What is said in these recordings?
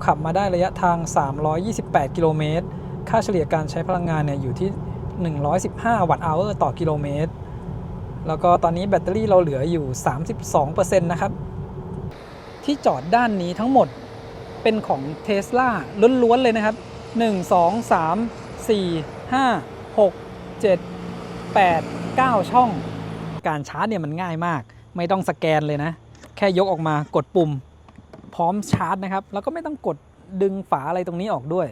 ขับมาได้ระยะทาง 328 กิโลเมตร ค่าเฉลี่ยการใช้พลังงานเนี่ยอยู่ที่ 115 วัตต์อเวอร์ต่อกิโลเมตร แล้วก็ตอนนี้แบตเตอรี่เราเหลืออยู่ 32% นะครับ ที่จอดด้านนี้ทั้งหมดเป็นของ Tesla ล้วนๆเลยนะครับ 1 2 3 4 5 6 7 8 9 ช่อง การชาร์จเนี่ยมันง่ายมาก ไม่ต้องสแกนเลยนะ แค่ยกออกมากดปุ่มพร้อมชาร์จนะครับแล้วก็ไม่ต้องกดดึงฝาอะไรตรงนี้ออกด้วย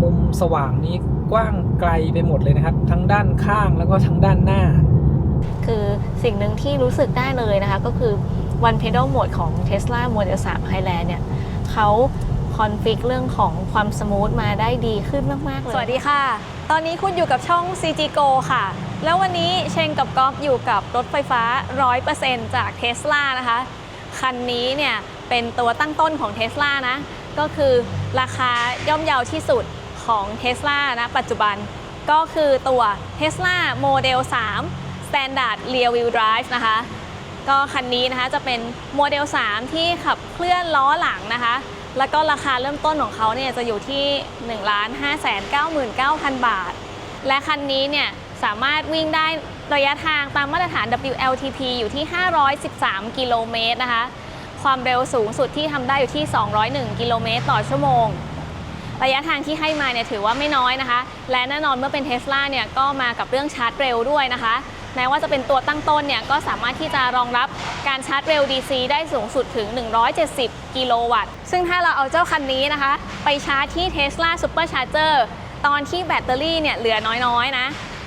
มุมสว่างนี้กว้างไกลไปหมดเลยนะครับทั้งด้านข้างแล้วก็ทั้งด้านหน้าคือสิ่งหนึ่งที่รู้สึกได้เลยนะคะก็คือ One Pedal Mode ของ Tesla Model 3 Highland เนี่ยเขาคอนฟิกเรื่องของความสมูทมาได้ดีขึ้นมากๆเลยสวัสดีค่ะตอนนี้คุณอยู่กับช่อง CG Go ค่ะแล้ววันนี้เชงกับก๊อฟอยู่กับรถไฟฟ้า 100% จาก Tesla นะคะคันนี้เนี่ยเป็นตัวตั้งต้นของ Tesla นะก็คือราคาย่อมเยาที่สุดของ Tesla นะปัจจุบันก็คือตัว Tesla Model 3 Standard Rear Wheel Drive นะคะก็คันนี้นะคะจะเป็นโมเดล 3 ที่ขับเคลื่อนล้อหลังนะคะแล้วก็ราคาเริ่มต้นของเขาเนี่ยจะอยู่ที่ 1,599,000 บาทและคันนี้เนี่ยสามารถวิ่งได้ระยะทางตามมาตรฐาน WLTP อยู่ที่ 513 กิโลเมตรนะคะความเร็วสูงสุดที่ทำได้อยู่ที่ 201 กิโลเมตรต่อชั่วโมงระยะทางที่ให้มาเนี่ยถือว่าไม่น้อยนะคะและแน่นอนเมื่อเป็น Tesla เนี่ยก็มากับเรื่องชาร์จเร็วด้วยนะคะแม้ว่าจะเป็นตัวตั้งต้นเนี่ยก็สามารถที่จะรองรับการชาร์จเร็ว DC ได้สูงสุดถึง 170 กิโลวัตต์ซึ่งถ้าเราเอาเจ้าคันนี้นะคะไปชาร์จที่ Tesla Supercharger ตอนที่แบตเตอรี่เนี่ยเหลือน้อยๆนะ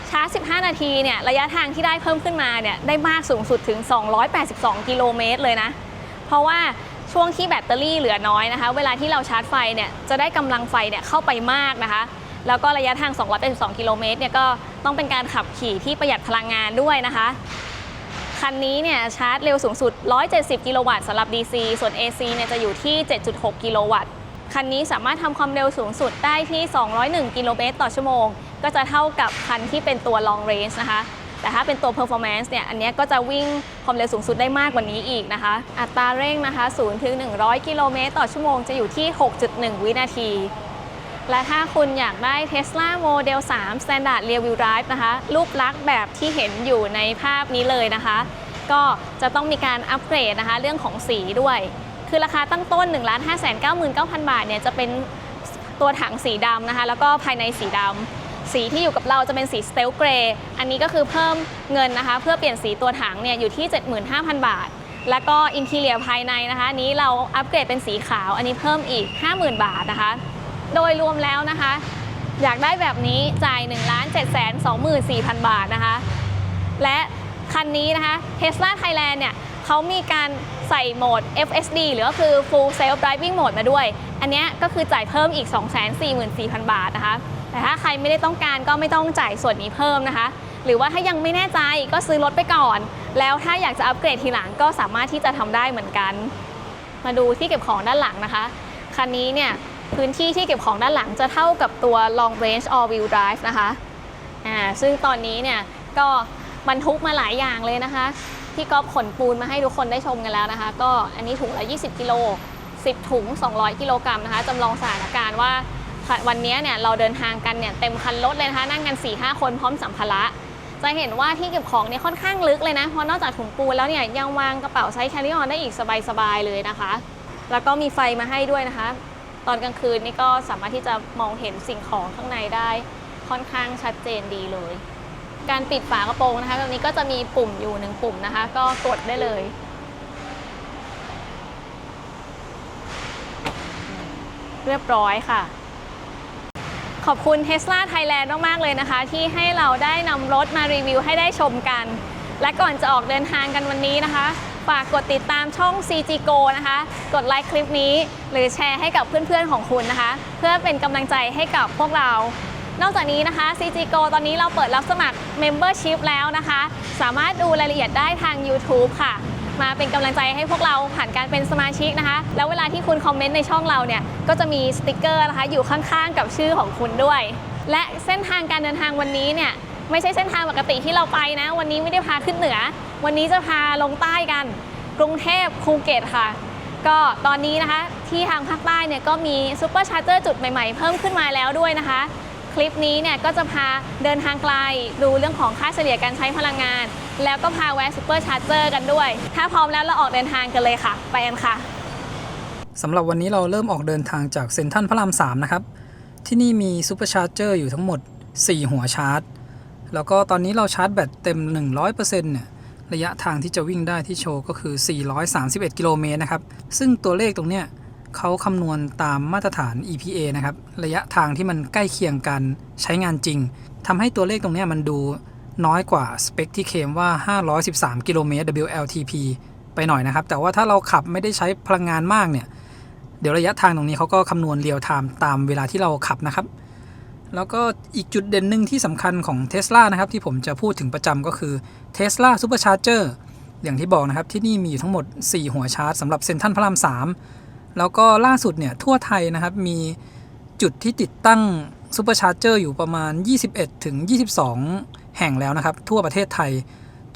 ชาร์จ 15 นาทีเนี่ยระยะทางที่ได้เพิ่มขึ้นมาเนี่ยได้มากสูงสุดถึง 282 กิโลเมตรเลยนะเพราะว่าช่วงที่แบตเตอรี่เหลือน้อยนะคะเวลาที่เราชาร์จไฟเนี่ยจะได้กำลังไฟเนี่ยเข้าไปมากนะคะแล้วก็ระยะทาง 282 กิโลเมตรเนี่ยก็ต้องเป็นการขับขี่ที่ประหยัดพลังงานด้วยนะคะคันนี้เนี่ยชาร์จเร็วสูงสุด 170 กิโลวัตต์สำหรับ DC ส่วน AC เนี่ยจะอยู่ที่ 7.6 กิโลวัตต์คันนี้สามารถทำความเร็วสูงสุดได้ที่ 201 กิโลเมตรต่อชั่วโมงก็จะเท่ากับคันที่เป็นตัว long range นะคะแต่ถ้าเป็นตัว performance เนี่ยอันนี้ก็จะวิ่งความเร็วสูงสุดได้มากกว่านี้อีกนะคะอัตราเร่งนะคะ0 ถึง 100 กิโลเมตรต่อชั่วโมงจะอยู่ที่ 6.1 วินาทีและถ้าคุณอยากได้ Tesla Model 3 Standard Rear Wheel Drive นะคะรูปลักษณ์แบบที่เห็นอยู่ในภาพนี้เลยนะคะก็จะต้องมีการอัปเกรดนะคะเรื่องของสีด้วยคือราคาตั้งต้น 1,599,000 บาทเนี่ยจะเป็นตัวถังสีดำนะคะแล้วก็ภายในสีดำสีที่อยู่กับเราจะเป็นสีสเตลเกรย์อันนี้ก็คือเพิ่มเงินนะคะเพื่อเปลี่ยนสีตัวถังเนี่ยอยู่ที่ 75,000 บาทแล้วก็อินทีเรียภายในนะคะนี้เราอัปเกรดเป็นสีขาวอันนี้เพิ่มอีก 50,000 บาทนะคะโดยรวมแล้วนะคะอยากได้แบบนี้จ่าย 1,724,000 บาทนะคะและคันนี้นะคะ Tesla Thailand เนี่ยเขามีการใส่โหมด FSD หรือก็คือ Full Self Driving Mode มาด้วยอันนี้ก็คือจ่ายเพิ่มอีก 244,000 บาทนะคะแต่ถ้าใครไม่ได้ต้องการก็ไม่ต้องจ่ายส่วนนี้เพิ่มนะคะหรือว่าถ้ายังไม่แน่ใจก็ซื้อรถไปก่อนแล้วถ้าอยากจะอัปเกรดทีหลังก็สามารถที่จะทำได้เหมือนกันมาดูที่เก็บของด้านหลังนะคะคันนี้เนี่ยพื้นที่ที่เก็บของด้านหลังจะเท่ากับตัว Long Range All Wheel Drive นะคะซึ่งตอนนี้เนี่ยก็บรรทุกมาหลายอย่างเลยนะคะที่ก๊อฟขนปูนมาให้ทุกคนได้ชมกันแล้วนะคะก็อันนี้ถุงละ20 กิโล10 ถุง 200 กิโลกรัมนะคะจำลองสถานการณ์ว่าวันนี้เนี่ยเราเดินทางกันเนี่ยเต็มคันรถเลยนะคะนั่งกัน 4-5 คนพร้อมสัมภาระจะเห็นว่าที่เก็บของเนี่ยค่อนข้างลึกเลยนะเพราะนอกจากถุงปูนแล้วเนี่ยยังวางกระเป๋าไซส์ carry on ได้อีกสบายๆเลยนะคะแล้วก็มีไฟมาให้ด้วยนะคะตอนกลางคืนนี่ก็สามารถที่จะมองเห็นสิ่งของข้างในได้ค่อนข้างชัดเจนดีเลยการปิดฝากระโปรงนะคะตรงนี้ก็จะมีปุ่มอยู่1ปุ่มนะคะก็กดได้เลยเรียบร้อยค่ะขอบคุณ Tesla Thailand มากๆเลยนะคะที่ให้เราได้นำรถมารีวิวให้ได้ชมกันและก่อนจะออกเดินทางกันวันนี้นะคะฝากกดติดตามช่อง CG Go นะคะกดไลค์คลิปนี้หรือแชร์ให้กับเพื่อนๆของคุณนะคะเพื่อเป็นกำลังใจให้กับพวกเรานอกจากนี้นะคะ CG Go ตอนนี้เราเปิดรับสมัคร Membership แล้วนะคะสามารถดูรายละเอียดได้ทาง YouTube ค่ะมาเป็นกำลังใจให้พวกเราผ่านการเป็นสมาชิกนะคะแล้วเวลาที่คุณคอมเมนต์ในช่องเราเนี่ยก็จะมีสติกเกอร์นะคะอยู่ข้างๆกับชื่อของคุณด้วยและเส้นทางการเดินทางวันนี้เนี่ยไม่ใช่เส้นทางปกติที่เราไปนะวันนี้ไม่ได้พาขึ้นเหนือวันนี้จะพาลงใต้กันกรุงเทพภูเก็ตค่ะก็ตอนนี้นะคะ ที่ทางภาคใต้เนี่ยก็มีซูเปอร์ชาร์เจอร์จุดใหม่ๆเพิ่มขึ้นมาแล้วด้วยนะคะ คลิปนี้เนี่ยก็จะพาเดินทางไกลดูเรื่องของค่าเฉลี่ยการใช้พลังงาน แล้วก็พาแวะซูเปอร์ชาร์เจอร์กันด้วย ถ้าพร้อมแล้วเราออกเดินทางกันเลยค่ะ ไปกันค่ะ สำหรับวันนี้เราเริ่มออกเดินทางจากเซ็นทรัลพระราม 3 นะครับ ที่นี่มีซูเปอร์ชาร์เจอร์อยู่ทั้งหมด 4 หัวชาร์จ แล้วก็ตอนนี้เราชาร์จแบตเต็ม 100% เนี่ยระยะทางที่จะวิ่งได้ที่โชว์ก็คือ 431 กิโลเมตรนะครับ ซึ่งตัวเลขตรงเนี้ยเขาคำนวณตามมาตรฐาน EPA นะครับ ระยะทางที่มันใกล้เคียงกันใช้งานจริงทำให้ตัวเลขตรงเนี้ยมันดูน้อยกว่าสเปคที่เคลมว่า 513 กิโลเมตร WLTP ไปหน่อยนะครับ แต่ว่าถ้าเราขับไม่ได้ใช้พลังงานมากเนี่ยเดี๋ยวระยะทางตรงนี้เขาก็คำนวณเรียลไทม์ตามเวลาที่เราขับนะครับแล้วก็อีกจุดเด่นหนึ่งที่สำคัญของ Tesla นะครับที่ผมจะพูดถึงประจำก็คือ Tesla Supercharger อย่างที่บอกนะครับที่นี่มีอยู่ทั้งหมด 4 หัวชาร์จสำหรับเซ็นทรัลพระราม 3 แล้วก็ล่าสุดเนี่ยทั่วไทยนะครับมีจุดที่ติดตั้ง Supercharger อยู่ประมาณ 21-22 แห่งแล้วนะครับทั่วประเทศไทย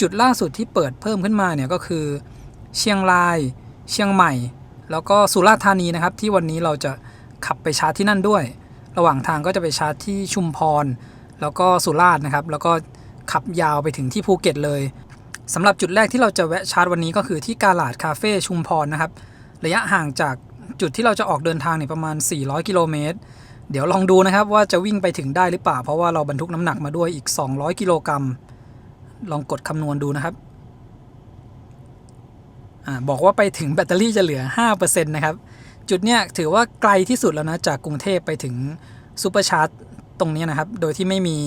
จุดล่าสุดที่เปิดเพิ่มขึ้นมาเนี่ยก็คือเชียงรายเชียงใหม่แล้วก็สุราษฎร์ธานีนะครับที่วันนี้เราจะขับไปชาร์จที่นั่นด้วยระหว่างทางก็จะไปชาร์จที่ชุมพรแล้วก็สุราษฎร์นะครับแล้วก็ขับยาวไปถึงที่ภูเก็ตเลยสำหรับจุดแรกที่เราจะแวะชาร์จวันนี้ก็คือที่กาลาดคาเฟ่ชุมพรนะครับระยะห่างจากจุดที่เราจะออกเดินทางเนี่ยประมาณ400กิโลเมตรเดี๋ยวลองดูนะครับว่าจะวิ่งไปถึงได้หรือเปล่าเพราะว่าเราบรรทุกน้ำหนักมาด้วยอีก200กิโลกรัมลองกดคำนวณดูนะครับบอกว่าไปถึงแบตเตอรี่จะเหลือ 5% นะครับจุดเนี้ยถือว่าไกลที่สุดแล้วนะจากกรุงเทพไปถึงซูเปอร์ชาร์จตรงนี้นะครับโดยที่ไม่มี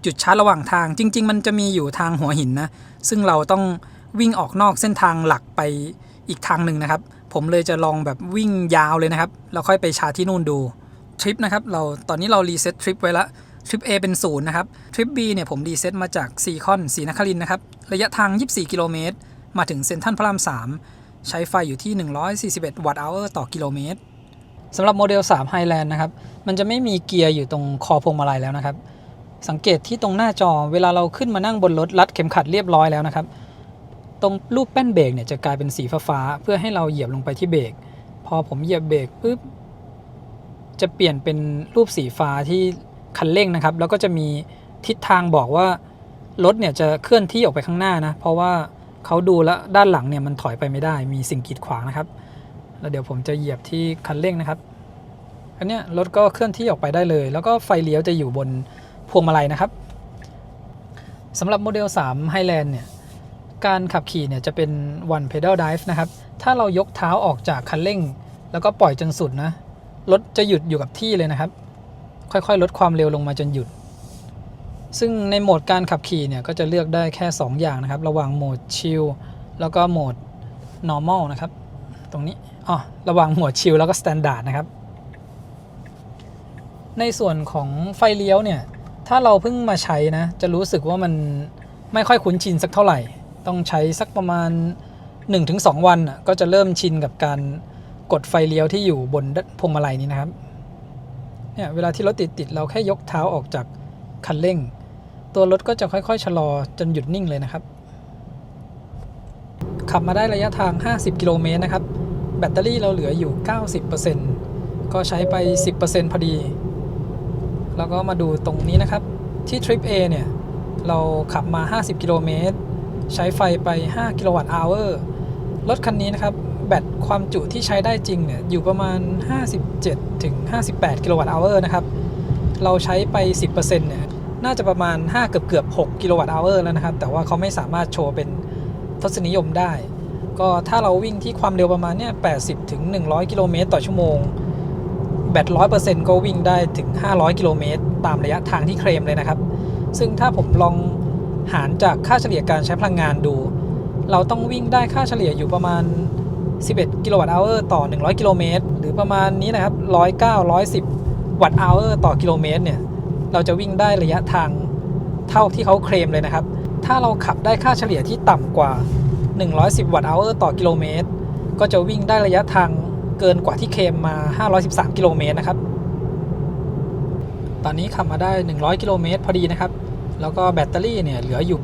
จุดชาร์จระหว่างทางจริงๆมันจะมีอยู่ทางหัวหินนะซึ่งเราต้องวิ่งออกนอกเส้นทางหลักไปอีกทางหนึ่งนะครับผมเลยจะลองแบบวิ่งยาวเลยนะครับแล้วค่อยไปชาร์จที่นู่นดูทริปนะครับตอนนี้เรารีเซ็ตทริปไว้ละทริป A เป็น0นะครับทริป B เนี่ยผมรีเซ็ตมาจากซีคอนศรีนครินทร์นะครับระยะทาง24กิโลเมตรมาถึงเซ็นทรัลพระราม 3 ใช้ไฟอยู่ที่141 วัตต์อเวอร์ต่อกิโลเมตรสำหรับโมเดล 3 Highland นะครับมันจะไม่มีเกียร์อยู่ตรงคอพวงมาลัยแล้วนะครับสังเกตที่ตรงหน้าจอเวลาเราขึ้นมานั่งบนรถรัดเข็มขัดเรียบร้อยแล้วนะครับตรงรูปแป้นเบรกเนี่ยจะกลายเป็นสีฟ้าเพื่อให้เราเหยียบลงไปที่เบรกพอผมเหยียบเบรกปุ๊บจะเปลี่ยนเป็นรูปสีฟ้าที่คันเร่งนะครับแล้วก็จะมีทิศทางบอกว่ารถเนี่ยจะเคลื่อนที่ออกไปข้างหน้านะเพราะว่าเขาดูแล้วด้านหลังเนี่ยมันถอยไปไม่ได้มีสิ่งกีดขวางนะครับแล้วเดี๋ยวผมจะเหยียบที่คันเร่งนะครับอันเนี้ยรถก็เคลื่อนที่ออกไปได้เลยแล้วก็ไฟเลี้ยวจะอยู่บนพวงมาลัยนะครับสำหรับโมเดล 3 Highland เนี่ยการขับขี่เนี่ยจะเป็น one pedal drive นะครับถ้าเรายกเท้าออกจากคันเร่งแล้วก็ปล่อยจนสุดนะรถจะหยุดอยู่กับที่เลยนะครับค่อยๆลดความเร็วลงมาจนหยุดซึ่งในโหมดการขับขี่เนี่ยก็จะเลือกได้แค่2อย่างนะครับระหว่างโหมด chill แล้วก็โหมด normal นะครับตรงนี้ระหว่างโหมด chill แล้วก็ standard นะครับในส่วนของไฟเลี้ยวเนี่ยถ้าเราเพิ่งมาใช้นะจะรู้สึกว่ามันไม่ค่อยคุ้นชินสักเท่าไหร่ต้องใช้สักประมาณ 1-2 วันก็จะเริ่มชินกับการกดไฟเลี้ยวที่อยู่บนพวงมาลัยนี้นะครับเนี่ยเวลาที่รถติดเราแค่ยกเท้าออกจากคันเร่งตัวรถก็จะค่อยๆชะลอจนหยุดนิ่งเลยนะครับขับมาได้ระยะทาง50กิโลเมตรนะครับแบตเตอรี่เราเหลืออยู่ 90% ก็ใช้ไป 10% พอดีแล้วก็มาดูตรงนี้นะครับที่ทริป A เนี่ยเราขับมา50กิโลเมตรใช้ไฟไป5กิโลวัตต์อเวอร์รถคันนี้นะครับแบตความจุที่ใช้ได้จริงเนี่ยอยู่ประมาณ 57-58 กิโลวัตต์อเวอร์นะครับเราใช้ไป 10% เนี่ยน่าจะประมาณเกือบ6กิโลวัตต์อเวอร์แล้วนะครับแต่ว่าเขาไม่สามารถโชว์เป็นทศนิยมได้ก็ถ้าเราวิ่งที่ความเร็วประมาณเนี่ย80-100 กิโลเมตรต่อชั่วโมงแบต 100% ก็วิ่งได้ถึง500กิโลเมตรตามระยะทางที่เคลมเลยนะครับซึ่งถ้าผมลองหารจากค่าเฉลี่ยการใช้พลังงานดูเราต้องวิ่งได้ค่าเฉลี่ยอยู่ประมาณ11กิโลวัตต์อเวอร์ต่อ100กิโลเมตรหรือประมาณนี้นะครับ109-110 วัตต์อเวอร์ต่อกิโลเมตรเนี่ยเราจะวิ่งได้ระยะทางเท่าที่เขาเคลมเลยนะครับถ้าเราขับได้ค่าเฉลี่ยที่ต่ำกว่า110 วัตต์อเวอร์ต่อกิโลเมตรก็จะวิ่งได้ระยะทางเกินกว่าที่เคลมมา513กิโลเมตรนะครับตอนนี้ขับมาได้100กิโลเมตรพอดีนะครับแล้วก็แบตเตอรี่เนี่ยเหลืออยู่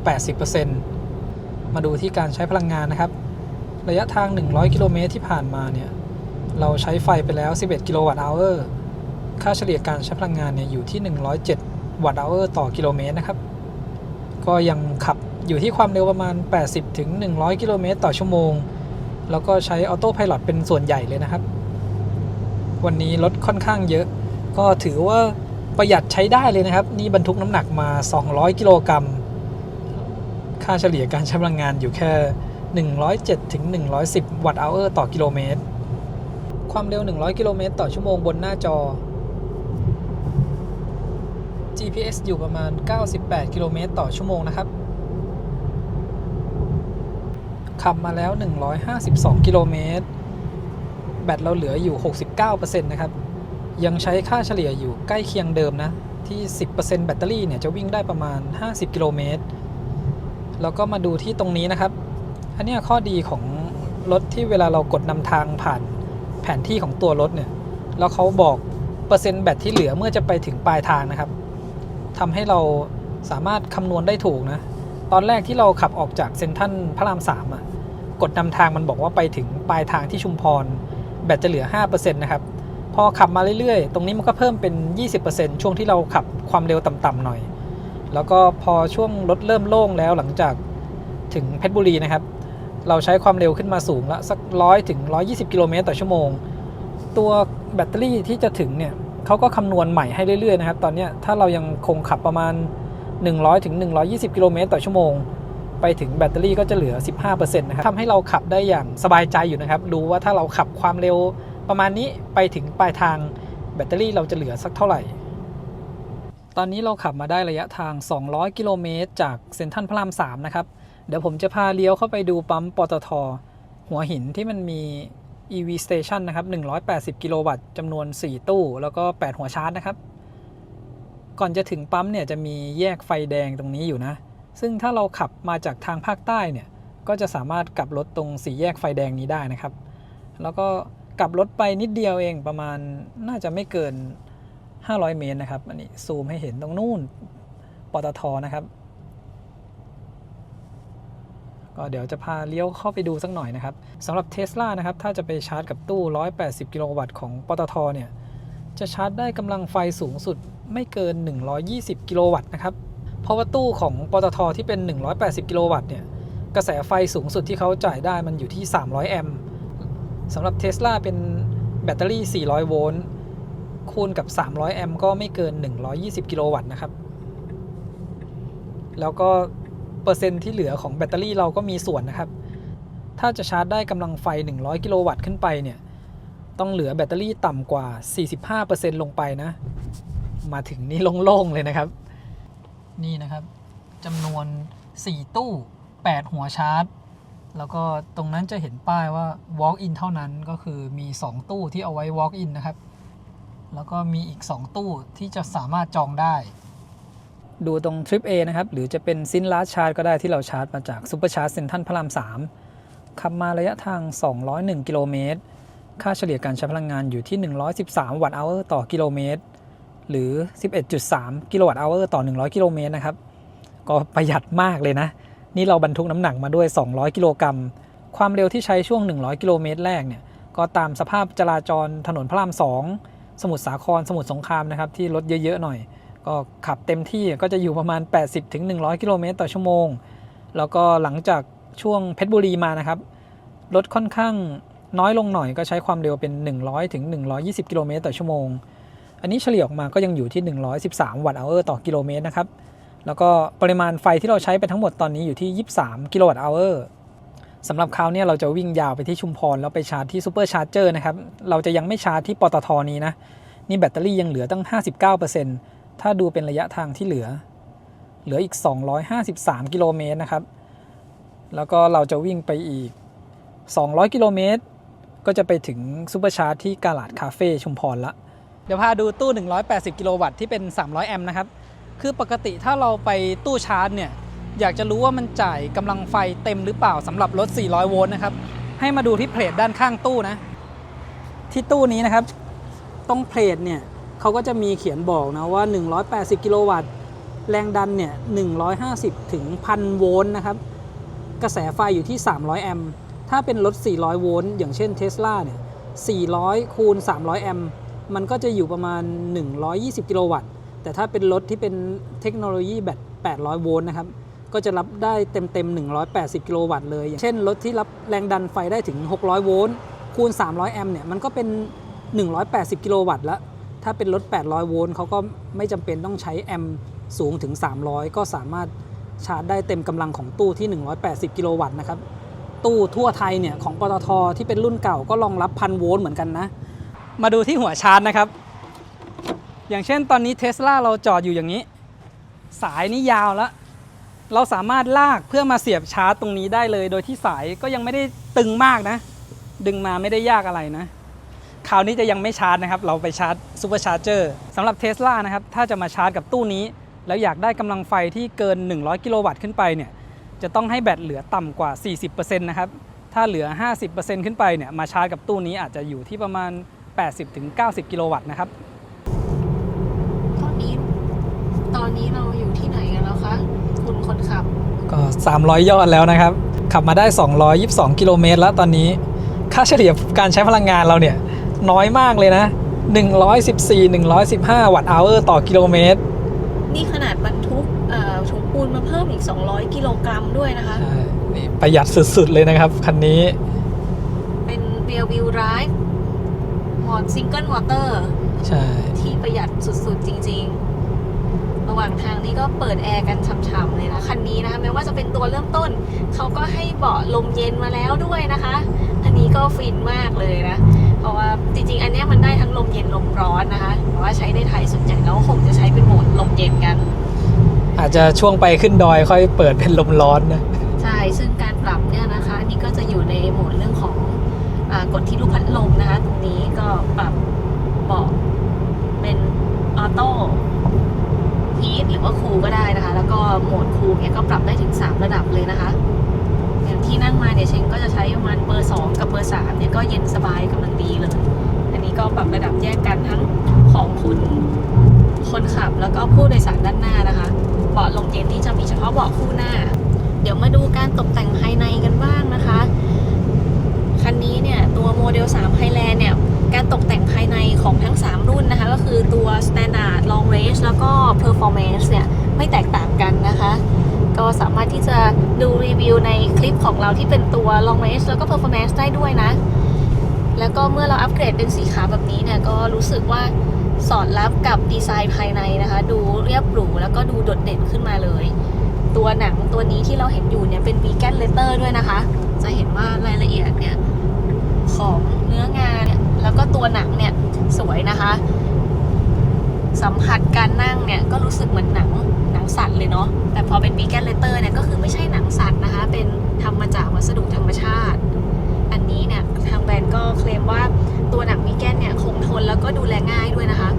80% มาดูที่การใช้พลังงานนะครับระยะทาง100กิโลเมตรที่ผ่านมาเนี่ย เราใช้ไฟไปแล้ว11กิโลวัตต์อเวอร์ค่าเฉลี่ยการใช้พลังงานเนี่ยอยู่ที่107วัตต์อเวอร์ต่อกิโลเมตรนะครับก็ยังขับอยู่ที่ความเร็วประมาณ80ถึง100กิโลเมตรต่อชั่วโมงแล้วก็ใช้ออโต้ไพลอตเป็นส่วนใหญ่เลยนะครับวันนี้รถค่อนข้างเยอะก็ถือว่าประหยัดใช้ได้เลยนะครับนี่บรรทุกน้ำหนักมา200กิโลกรัมค่าเฉลี่ยการใช้พลังงานอยู่แค่107ถึง110วัตต์อเวอร์ต่อกิโลเมตรความเร็ว100กิโลเมตรต่อชั่วโมงบนหน้าจอ GPS อยู่ประมาณ98กิโลเมตรต่อชั่วโมงนะครับขับมาแล้ว152กิโลเมตรแบตเราเหลืออยู่ 69% นะครับยังใช้ค่าเฉลี่ยอยู่ใกล้เคียงเดิมนะที่ 10% แบตเตอรี่เนี่ยจะวิ่งได้ประมาณ50กิโลเมตรแล้วก็มาดูที่ตรงนี้นะครับอันนี้ข้อดีของรถที่เวลาเรากดนำทางผ่านแผนที่ของตัวรถเนี่ยแล้วเขาบอกเปอร์เซ็นต์แบตที่เหลือเมื่อจะไปถึงปลายทางนะครับทำให้เราสามารถคำนวณได้ถูกนะตอนแรกที่เราขับออกจากเซ็นทรัลพระราม3กดนำทางมันบอกว่าไปถึงปลายทางที่ชุมพรแบตจะเหลือ 5% นะครับพอขับมาเรื่อยๆตรงนี้มันก็เพิ่มเป็น 20% ช่วงที่เราขับความเร็วต่ำๆหน่อยแล้วก็พอช่วงรถเริ่มโล่งแล้วหลังจากถึงเพชรบุรีนะครับเราใช้ความเร็วขึ้นมาสูงละสัก100ถึง120กิโลเมตรต่อชั่วโมงตัวแบตเตอรี่ที่จะถึงเนี่ยเขาก็คำนวณใหม่ให้เรื่อยๆนะครับตอนนี้ถ้าเรายังคงขับประมาณ100ถึง120กิโลเมตรต่อชั่วโมงไปถึงแบตเตอรี่ก็จะเหลือ 15% นะครับทำให้เราขับได้อย่างสบายใจอยู่นะครับรู้ว่าถ้าเราขับความเร็วประมาณนี้ไปถึงปลายทางแบตเตอรี่เราจะเหลือสักเท่าไหร่ตอนนี้เราขับมาได้ระยะทาง200กิโลเมตรจากเซ็นทรัลพระราม3นะครับเดี๋ยวผมจะพาเลี้ยวเข้าไปดูปั๊มปตท.หัวหินที่มันมี EV Station นะครับ180กิโลวัตต์จำนวน4ตู้แล้วก็8หัวชาร์จนะครับก่อนจะถึงปั๊มเนี่ยจะมีแยกไฟแดงตรงนี้อยู่นะซึ่งถ้าเราขับมาจากทางภาคใต้เนี่ยก็จะสามารถกลับรถตรงสี่แยกไฟแดงนี้ได้นะครับแล้วก็กลับรถไปนิดเดียวเองประมาณน่าจะไม่เกิน500เมตรนะครับอันนี้ซูมให้เห็นตรงนู่นปตท.นะครับก็เดี๋ยวจะพาเลี้ยวเข้าไปดูสักหน่อยนะครับสำหรับ Tesla นะครับถ้าจะไปชาร์จกับตู้180กิโลวัตต์ของปตท.เนี่ยจะชาร์จได้กำลังไฟสูงสุดไม่เกิน120กิโลวัตต์นะครับเพราะว่าตู้ของปตท.ที่เป็น180กิโลวัตต์เนี่ยกระแสไฟสูงสุดที่เขาจ่ายได้มันอยู่ที่300แอมป์สำหรับ Tesla เป็นแบตเตอรี่400โวลต์คูณกับ300แอมป์ก็ไม่เกิน120กิโลวัตต์นะครับแล้วก็เปอร์เซ็นต์ที่เหลือของแบตเตอรี่เราก็มีส่วนนะครับถ้าจะชาร์จได้กำลังไฟ100กิโลวัตต์ขึ้นไปเนี่ยต้องเหลือแบตเตอรี่ต่ำกว่า 45% ลงไปนะมาถึงนี่โล่งๆเลยนะครับนี่นะครับจำนวน4ตู้8หัวชาร์จแล้วก็ตรงนั้นจะเห็นป้ายว่า walk in เท่านั้นก็คือมี2ตู้ที่เอาไว้ walk in นะครับแล้วก็มีอีก2ตู้ที่จะสามารถจองได้ดูตรง Trip A นะครับหรือจะเป็นซินลาร์จชาร์จก็ได้ที่เราชาร์จมาจากซุปเปอร์ชาร์จเซ็นทรัลพระราม3ขับมาระยะทาง201กิโลเมตรค่าเฉลี่ยการใช้พลังงานอยู่ที่113วัตต์อเวอร์ต่อกิโลเมตรหรือ 11.3 กิโลวัตต์อเวอร์ต่อ100กิโลเมตรนะครับก็ประหยัดมากเลยนะนี่เราบรรทุกน้ำหนักมาด้วย200กิโลกรัมความเร็วที่ใช้ช่วง100กิโลเมตรแรกเนี่ยก็ตามสภาพจราจรถนนพระราม2สมุทรสาครสมุทรสงครามนะครับที่รถเยอะๆหน่อยก็ขับเต็มที่ก็จะอยู่ประมาณ80ถึง100กิโลเมตรต่อชั่วโมงแล้วก็หลังจากช่วงเพชรบุรีมานะครับรถค่อนข้างน้อยลงหน่อยก็ใช้ความเร็วเป็น100ถึง120กิโลเมตรต่อชั่วโมงอันนี้เฉลี่ยออกมาก็ยังอยู่ที่113วัตต์อเวอร์ต่อกิโลเมตรนะครับแล้วก็ปริมาณไฟที่เราใช้ไปทั้งหมดตอนนี้อยู่ที่23กิโลวัตต์อเวอร์สำหรับคราวนี้เราจะวิ่งยาวไปที่ชุมพรแล้วไปชาร์จที่ซูเปอร์ชาร์จเจอร์นะครับเราจะยังไม่ชาร์จที่ปตท.นี้นะนี่แบตเตอรี่ยังเหลือตั้ง 59%ถ้าดูเป็นระยะทางที่เหลืออีก253กิโลเมตรนะครับแล้วก็เราจะวิ่งไปอีก200กิโลเมตรก็จะไปถึงซูเปอร์ชาร์จที่กาลาดคาเฟ่ชุมพรละเดี๋ยวพาดูตู้180กิโลวัตต์ที่เป็น300แอมป์นะครับคือปกติถ้าเราไปตู้ชาร์จเนี่ยอยากจะรู้ว่ามันจ่ายกำลังไฟเต็มหรือเปล่าสำหรับรถ400โวลต์นะครับให้มาดูที่เพลทด้านข้างตู้นะที่ตู้นี้นะครับตรงเพลทเนี่ยเขาก็จะมีเขียนบอกนะว่า180กิโลวัตต์แรงดันเนี่ย150ถึง 1,000 โวลต์นะครับกระแสไฟอยู่ที่300แอมป์ถ้าเป็นรถ400โวลต์อย่างเช่น Tesla เนี่ย 400คูณ300 แอมป์มันก็จะอยู่ประมาณ 120 กิโลวัตต์แต่ถ้าเป็นรถที่เป็นเทคโนโลยีแบต800 โวลต์นะครับก็จะรับได้เต็ม180 กิโลวัตต์เลยอย่างเช่นรถที่รับแรงดันไฟได้ถึง600 โวลต์คูณ300 แอมป์เนี่ยมันก็เป็น180 กิโลวัตต์แล้วถ้าเป็นรถ800 โวลต์เขาก็ไม่จำเป็นต้องใช้แอมป์สูงถึง300ก็สามารถชาร์จได้เต็มกำลังของตู้ที่180 กิโลวัตต์นะครับตู้ทั่วไทยเนี่ยของปตท.ที่เป็นรุ่นเก่าก็รองรับ 1,000 โวลต์เหมือนกันนะมาดูที่หัวชาร์จนะครับอย่างเช่นตอนนี้ Tesla เราจอดอยู่อย่างนี้สายนี้ยาวแล้วเราสามารถลากเพื่อมาเสียบชาร์จตรงนี้ได้เลยโดยที่สายก็ยังไม่ได้ตึงมากนะดึงมาไม่ได้ยากอะไรนะคราวนี้จะยังไม่ชาร์จนะครับเราไปชาร์จซูเปอร์ชาร์เจอร์สำหรับ Tesla นะครับถ้าจะมาชาร์จกับตู้นี้แล้วอยากได้กำลังไฟที่เกิน100 กิโลวัตต์ขึ้นไปเนี่ยจะต้องให้แบตเหลือต่ำกว่า 40% นะครับถ้าเหลือ 50% ขึ้นไปเนี่ยมาชาร์จกับตู้นี้อาจจะอยู่ที่ประมาณ 80-90 กิโลวัตต์นะครับตอนนี้เราอยู่ที่ไหนกันแล้วคะคุณคนขับก็300 ยอดแล้วนะครับขับมาได้222 กิโลเมตรแล้วตอนนี้ค่าเฉลี่ยการใช้พลังงานเราเนี่ยน้อยมากเลยนะ114-115 วัตต์เอาต่อกิโลเมตรนี่ขนาดบรรทุกถุงปูนมาเพิ่มอีก200 กิโลกรัมด้วยนะคะใช่นี่ประหยัดสุดๆเลยนะครับคันนี้เป็น Rear Wheel Drive โหมด Single Motor ใช่ที่ประหยัดสุดๆจริงๆระหว่างทางนี้ก็เปิดแอร์กันฉ่ำๆเลยนะคันนี้นะคะแม้ว่าจะเป็นตัวเริ่มต้นเขาก็ให้เบาะลมเย็นมาแล้วด้วยนะคะอันนี้ก็ฟินมากเลยนะเพราะว่าจริงๆอันนี้มันได้ทั้งลมเย็นลมร้อนนะคะแต่ว่าใช้ในไทยส่วนใหญ่แล้วคงจะใช้เป็นโหมดลมเย็นกันอาจจะช่วงไปขึ้นดอยค่อยเปิดเป็นลมร้อนนะใช่ซึ่งการปรับเนี่ยนะคะอันนี้ก็จะอยู่ในโหมดเรื่องของกดที่ลูกพัดลมนะคะตรงนี้ก็ปรับเบาะเป็นออโต้ฮีทหรือว่าคูลก็ได้นะคะแล้วก็โหมดคูลเนี่ยก็ปรับได้ถึง3ระดับเลยนะคะอย่างที่นั่งมาเนี่ยเชงก็จะใช้ประมาณเบอร์2กับเบอร์3เนี่ยก็เย็นสบายกำลังดีเลยอันนี้ก็ปรับระดับแยกกันทั้งของคุณคนขับแล้วก็ผู้โดยสารด้านหน้านะคะเบาะลมเย็นนี่จะมีเฉพาะเบาะคู่หน้าเดี๋ยวมาดูการตกแต่งภายในกันบ้างนะคะคันนี้เนี่ยตัวโมเดล3 Highland เนี่ยการตกแต่งภายในของทั้ง3รุ่นนะคะก็คือตัว Standard Long Range แล้วก็ Performance เนี่ยไม่แตกต่างกันนะคะก็สามารถที่จะดูรีวิวในคลิปของเราที่เป็นตัว Long Range แล้วก็ Performance ได้ด้วยนะแล้วก็เมื่อเราอัปเกรดเป็นสีขาวแบบนี้เนี่ยก็รู้สึกว่าสอดรับกับดีไซน์ภายในนะคะดูเรียบหรูแล้วก็ดูโดดเด่นขึ้นมาเลยตัวหนังตัวนี้ที่เราเห็นอยู่เนี่ยเป็น Vegan Leather ด้วยนะคะจะเห็นว่ารายละเอียดเนี่ยของเนื้องานเนี่ยแล้วก็ตัวหนังเนี่ยสวยนะคะสัมผัสการนั่งเนี่ยก็รู้สึกเหมือนหนังสัตว์เลยเนาะแต่พอเป็น Vegan Leather เนี่ยก็คือไม่ใช่หนังสัตว์นะคะเป็นทำมาจากวัสดุธรรมชาติอันนี้เนี่ยทางแบรนด์ก็เคลมว่าตัวหนังวีแกนเนี่ยคงทนแล้วก็ดูแลง่ายด้วยนะคะ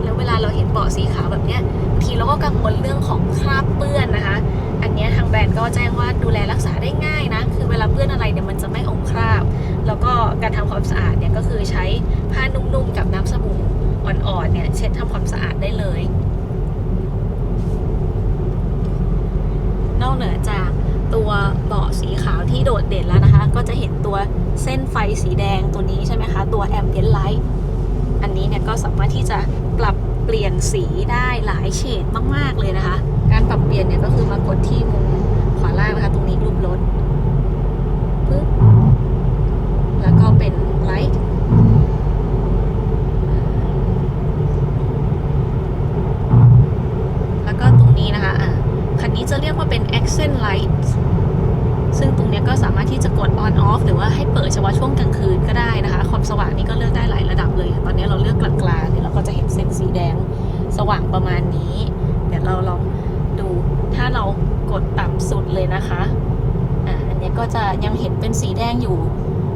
แล้วเวลาเราเห็นเบาะสีขาวแบบเนี้ยบางทีเราก็กังวลเรื่องของคราบเปื้อนนะคะอันนี้ทางแบรนด์ก็แจ้งว่าดูแลรักษาได้ง่ายนะคือเวลาเปื้อนอะไรเนี่ยมันจะไม่อมคราบแล้วก็การทำความสะอาดเนี่ยก็คือใช้ผ้านุ่มๆกับน้ำสบู่อ่อนๆเนี่ยเช็ดทำความสะอาดได้เลยนอกเหนือจากตัวเบาะสีขาวที่โดดเด่นแล้วนะคะก็จะเห็นตัวเส้นไฟสีแดงตัวนี้ใช่ไหมคะตัว Ambient Light อันนี้เนี่ยก็สามารถที่จะปรับเปลี่ยนสีได้หลายเฉดมากๆเลยนะคะการปรับเปลี่ยนเนี่ยก็คือมากดที่มุมขวาล่างนะคะตรงนี้รูปรถปึ๊บแล้วก็เป็น Light แล้วก็ตรงนี้นะคะคันนี้จะเรียกว่าเป็น Accent Light ซึ่งตรงนี้ก็สามารถที่จะกด on off หรือว่าให้เปิดเฉพาะช่วงกลางคืนก็ได้นะคะความสว่างนี้ก็เลือกได้หลายระดับเลยตอนนี้เราเลือกกลางๆเดี๋ยวเราก็จะเห็นเส้นสีแดงสว่างประมาณนี้เดี๋ยวเราลองดูถ้าเรากดต่ำสุดเลยนะคะอันนี้ก็จะยังเห็นเป็นสีแดงอยู่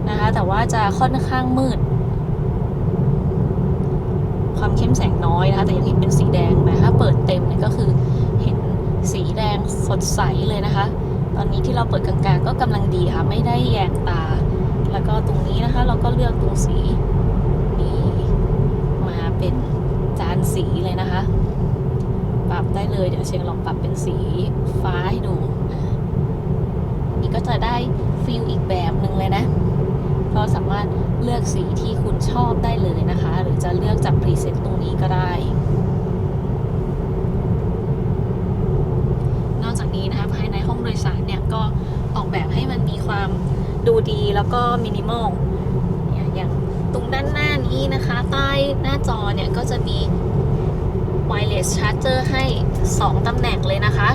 นะคะแต่ว่าจะค่อนข้างมืดความเข้มแสงน้อยนะคะแต่ยังเห็นเป็นสีแดงนะถ้าเปิดเต็มเนี่ยก็คือเห็นสีแดงสดใสเลยนะคะตอนนี้ที่เราเปิดกลางๆก็กำลังดีค่ะไม่ได้แยงตาแล้วก็ตรงนี้นะคะเราก็เลือกตรงสีนี้มาเป็นจานสีเลยนะคะปรับได้เลยเดี๋ยวเชงลองปรับเป็นสีฟ้าให้ดูนี่ก็จะได้ฟีลอีกแบบหนึ่งเลยนะ ก็สามารถเลือกสีที่คุณชอบได้เลยนะคะ หรือจะเลือกจากพรีเซตตรงนี้ก็ได้นอกจากนี้นะคะภายในห้องโดยสารเนี่ยก็ออกแบบให้มันมีความดูดีแล้วก็มินิมอลอย่างตรงด้านหน้านี้นะคะใต้หน้าจอเนี่ยก็จะมี wireless charger ให้ 2 ตำแหน่งเลยนะคะ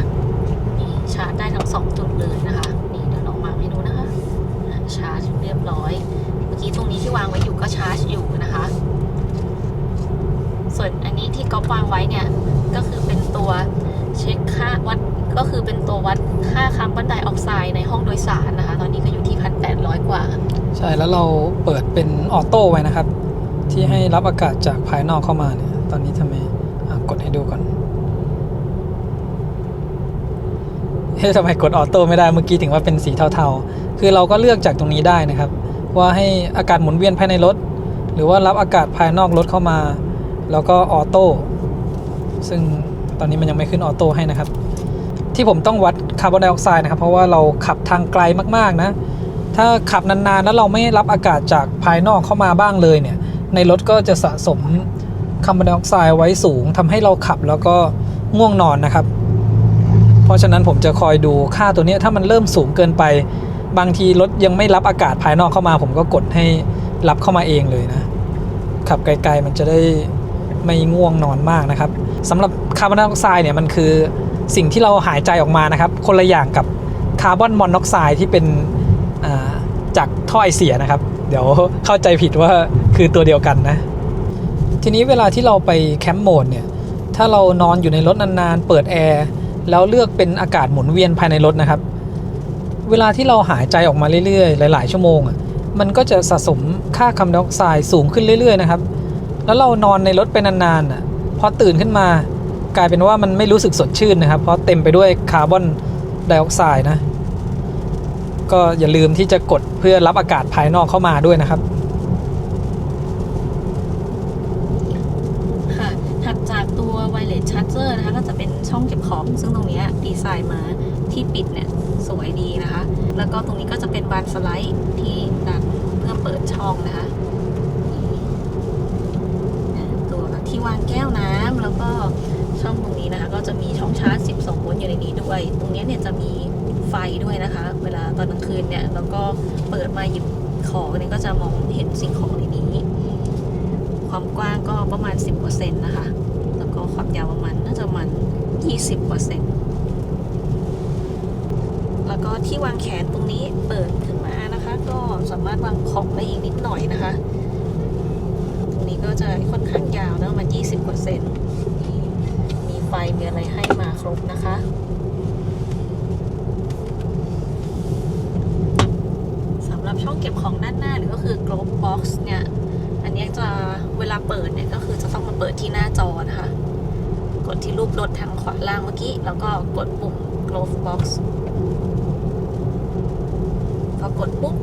นี่ชาร์จได้ทั้ง 2 จุดเลยนะคะนี่เดี๋ยวลองวางให้ดูนะคะชาร์จเรียบร้อยเมื่อกี้ตรงนี้ที่วางไว้อยู่ก็ชาร์จอยู่นะคะส่วนอันนี้ที่ก๊อฟวางไว้เนี่ยก็คือเป็นตัวเช็คค่าวัดก็คือเป็นตัววัดค่าคาร์บอนไดออกไซด์ในห้องโดยสารนะคะตอนนี้ก็อยู่ที่ 1,800 กว่าใช่แล้วเราเปิดเป็นออโต้ไว้นะครับที่ให้รับอากาศจากภายนอกเข้ามาเนี่ยตอนนี้ทำไมกดให้ดูก่อนทำไมกดออโต้ไม่ได้เมื่อกี้ถึงว่าเป็นสีเทาๆคือเราก็เลือกจากตรงนี้ได้นะครับว่าให้อากาศหมุนเวียนภายในรถหรือว่ารับอากาศภายนอกรถเข้ามาแล้วก็ออโต้ซึ่งตอนนี้มันยังไม่ขึ้นออโต้ให้นะครับที่ผมต้องวัดคาร์บอนไดออกไซด์นะครับเพราะว่าเราขับทางไกลมากๆนะถ้าขับนานๆแล้วเราไม่รับอากาศจากภายนอกเข้ามาบ้างเลยเนี่ยในรถก็จะสะสมคาร์บอนไดออกไซด์ไว้สูงทำให้เราขับแล้วก็ง่วงนอนนะครับเพราะฉะนั้นผมจะคอยดูค่าตัวนี้ถ้ามันเริ่มสูงเกินไปบางทีรถยังไม่รับอากาศภายนอกเข้ามาผมก็กดให้รับเข้ามาเองเลยนะขับไกลๆมันจะได้ไม่ง่วงนอนมากนะครับสำหรับคาร์บอนไดออกไซด์เนี่ยมันคือสิ่งที่เราหายใจออกมานะครับคนละอย่างกับคาร์บอนมอนอกไซด์ที่เป็นจากท่อไอเสียนะครับเดี๋ยวเข้าใจผิดว่าคือตัวเดียวกันนะทีนี้เวลาที่เราไปแคมป์โหมดเนี่ยถ้าเรานอนอยู่ในรถนานๆเปิดแอร์แล้วเลือกเป็นอากาศหมุนเวียนภายในรถนะครับเวลาที่เราหายใจออกมาเรื่อยๆหลายๆชั่วโมงมันก็จะสะสมค่าคาร์บอนไดออกไซด์สูงขึ้นเรื่อยๆนะครับแล้วเรานอนในรถไปนานๆพอตื่นขึ้นมากลายเป็นว่ามันไม่รู้สึกสดชื่นนะครับเพราะเต็มไปด้วยคาร์บอนไดออกไซด์นะก็อย่าลืมที่จะกดเพื่อรับอากาศภายนอกเข้ามาด้วยนะครับค่ะถัดจากตัว wireless charger นะคะก็จะเป็นช่องเก็บของซึ่งตรงนี้ดีไซน์มาที่ปิดเนี่ยสวยดีนะคะแล้วก็ตรงนี้ก็จะเป็นบานสไลด์ที่ดันเพื่อเปิดช่องนะคะตัวที่วางแก้วน้ำแล้วก็ช่องตรงนี้นะคะก็จะมีช่องชาร์จ12 โวลต์อยู่ในนี้ด้วยตรงนี้เนี่ยจะมีไฟด้วยนะคะเวลาตอนกลางคืนเนี่ยแล้วก็เปิดมาหยิบของเนี่ยก็จะมองเห็นสิ่งของในนี้ความกว้างก็ประมาณ 10% นะคะแล้วก็ความยาวประมาณน่าจะประมาณ 20% แล้วก็ที่วางแขนตรงนี้เปิดขึ้นมานะคะก็สามารถวางของได้อีกนิดหน่อยนะคะตรงนี้ก็จะค่อนข้างยาวนะประมาณ 20% มีไฟมีอะไรให้มาครบนะคะสำหรับช่องเก็บของด้านหน้าหรือก็คือ glove box เนี่ยอันนี้จะเวลาเปิดเนี่ยก็คือจะต้องมาเปิดที่หน้าจอนะคะกดที่รูปรถทางขวาล่างเมื่อกี้แล้วก็กดปุ่ม glove box พอกดปุ๊บ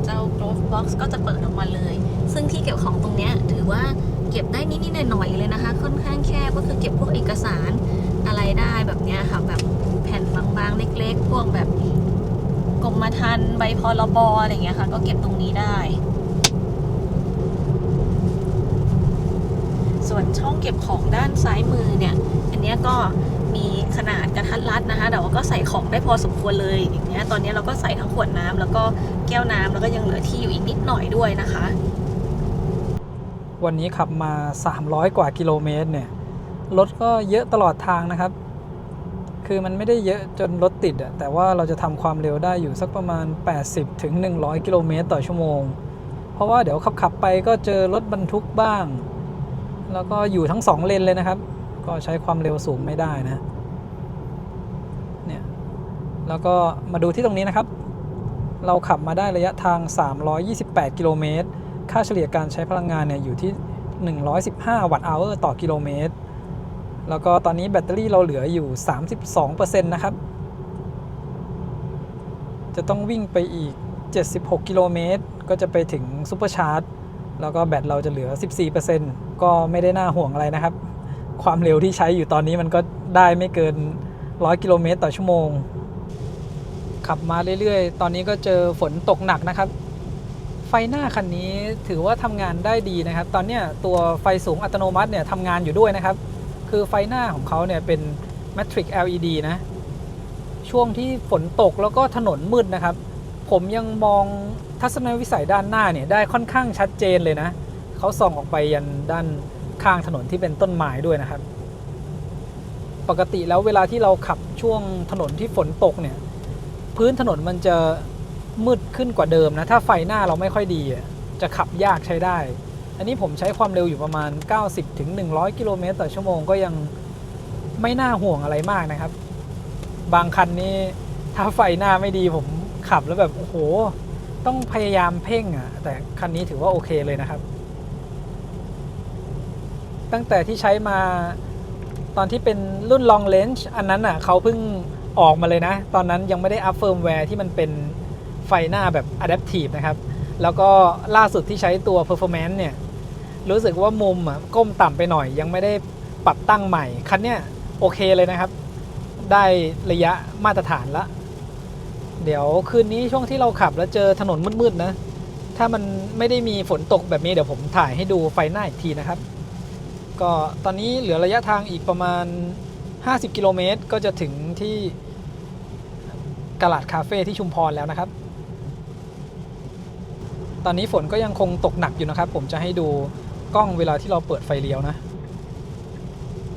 เจ้า glove box ก็จะเปิดออกมาเลยซึ่งที่เก็บของตรงนี้ถือว่าเก็บได้นิดๆหน่อยๆเลยนะคะค่อนข้างแคบก็คือเก็บพวกเอกสารอะไรได้แบบนี้ค่ะแบบแผ่นบางๆเล็กๆพวกแบบกรมธรรม์ใบพรบอะไรอย่างเงี้ยค่ะก็เก็บตรงนี้ได้ส่วนช่องเก็บของด้านซ้ายมือเนี่ยอันนี้ก็มีขนาดกระทัดรัดนะคะแต่ว่าก็ใส่ของได้พอสมควรเลยอย่างเงี้ยตอนนี้เราก็ใส่ทั้งขวดน้ำแล้วก็แก้วน้ำแล้วก็ยังเหลือที่อยู่อีกนิดหน่อยด้วยนะคะวันนี้ขับมา300 กว่ากิโลเมตรเนี่ยรถก็เยอะตลอดทางนะครับคือมันไม่ได้เยอะจนรถติดแต่ว่าเราจะทำความเร็วได้อยู่สักประมาณ80 ถึง 100 กิโลเมตรต่อชั่วโมงเพราะว่าเดี๋ยวขับไปก็เจอรถบรรทุกบ้างแล้วก็อยู่ทั้ง2เลนเลยนะครับก็ใช้ความเร็วสูงไม่ได้นะเนี่ยแล้วก็มาดูที่ตรงนี้นะครับเราขับมาได้ระยะทาง328 กิโลเมตรค่าเฉลี่ยการใช้พลังงานเนี่ยอยู่ที่115 วัตต์อเวอร์ต่อกิโลเมตรแล้วก็ตอนนี้แบตเตอรี่เราเหลืออยู่ 32% นะครับจะต้องวิ่งไปอีก76 กิโลเมตรก็จะไปถึงซุปเปอร์ชาร์จแล้วก็แบตเราจะเหลือ 14% ก็ไม่ได้น่าห่วงอะไรนะครับความเร็วที่ใช้อยู่ตอนนี้มันก็ได้ไม่เกิน100 กิโลเมตรต่อชั่วโมงขับมาเรื่อยๆตอนนี้ก็เจอฝนตกหนักนะครับ ฟหน้าคันนี้ถือว่าทำงานได้ดีนะครับตอนเนี้ยตัวไฟสูงอัตโนมัติเนี่ยทำงานอยู่ด้วยนะครับคือไฟหน้าของเขาเนี่ยเป็น Matrix LED นะช่วงที่ฝนตกแล้วก็ถนนมืดนะครับผมยังมองทัศนวิสัยด้านหน้าเนี่ยได้ค่อนข้างชัดเจนเลยนะเขาส่องออกไปยันด้านข้างถนนที่เป็นต้นไม้ด้วยนะครับปกติแล้วเวลาที่เราขับช่วงถนนที่ฝนตกเนี่ยพื้นถนนมันจะมืดขึ้นกว่าเดิมนะถ้าไฟหน้าเราไม่ค่อยดีจะขับยากใช้ได้อันนี้ผมใช้ความเร็วอยู่ประมาณ 90-100 กิโลเมตรต่อชั่วโมงก็ยังไม่น่าห่วงอะไรมากนะครับบางคันนี้ถ้าไฟหน้าไม่ดีผมขับแล้วแบบโอ้โหต้องพยายามเพ่งแต่คันนี้ถือว่าโอเคเลยนะครับตั้งแต่ที่ใช้มาตอนที่เป็นรุ่น long range อันนั้นเขาเพิ่งออกมาเลยนะตอนนั้นยังไม่ได้อัพเฟิร์มแวร์ที่มันเป็นไฟหน้าแบบ adaptive นะครับแล้วก็ล่าสุดที่ใช้ตัว performance เนี่ยรู้สึกว่ามุมก้มต่ำไปหน่อยยังไม่ได้ปรับตั้งใหม่คันเนี้ยโอเคเลยนะครับได้ระยะมาตรฐานละเดี๋ยวคืนนี้ช่วงที่เราขับแล้วเจอถนนมืดๆนะถ้ามันไม่ได้มีฝนตกแบบนี้เดี๋ยวผมถ่ายให้ดูไฟหน้าอีกทีนะครับก็ตอนนี้เหลือระยะทางอีกประมาณ50 กิโลเมตรก็จะถึงที่กะหลาดคาเฟ่ที่ชุมพรแล้วนะครับตอนนี้ฝนก็ยังคงตกหนักอยู่นะครับผมจะให้ดูกล้องเวลาที่เราเปิดไฟเลี้ยวนะ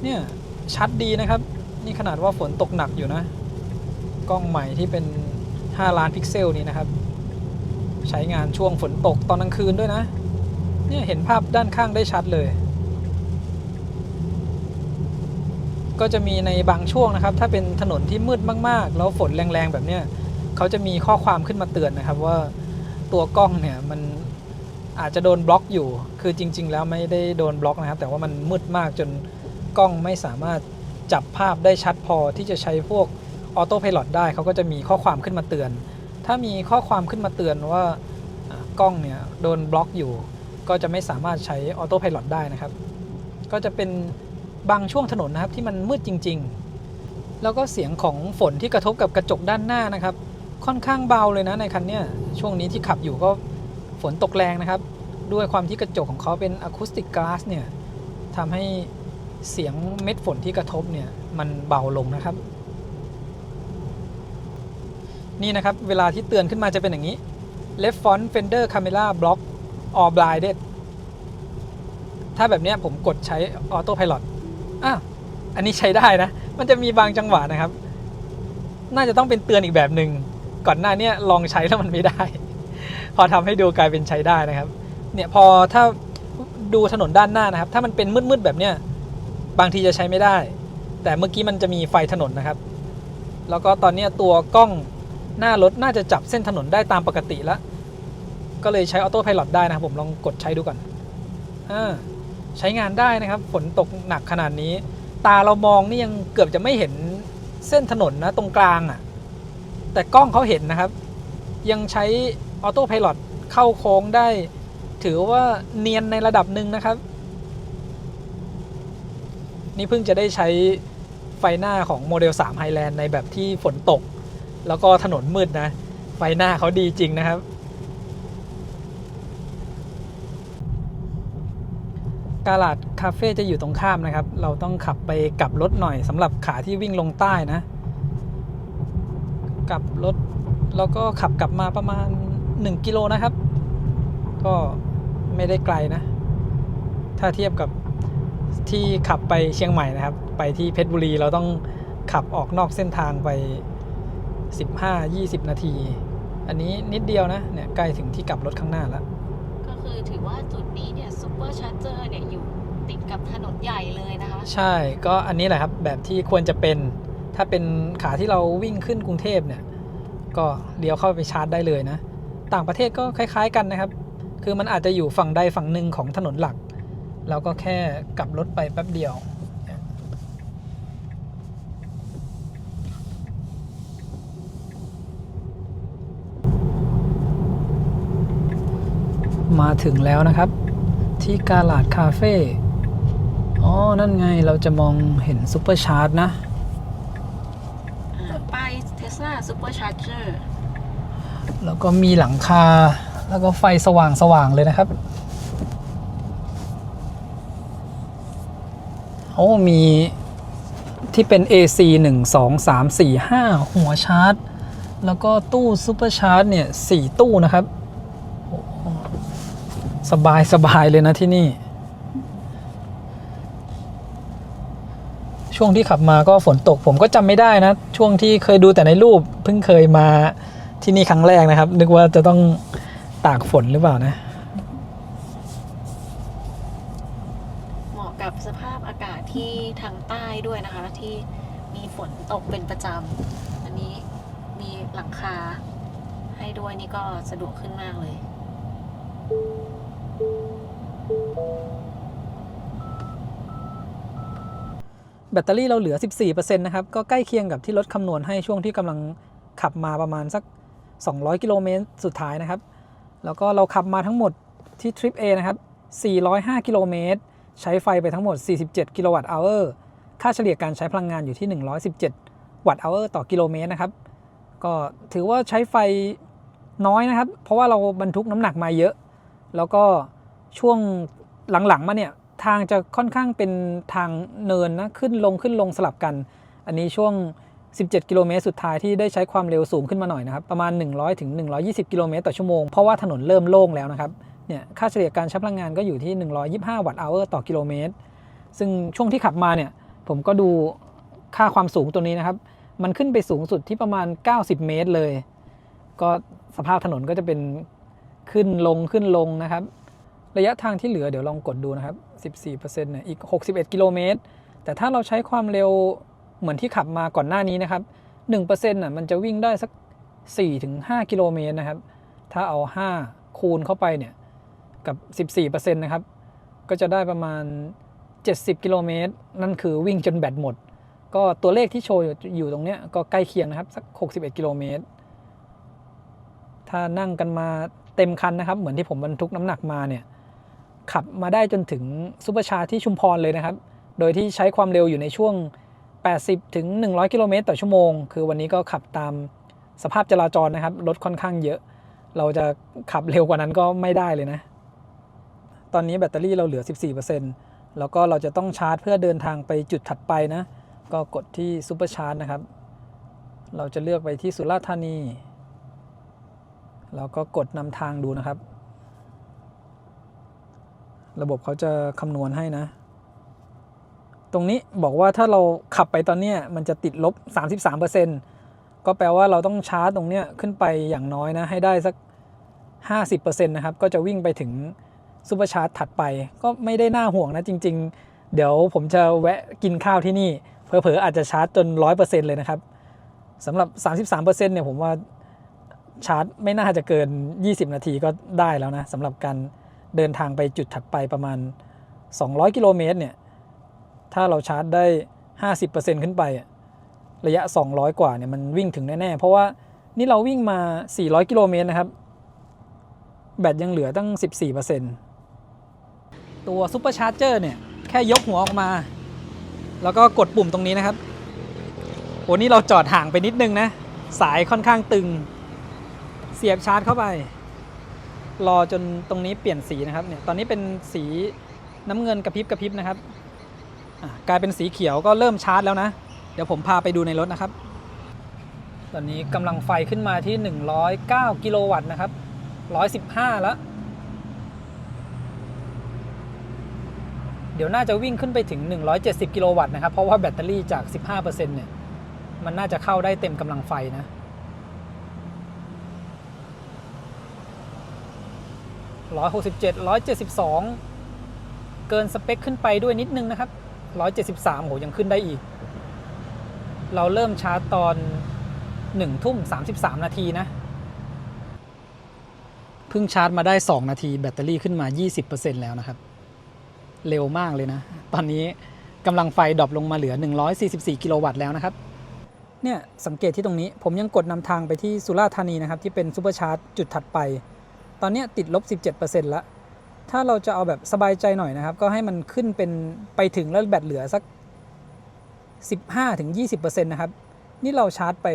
เนี่ยชัดดีนะครับนี่ขนาดว่าฝนตกหนักอยู่นะกล้องใหม่ที่เป็น5 ล้านพิกเซลนี้นะครับใช้งานช่วงฝนตกตอนกลางคืนด้วยนะเนี่ยเห็นภาพด้านข้างได้ชัดเลยก็จะมีในบางช่วงนะครับถ้าเป็นถนนที่มืดมากๆแล้วฝนแรงๆแบบเนี้ยเขาจะมีข้อความขึ้นมาเตือนนะครับว่าตัวกล้องเนี่ยมันอาจจะโดนบล็อกอยู่คือจริงๆแล้วไม่ได้โดนบล็อกนะครับแต่ว่ามันมืดมากจนกล้องไม่สามารถจับภาพได้ชัดพอที่จะใช้พวกออโต้ไพลอตได้เขาก็จะมีข้อความขึ้นมาเตือนถ้ามีข้อความขึ้นมาเตือนว่ากล้องเนี่ยโดนบล็อกอยู่ก็จะไม่สามารถใช้ออโต้ไพลอตได้นะครับก็จะเป็นบางช่วงถนนนะครับที่มันมืดจริงๆแล้วก็เสียงของฝนที่กระทบกับกระจกด้านหน้านะครับค่อนข้างเบาเลยนะในคันเนี้ยช่วงนี้ที่ขับอยู่ก็ฝนตกแรงนะครับด้วยความที่กระจกของเขาเป็นอะคูสติกกลาสเนี่ยทำให้เสียงเม็ดฝนที่กระทบเนี่ยมันเบาลงนะครับนี่นะครับเวลาที่เตือนขึ้นมาจะเป็นอย่างนี้ left front fender camera block or blinded ถ้าแบบนี้ผมกดใช้ออโต้ไพลอตอันนี้ใช้ได้นะมันจะมีบางจังหวะนะครับน่าจะต้องเป็นเตือนอีกแบบหนึ่งก่อนหน้านี้ลองใช้แล้วมันไม่ได้ พอทำให้ดูกลายเป็นใช้ได้นะครับเนี่ยพอถ้าดูถนนด้านหน้านะครับถ้ามันเป็นมืดๆแบบเนี้ยบางทีจะใช้ไม่ได้แต่เมื่อกี้มันจะมีไฟถนนนะครับแล้วก็ตอนนี้ตัวกล้องหน้ารถน่าจะจับเส้นถนนได้ตามปกติแล้วก็เลยใช้ออโต้ไพลอตได้นะครับผมลองกดใช้ดูก่อนใช้งานได้นะครับฝนตกหนักขนาดนี้ตาเรามองนี่ยังเกือบจะไม่เห็นเส้นถนนนะตรงกลางแต่กล้องเขาเห็นนะครับยังใช้ออโต้ไพลอตเข้าโค้งได้ถือว่าเนียนในระดับหนึ่งนะครับนี่เพิ่งจะได้ใช้ไฟหน้าของโมเดล3 Highland ในแบบที่ฝนตกแล้วก็ถนนมืดนะไฟหน้าเขาดีจริงนะครับกาลาดคาเฟ่จะอยู่ตรงข้ามนะครับเราต้องขับไปกลับรถหน่อยสำหรับขาที่วิ่งลงใต้นะกลับรถแล้วก็ขับกลับมาประมาณ1 กิโลนะครับก็ไม่ได้ไกลนะถ้าเทียบกับที่ขับไปเชียงใหม่นะครับไปที่เพชรบุรีเราต้องขับออกนอกเส้นทางไป 15-20 นาทีอันนี้นิดเดียวนะเนี่ยใกล้ถึงที่กลับรถข้างหน้าแล้วก็คือถือว่าจุดนี้เนี่ยซุปเปอร์ชาร์เจอร์เนี่ยอยู่ติดกับถนนใหญ่เลยนะคะใช่ก็อันนี้แหละครับแบบที่ควรจะเป็นถ้าเป็นขาที่เราวิ่งขึ้นกรุงเทพเนี่ยก็เลี้ยวเข้าไปชาร์จได้เลยนะต่างประเทศก็คล้ายๆกันนะครับคือมันอาจจะอยู่ฝั่งใดฝั่งหนึ่งของถนนหลักเราก็แค่กลับรถไปแป๊บเดียวมาถึงแล้วนะครับที่กาลาดคาเฟ่นั่นไงเราจะมองเห็นซุปเปอร์ชาร์จนะป้าย Tesla Supercharger แล้วก็มีหลังคา แล้วก็ไฟสว่างเลยนะครับโอ้มีที่เป็น AC 1 2 3 4 5 หัวชาร์จแล้วก็ตู้ซูเปอร์ชาร์จเนี่ย4ตู้นะครับสบายเลยนะที่นี่ช่วงที่ขับมาก็ฝนตกผมก็จำไม่ได้นะช่วงที่เคยดูแต่ในรูปเพิ่งเคยมาที่นี่ครั้งแรกนะครับนึกว่าจะต้องตากฝนหรือเปล่านะเหมาะกับสภาพอากาศที่ทางใต้ด้วยนะคะที่มีฝนตกเป็นประจำอันนี้มีหลังคาให้ด้วยนี่ก็สะดวกขึ้นมากเลยแบตเตอรี่เราเหลือ 14% นะครับก็ใกล้เคียงกับที่รถคำนวณให้ช่วงที่กำลังขับมาประมาณสัก200กิโลเมตรสุดท้ายนะครับแล้วก็เราขับมาทั้งหมดที่ทริป A นะครับ405กิโลเมตรใช้ไฟไปทั้งหมด47กิโลวัตต์อเวอร์ค่าเฉลี่ยการใช้พลังงานอยู่ที่117วัตต์อเวอร์ต่อกิโลเมตรนะครับก็ถือว่าใช้ไฟน้อยนะครับเพราะว่าเราบรรทุกน้ำหนักมาเยอะแล้วก็ช่วงหลังๆมาเนี่ยทางจะค่อนข้างเป็นทางเนินนะขึ้นลงสลับกันอันนี้ช่วง17กิโลเมตรสุดท้ายที่ได้ใช้ความเร็วสูงขึ้นมาหน่อยนะครับประมาณ100ถึง120กิโลเมตรต่อชั่วโมงเพราะว่าถนนเริ่มโล่งแล้วนะครับเนี่ยค่าเฉลี่ยการใช้พลังงานก็อยู่ที่125วัตต์อเวอร์ต่อกิโลเมตรซึ่งช่วงที่ขับมาเนี่ยผมก็ดูค่าความสูงตัวนี้นะครับมันขึ้นไปสูงสุดที่ประมาณ90เมตรเลยก็สภาพถนนก็จะเป็นขึ้นลงนะครับระยะทางที่เหลือเดี๋ยวลองกดดูนะครับ 14% เนี่ยอีก61กิโลเมตรแต่ถ้าเราใช้ความเร็วเหมือนที่ขับมาก่อนหน้านี้นะครับ 1% น่ะมันจะวิ่งได้สัก 4-5 กิโลเมตรนะครับถ้าเอา5คูณเข้าไปเนี่ยกับ 14% นะครับก็จะได้ประมาณ70กิโลเมตรนั่นคือวิ่งจนแบตหมดก็ตัวเลขที่โชว์อยู่ตรงเนี้ยก็ใกล้เคียงนะครับสัก61กิโลเมตรถ้านั่งกันมาเต็มคันนะครับเหมือนที่ผมบรรทุกน้ำหนักมาเนี่ยขับมาได้จนถึงซุปเปอร์ชาร์จที่ชุมพรเลยนะครับโดยที่ใช้ความเร็วอยู่ในช่วง80ถึง100กิโลเมตรต่อชั่วโมงคือวันนี้ก็ขับตามสภาพจราจรนะครับรถค่อนข้างเยอะเราจะขับเร็วกว่านั้นก็ไม่ได้เลยนะตอนนี้แบตเตอรี่เราเหลือ 14% แล้วก็เราจะต้องชาร์จเพื่อเดินทางไปจุดถัดไปนะก็กดที่ซุปเปอร์ชาร์จนะครับเราจะเลือกไปที่สุราษฎร์ธานีแล้วก็กดนำทางดูนะครับระบบเขาจะคำนวณให้นะตรงนี้บอกว่าถ้าเราขับไปตอนนี้มันจะติดลบ 33% ก็แปลว่าเราต้องชาร์จตรงนี้ขึ้นไปอย่างน้อยนะให้ได้สัก 50% นะครับก็จะวิ่งไปถึงซุปเปอร์ชาร์จถัดไปก็ไม่ได้น่าห่วงนะจริงๆเดี๋ยวผมจะแวะกินข้าวที่นี่เผลอๆอาจจะชาร์จจน 100% เลยนะครับสำหรับ 33% เนี่ยผมว่าชาร์จไม่น่าจะเกิน20นาทีก็ได้แล้วนะสำหรับการเดินทางไปจุดถัดไปประมาณ200กิโลเมตรเนี่ยถ้าเราชาร์จได้ 50% ขึ้นไประยะ200กว่าเนี่ยมันวิ่งถึงแน่ๆเพราะว่านี่เราวิ่งมา400กิโลเมตรนะครับแบตยังเหลือตั้ง 14% ตัวซุปเปอร์ชาร์เจอร์เนี่ยแค่ยกหัวออกมาแล้วก็กดปุ่มตรงนี้นะครับโอ้นี่เราจอดห่างไปนิดนึงนะสายค่อนข้างตึงเสียบชาร์จเข้าไปรอจนตรงนี้เปลี่ยนสีนะครับเนี่ยตอนนี้เป็นสีน้ำเงินกระพริบนะครับกลายเป็นสีเขียวก็เริ่มชาร์จแล้วนะเดี๋ยวผมพาไปดูในรถนะครับตอนนี้กำลังไฟขึ้นมาที่109กิโลวัตต์นะครับ115แล้วเดี๋ยวน่าจะวิ่งขึ้นไปถึง170กิโลวัตต์นะครับเพราะว่าแบตเตอรี่จาก 15% เนี่ยมันน่าจะเข้าได้เต็มกำลังไฟนะ167 172เกินสเปคขึ้นไปด้วยนิดนึงนะครับ173โหยังขึ้นได้อีกเราเริ่มชาร์จตอน1:33 นาทีนะเพิ่งชาร์จมาได้2นาทีแบตเตอรี่ขึ้นมา 20% แล้วนะครับเร็วมากเลยนะตอนนี้กำลังไฟดรอปลงมาเหลือ144กิโลวัตต์แล้วนะครับเนี่ยสังเกตที่ตรงนี้ผมยังกดนำทางไปที่สุราษฎร์ธานีนะครับที่เป็นซุปเปอร์ชาร์จจุดถัดไปตอนนี้ติดลบ 17% แล้วถ้าเราจะเอาแบบสบายใจหน่อยนะครับก็ให้มันขึ้นเป็นไปถึงแล้วแบตเหลือสัก 15-20% นะครับนี่เราชาร์จไป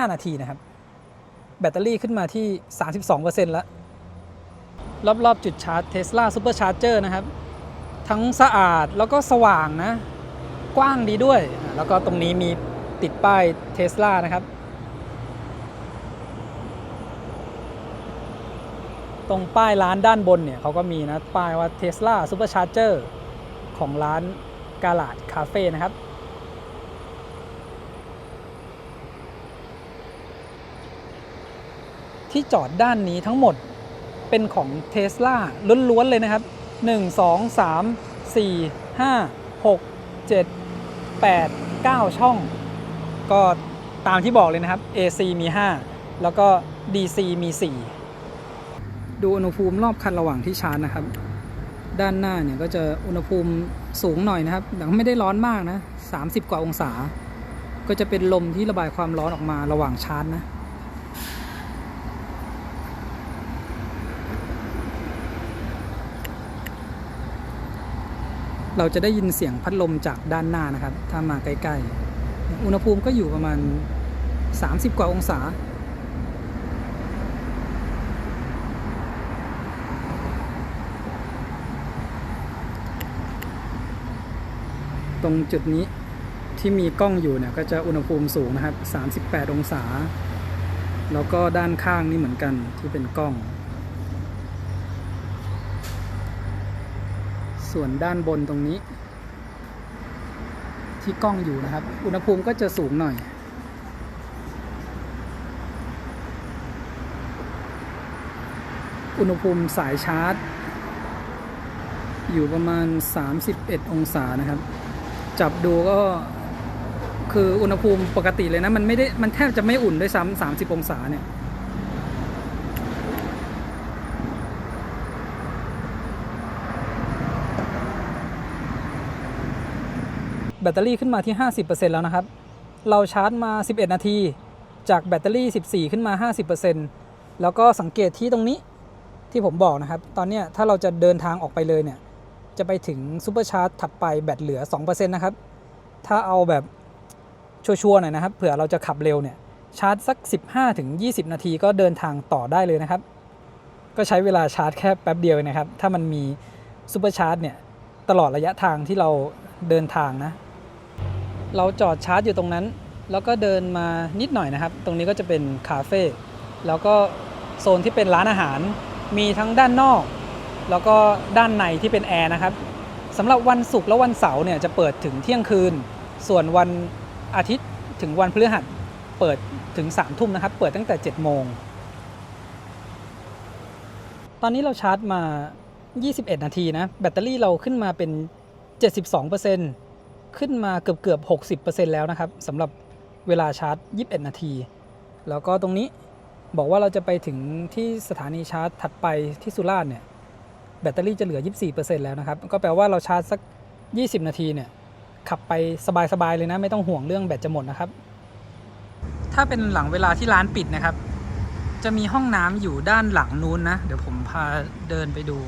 5นาทีนะครับ แบตเตอรี่ขึ้นมาที่ 32% แล้วรอบๆจุดชาร์จ Tesla Supercharger นะครับทั้งสะอาดแล้วก็สว่างนะกว้างดีด้วยแล้วก็ตรงนี้มีติดป้าย Tesla นะครับตรงป้ายร้านด้านบนเนี่ยเขาก็มีนะป้ายว่า Tesla Supercharger ของร้านกาลาดคาเฟ่นะครับที่จอดด้านนี้ทั้งหมดเป็นของ Tesla ล้วนๆเลยนะครับ1 2 3 4 5 6 7 8 9 ช่องก็ตามที่บอกเลยนะครับ AC มี 5 แล้วก็ DC มี 4 ดูอุณหภูมิรอบคันระหว่างที่ชาร์จนะครับด้านหน้าเนี่ยก็จะอุณหภูมิสูงหน่อยนะครับแต่ไม่ได้ร้อนมากนะ30 กว่าองศาก็จะเป็นลมที่ระบายความร้อนออกมาระหว่างชาร์จนะเราจะได้ยินเสียงพัดลมจากด้านหน้านะครับถ้ามาใกล้ๆอุณหภูมิก็อยู่ประมาณ30 กว่าองศาตรงจุดนี้ที่มีกล้องอยู่เนี่ยก็จะอุณหภูมิสูงนะครับ38 องศาแล้วก็ด้านข้างนี่เหมือนกันที่เป็นกล้องส่วนด้านบนตรงนี้ที่กล้องอยู่นะครับอุณหภูมิก็จะสูงหน่อยอุณหภูมิสายชาร์จอยู่ประมาณ31 องศานะครับจับดูก็คืออุณหภูมิปกติเลยนะมันแทบจะไม่อุ่นด้วยซ้ำ30 องศาเนี่ยแบตเตอรี่ขึ้นมาที่ 50% แล้วนะครับเราชาร์จมา11 นาทีจากแบตเตอรี่14ขึ้นมา 50% แล้วก็สังเกตที่ตรงนี้ที่ผมบอกนะครับตอนนี้ถ้าเราจะเดินทางออกไปเลยเนี่ยจะไปถึงซูเปอร์ชาร์จถัดไปแบตเหลือ 2% นะครับถ้าเอาแบบชัวร์ๆหน่อยนะครับเผื่อเราจะขับเร็วเนี่ยชาร์จสัก 15-20 นาทีก็เดินทางต่อได้เลยนะครับก็ใช้เวลาชาร์จแค่แป๊บเดียวนะครับถ้ามันมีซูเปอร์ชาร์จเนี่ยตลอดระยะทางที่เราเดินทางนะเราจอดชาร์จอยู่ตรงนั้นแล้วก็เดินมานิดหน่อยนะครับตรงนี้ก็จะเป็นคาเฟ่แล้วก็โซนที่เป็นร้านอาหารมีทั้งด้านนอกแล้วก็ด้านในที่เป็นแอร์นะครับสำหรับวันศุกร์และวันเสาร์เนี่ยจะเปิดถึงเที่ยงคืนส่วนวันอาทิตย์ถึงวันพฤหัสเปิดถึง 3 ทุ่มนะครับเปิดตั้งแต่ 7 โมงตอนนี้เราชาร์จมา21 นาทีนะแบตเตอรี่เราขึ้นมาเป็น 72%ขึ้นมาเกือบ 60% แล้วนะครับสำหรับเวลาชาร์จ21 นาทีแล้วก็ตรงนี้บอกว่าเราจะไปถึงที่สถานีชาร์จถัดไปที่สุราษฎร์เนี่ยแบตเตอรี่จะเหลือ 24% แล้วนะครับก็แปลว่าเราชาร์จสัก20 นาทีเนี่ยขับไปสบายๆเลยนะไม่ต้องห่วงเรื่องแบตจะหมดนะครับถ้าเป็นหลังเวลาที่ร้านปิดนะครับจะมีห้องน้ำอยู่ด้านหลังนู้นนะเดี๋ยวผมพาเดินไปดู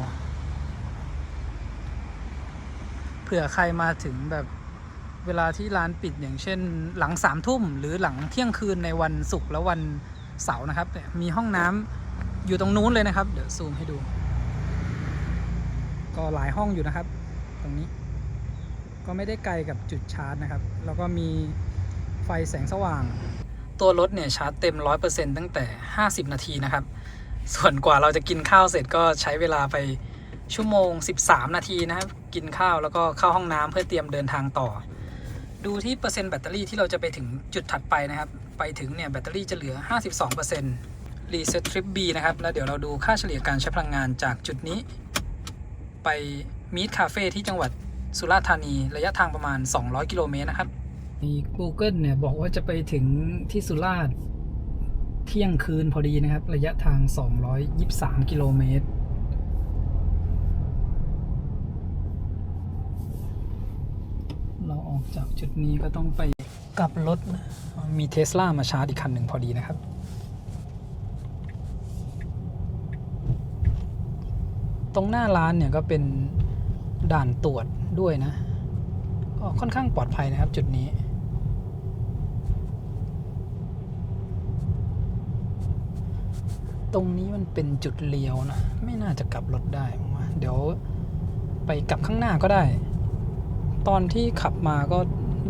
เผื่อใครมาถึงแบบเวลาที่ร้านปิดอย่างเช่นหลัง 3 ทุ่มหรือหลังเที่ยงคืนในวันศุกร์และวันเสาร์นะครับมีห้องน้ำอยู่ตรงนู้นเลยนะครับเดี๋ยวซูมให้ดูก็หลายห้องอยู่นะครับตรงนี้ก็ไม่ได้ไกลกับจุดชาร์จนะครับแล้วก็มีไฟแสงสว่างตัวรถเนี่ยชาร์จเต็ม 100% ตั้งแต่50 นาทีนะครับส่วนกว่าเราจะกินข้าวเสร็จก็ใช้เวลาไปชั่วโมง13 นาทีนะครับกินข้าวแล้วก็เข้าห้องน้ำเพื่อเตรียมเดินทางต่อดูที่เปอร์เซ็นต์แบตเตอรี่ที่เราจะไปถึงจุดถัดไปนะครับไปถึงเนี่ยแบตเตอรี่จะเหลือ 52% Reset Trip B นะครับแล้วเดี๋ยวเราดูค่าเฉลี่ยการใช้พลังงานจากจุดนี้ไปมีดคาเฟ่ที่จังหวัดสุราษฎร์ธานีระยะทางประมาณ200 กิโลเมตรนะครับมี Google เนี่ยบอกว่าจะไปถึงที่สุราษฎร์เที่ยงคืนพอดีนะครับระยะทาง223 กิโลเมตรเราออกจากจุดนี้ก็ต้องไปกลับรถมี Tesla มาชาร์จอีกคันหนึ่งพอดีนะครับตรงหน้าร้านเนี่ยก็เป็นด่านตรวจด้วยนะก็ค่อนข้างปลอดภัยนะครับจุดนี้ ตรงนี้มันเป็นจุดเลี้ยวนะไม่น่าจะกลับรถได้มั้งวะเดี๋ยวไปกลับข้างหน้าก็ได้ ตอนที่ขับมาก็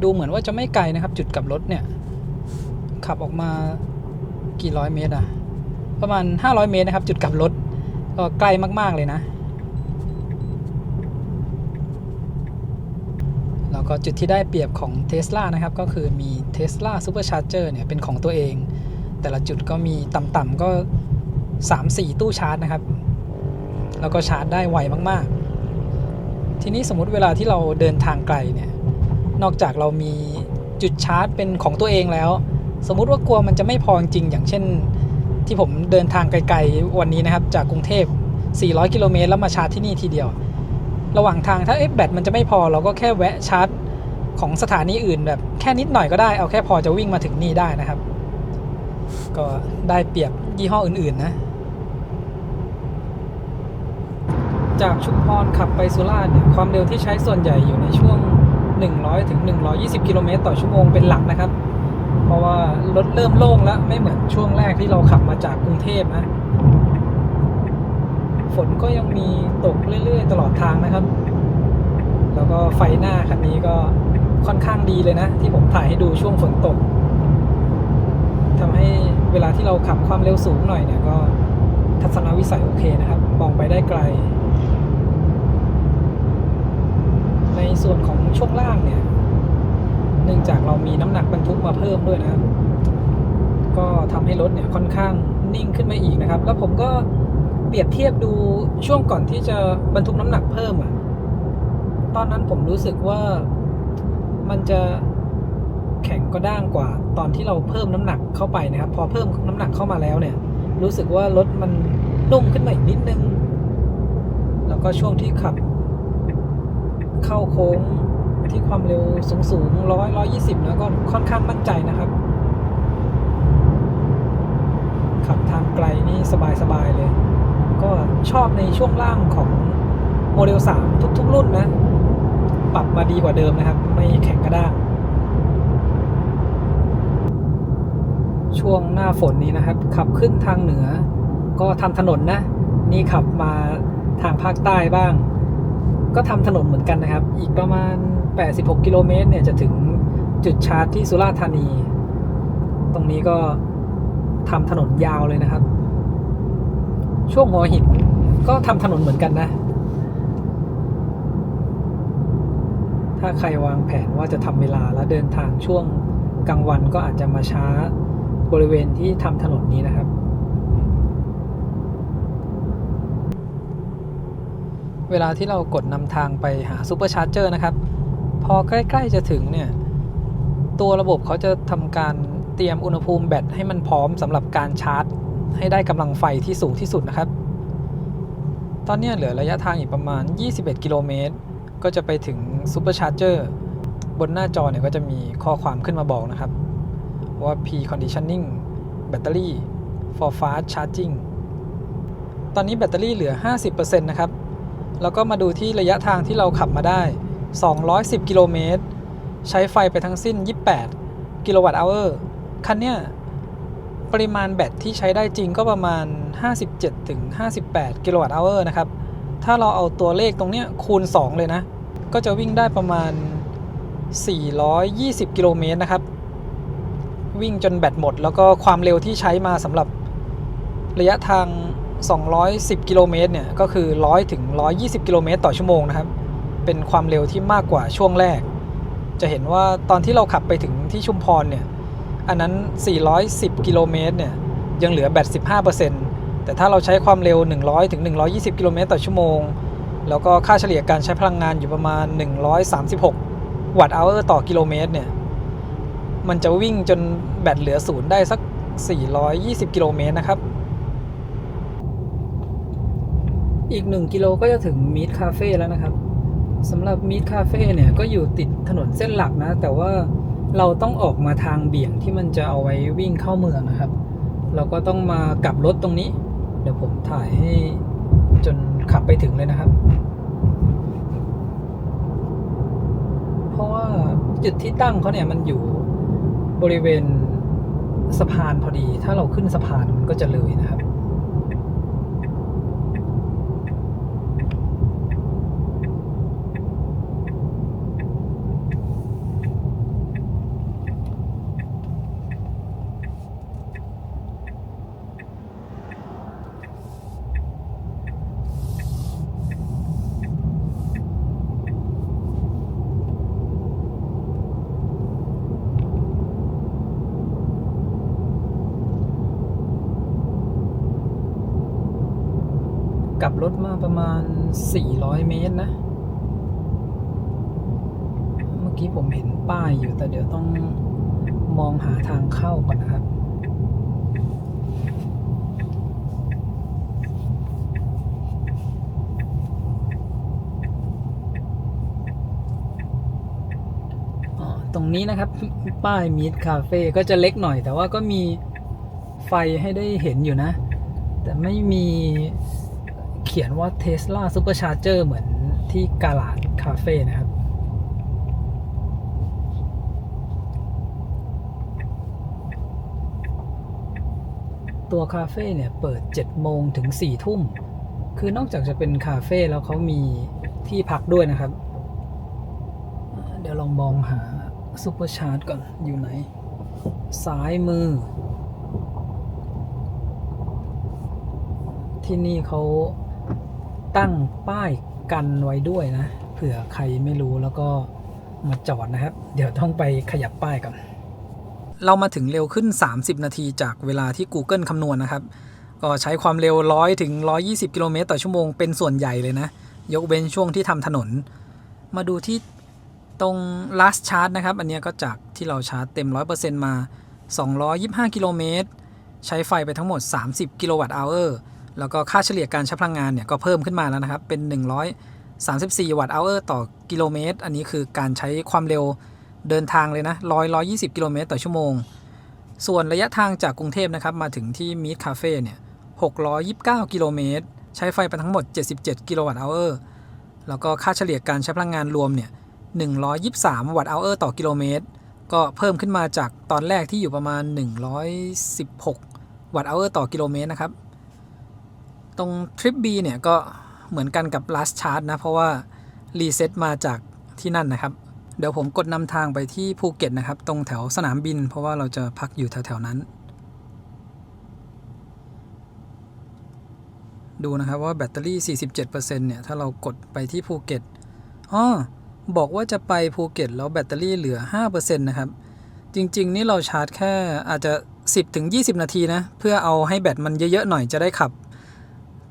ดูเหมือนว่าจะไม่ไกลนะครับ จุดกลับรถเนี่ยขับออกมากี่ร้อยเมตรอะประมาณ500 เมตรนะครับจุดกลับรถก็ใกล้มากๆเลยนะแล้วก็จุดที่ได้เปรียบของ Tesla นะครับก็คือมี Tesla Supercharger เนี่ยเป็นของตัวเองแต่ละจุดก็มีต่ำๆก็ 3-4 ตู้ชาร์จนะครับแล้วก็ชาร์จได้ไวมากๆทีนี้สมมุติเวลาที่เราเดินทางไกลเนี่ยนอกจากเรามีจุดชาร์จเป็นของตัวเองแล้วสมมุติว่ากลัวมันจะไม่พอจริงอย่างเช่นที่ผมเดินทางไกลๆวันนี้นะครับจากกรุงเทพ400 กิโลเมตรแล้วมาชาร์จที่นี่ทีเดียวระหว่างทางถ้าแบตมันจะไม่พอเราก็แค่แวะชาร์จของสถานีอื่นแบบแค่นิดหน่อยก็ได้เอาแค่พอจะวิ่งมาถึงนี่ได้นะครับก็ได้เปรียบยี่ห้ออื่นๆนะจากชุมพรขับไปสุราษฎร์เนี่ยความเร็วที่ใช้ส่วนใหญ่อยู่ในช่วง100 ถึง 120 กิโลเมตรต่อชั่วโมงเป็นหลักนะครับเพราะว่ารถเริ่มโล่งแล้วไม่เหมือนช่วงแรกที่เราขับมาจากกรุงเทพนะฝนก็ยังมีตกเรื่อยๆตลอดทางนะครับแล้วก็ไฟหน้าคันนี้ก็ค่อนข้างดีเลยนะที่ผมถ่ายให้ดูช่วงฝนตกทำให้เวลาที่เราขับความเร็วสูงหน่อยเนี่ยก็ทัศนวิสัยโอเคนะครับมองไปได้ไกลในส่วนของช่วงล่างเนี่ยเนื่องจากเรามีน้ำหนักบรรทุกมาเพิ่มด้วยนะครับก็ทำให้รถเนี่ยค่อนข้างนิ่งขึ้นมาอีกนะครับแล้วผมก็เปรียบเทียบดูช่วงก่อนที่จะบรรทุกน้ำหนักเพิ่มอ่ะตอนนั้นผมรู้สึกว่ามันจะแข็งกระด้างกว่าตอนที่เราเพิ่มน้ำหนักเข้าไปนะครับพอเพิ่มน้ำหนักเข้ามาแล้วเนี่ยรู้สึกว่ารถมันนุ่มขึ้นมาอีกนิดนึงแล้วก็ช่วงที่ขับเข้าโค้งที่ความเร็วสูง120นะก็ค่อนข้างมั่นใจนะครับขับทางไกลนี่สบายๆเลยก็ชอบในช่วงล่างของโมเดล3ทุกรุ่นนะปรับมาดีกว่าเดิมนะครับไม่แข็งกระด้างช่วงหน้าฝนนี้นะครับขับขึ้นทางเหนือก็ทำถนนนะนี่ขับมาทางภาคใต้บ้างก็ทำถนนเหมือนกันนะครับอีกประมาณ86 กิโลเมตรเนี่ยจะถึงจุดชาร์จที่สุราษฎร์ธานีตรงนี้ก็ทำถนนยาวเลยนะครับช่วงหัวหินก็ทำถนนเหมือนกันนะถ้าใครวางแผนว่าจะทำเวลาแล้วเดินทางช่วงกลางวันก็อาจจะมาช้าบริเวณที่ทำถนนนี้นะครับเวลาที่เรากดนำทางไปหาซูเปอร์ชาร์เจอร์นะครับพอใกล้ๆจะถึงเนี่ยตัวระบบเขาจะทำการเตรียมอุณหภูมิแบตให้มันพร้อมสำหรับการชาร์จให้ได้กำลังไฟที่สูงที่สุดนะครับตอนนี้เหลือระยะทางอีกประมาณ21 กิโลเมตรก็จะไปถึงซูเปอร์ชาร์เจอร์บนหน้าจอเนี่ยก็จะมีข้อความขึ้นมาบอกนะครับว่า Pre-conditioning battery for fast charging ตอนนี้แบตเตอรี่เหลือ 50% นะครับแล้วก็มาดูที่ระยะทางที่เราขับมาได้210 กิโลเมตรใช้ไฟไปทั้งสิ้น28 กิโลวัตต์อเวอร์คันเนี้ยปริมาณแบตที่ใช้ได้จริงก็ประมาณ 57-58 กิโลวัตต์อเวอร์นะครับถ้าเราเอาตัวเลขตรงเนี้ยคูณ2เลยนะก็จะวิ่งได้ประมาณ420 กิโลเมตรนะครับวิ่งจนแบตหมดแล้วก็ความเร็วที่ใช้มาสำหรับระยะทาง210 กิโลเมตรเนี่ยก็คือ100 ถึง 120 กิโลเมตรต่อชั่วโมงนะครับเป็นความเร็วที่มากกว่าช่วงแรกจะเห็นว่าตอนที่เราขับไปถึงที่ชุมพรเนี่ยอันนั้น410 กิโลเมตรเนี่ยยังเหลือแบต 15% แต่ถ้าเราใช้ความเร็ว100 ถึง 120 กิโลเมตรต่อชั่วโมงแล้วก็ค่าเฉลี่ยการใช้พลังงานอยู่ประมาณ136 วัตต์อเวอร์ต่อกิโลเมตรเนี่ยมันจะวิ่งจนแบตเหลือศูนย์ได้สัก420 กิโลเมตรนะครับอีก1 กิโลก็จะถึงมีดคาเฟ่แล้วนะครับสำหรับมีดคาเฟ่เนี่ยก็อยู่ติดถนนเส้นหลักนะแต่ว่าเราต้องออกมาทางเบี่ยงที่มันจะเอาไว้วิ่งเข้าเมืองนะครับเราก็ต้องมากลับรถตรงนี้เดี๋ยวผมถ่ายให้จนขับไปถึงเลยนะครับเพราะว่าจุดที่ตั้งเขาเนี่ยมันอยู่บริเวณสะพานพอดีถ้าเราขึ้นสะพานมันก็จะเลยนะครับ รถมาประมาณ400เมตรนะเมื่อกี้ผมเห็นป้ายอยู่แต่เดี๋ยวต้องมองหาทางเข้าก่อนนะครับตรงนี้นะครับป้ายมีดคาเฟ่ก็จะเล็กหน่อยแต่ว่าก็มีไฟให้ได้เห็นอยู่นะแต่ไม่มีเขียนว่า Tesla Supercharger เหมือนที่กาลาดคาเฟ่นะครับตัวคาเฟ่เนี่ยเปิด7 โมงถึง 4 ทุ่มคือนอกจากจะเป็นคาเฟ่แล้วเขามีที่พักด้วยนะครับเดี๋ยวลองมองหาซูเปอร์ชาร์จก่อนอยู่ไหนซ้ายมือที่นี่เขาตั้งป้ายกันไว้ด้วยนะเผื่อใครไม่รู้แล้วก็มาจอดนะครับเดี๋ยวต้องไปขยับป้ายก่อนเรามาถึงเร็วขึ้น30นาทีจากเวลาที่ Google คำนวณนะครับก็ใช้ความเร็ว100ถึง120กิโลเมตรต่อชั่วโมงเป็นส่วนใหญ่เลยนะยกเว้นช่วงที่ทำถนนมาดูที่ตรง last charge นะครับอันนี้ก็จากที่เราชาร์จเต็ม 100% มา225กิโลเมตรใช้ไฟไปทั้งหมด30กิโลวัตต์อเวอร์แล้วก็ค่าเฉลี่ยการใช้พลังงานเนี่ยก็เพิ่มขึ้นมาแล้วนะครับเป็น134วัตต์อเวอร์ต่อกิโลเมตรอันนี้คือการใช้ความเร็วเดินทางเลยนะ120กิโลเมตรต่อชั่วโมงส่วนระยะทางจากกรุงเทพนะครับมาถึงที่มีดคาเฟ่เนี่ย629กิโลเมตรใช้ไฟไปทั้งหมด77กิโลวัตต์อเวอร์แล้วก็ค่าเฉลี่ยการใช้พลังงานรวมเนี่ย123วัตต์อเวอร์ต่อกิโลเมตรก็เพิ่มขึ้นมาจากตอนแรกที่อยู่ประมาณ116วัตต์อเวอร์ต่อกิโลเมตรนะครับตรงทริป B เนี่ยก็เหมือนกันกับ last charge นะเพราะว่ารีเซ็ตมาจากที่นั่นนะครับเดี๋ยวผมกดนำทางไปที่ภูเก็ตนะครับตรงแถวสนามบินเพราะว่าเราจะพักอยู่แถวๆนั้นดูนะครับว่าแบตเตอรี่ 47% เนี่ยถ้าเรากดไปที่ภูเก็ตบอกว่าจะไปภูเก็ตแล้วแบตเตอรี่เหลือ 5% นะครับจริงๆนี่เราชาร์จแค่อาจจะ 10-20 นาทีนะเพื่อเอาให้แบตมันเยอะๆหน่อยจะได้ขับ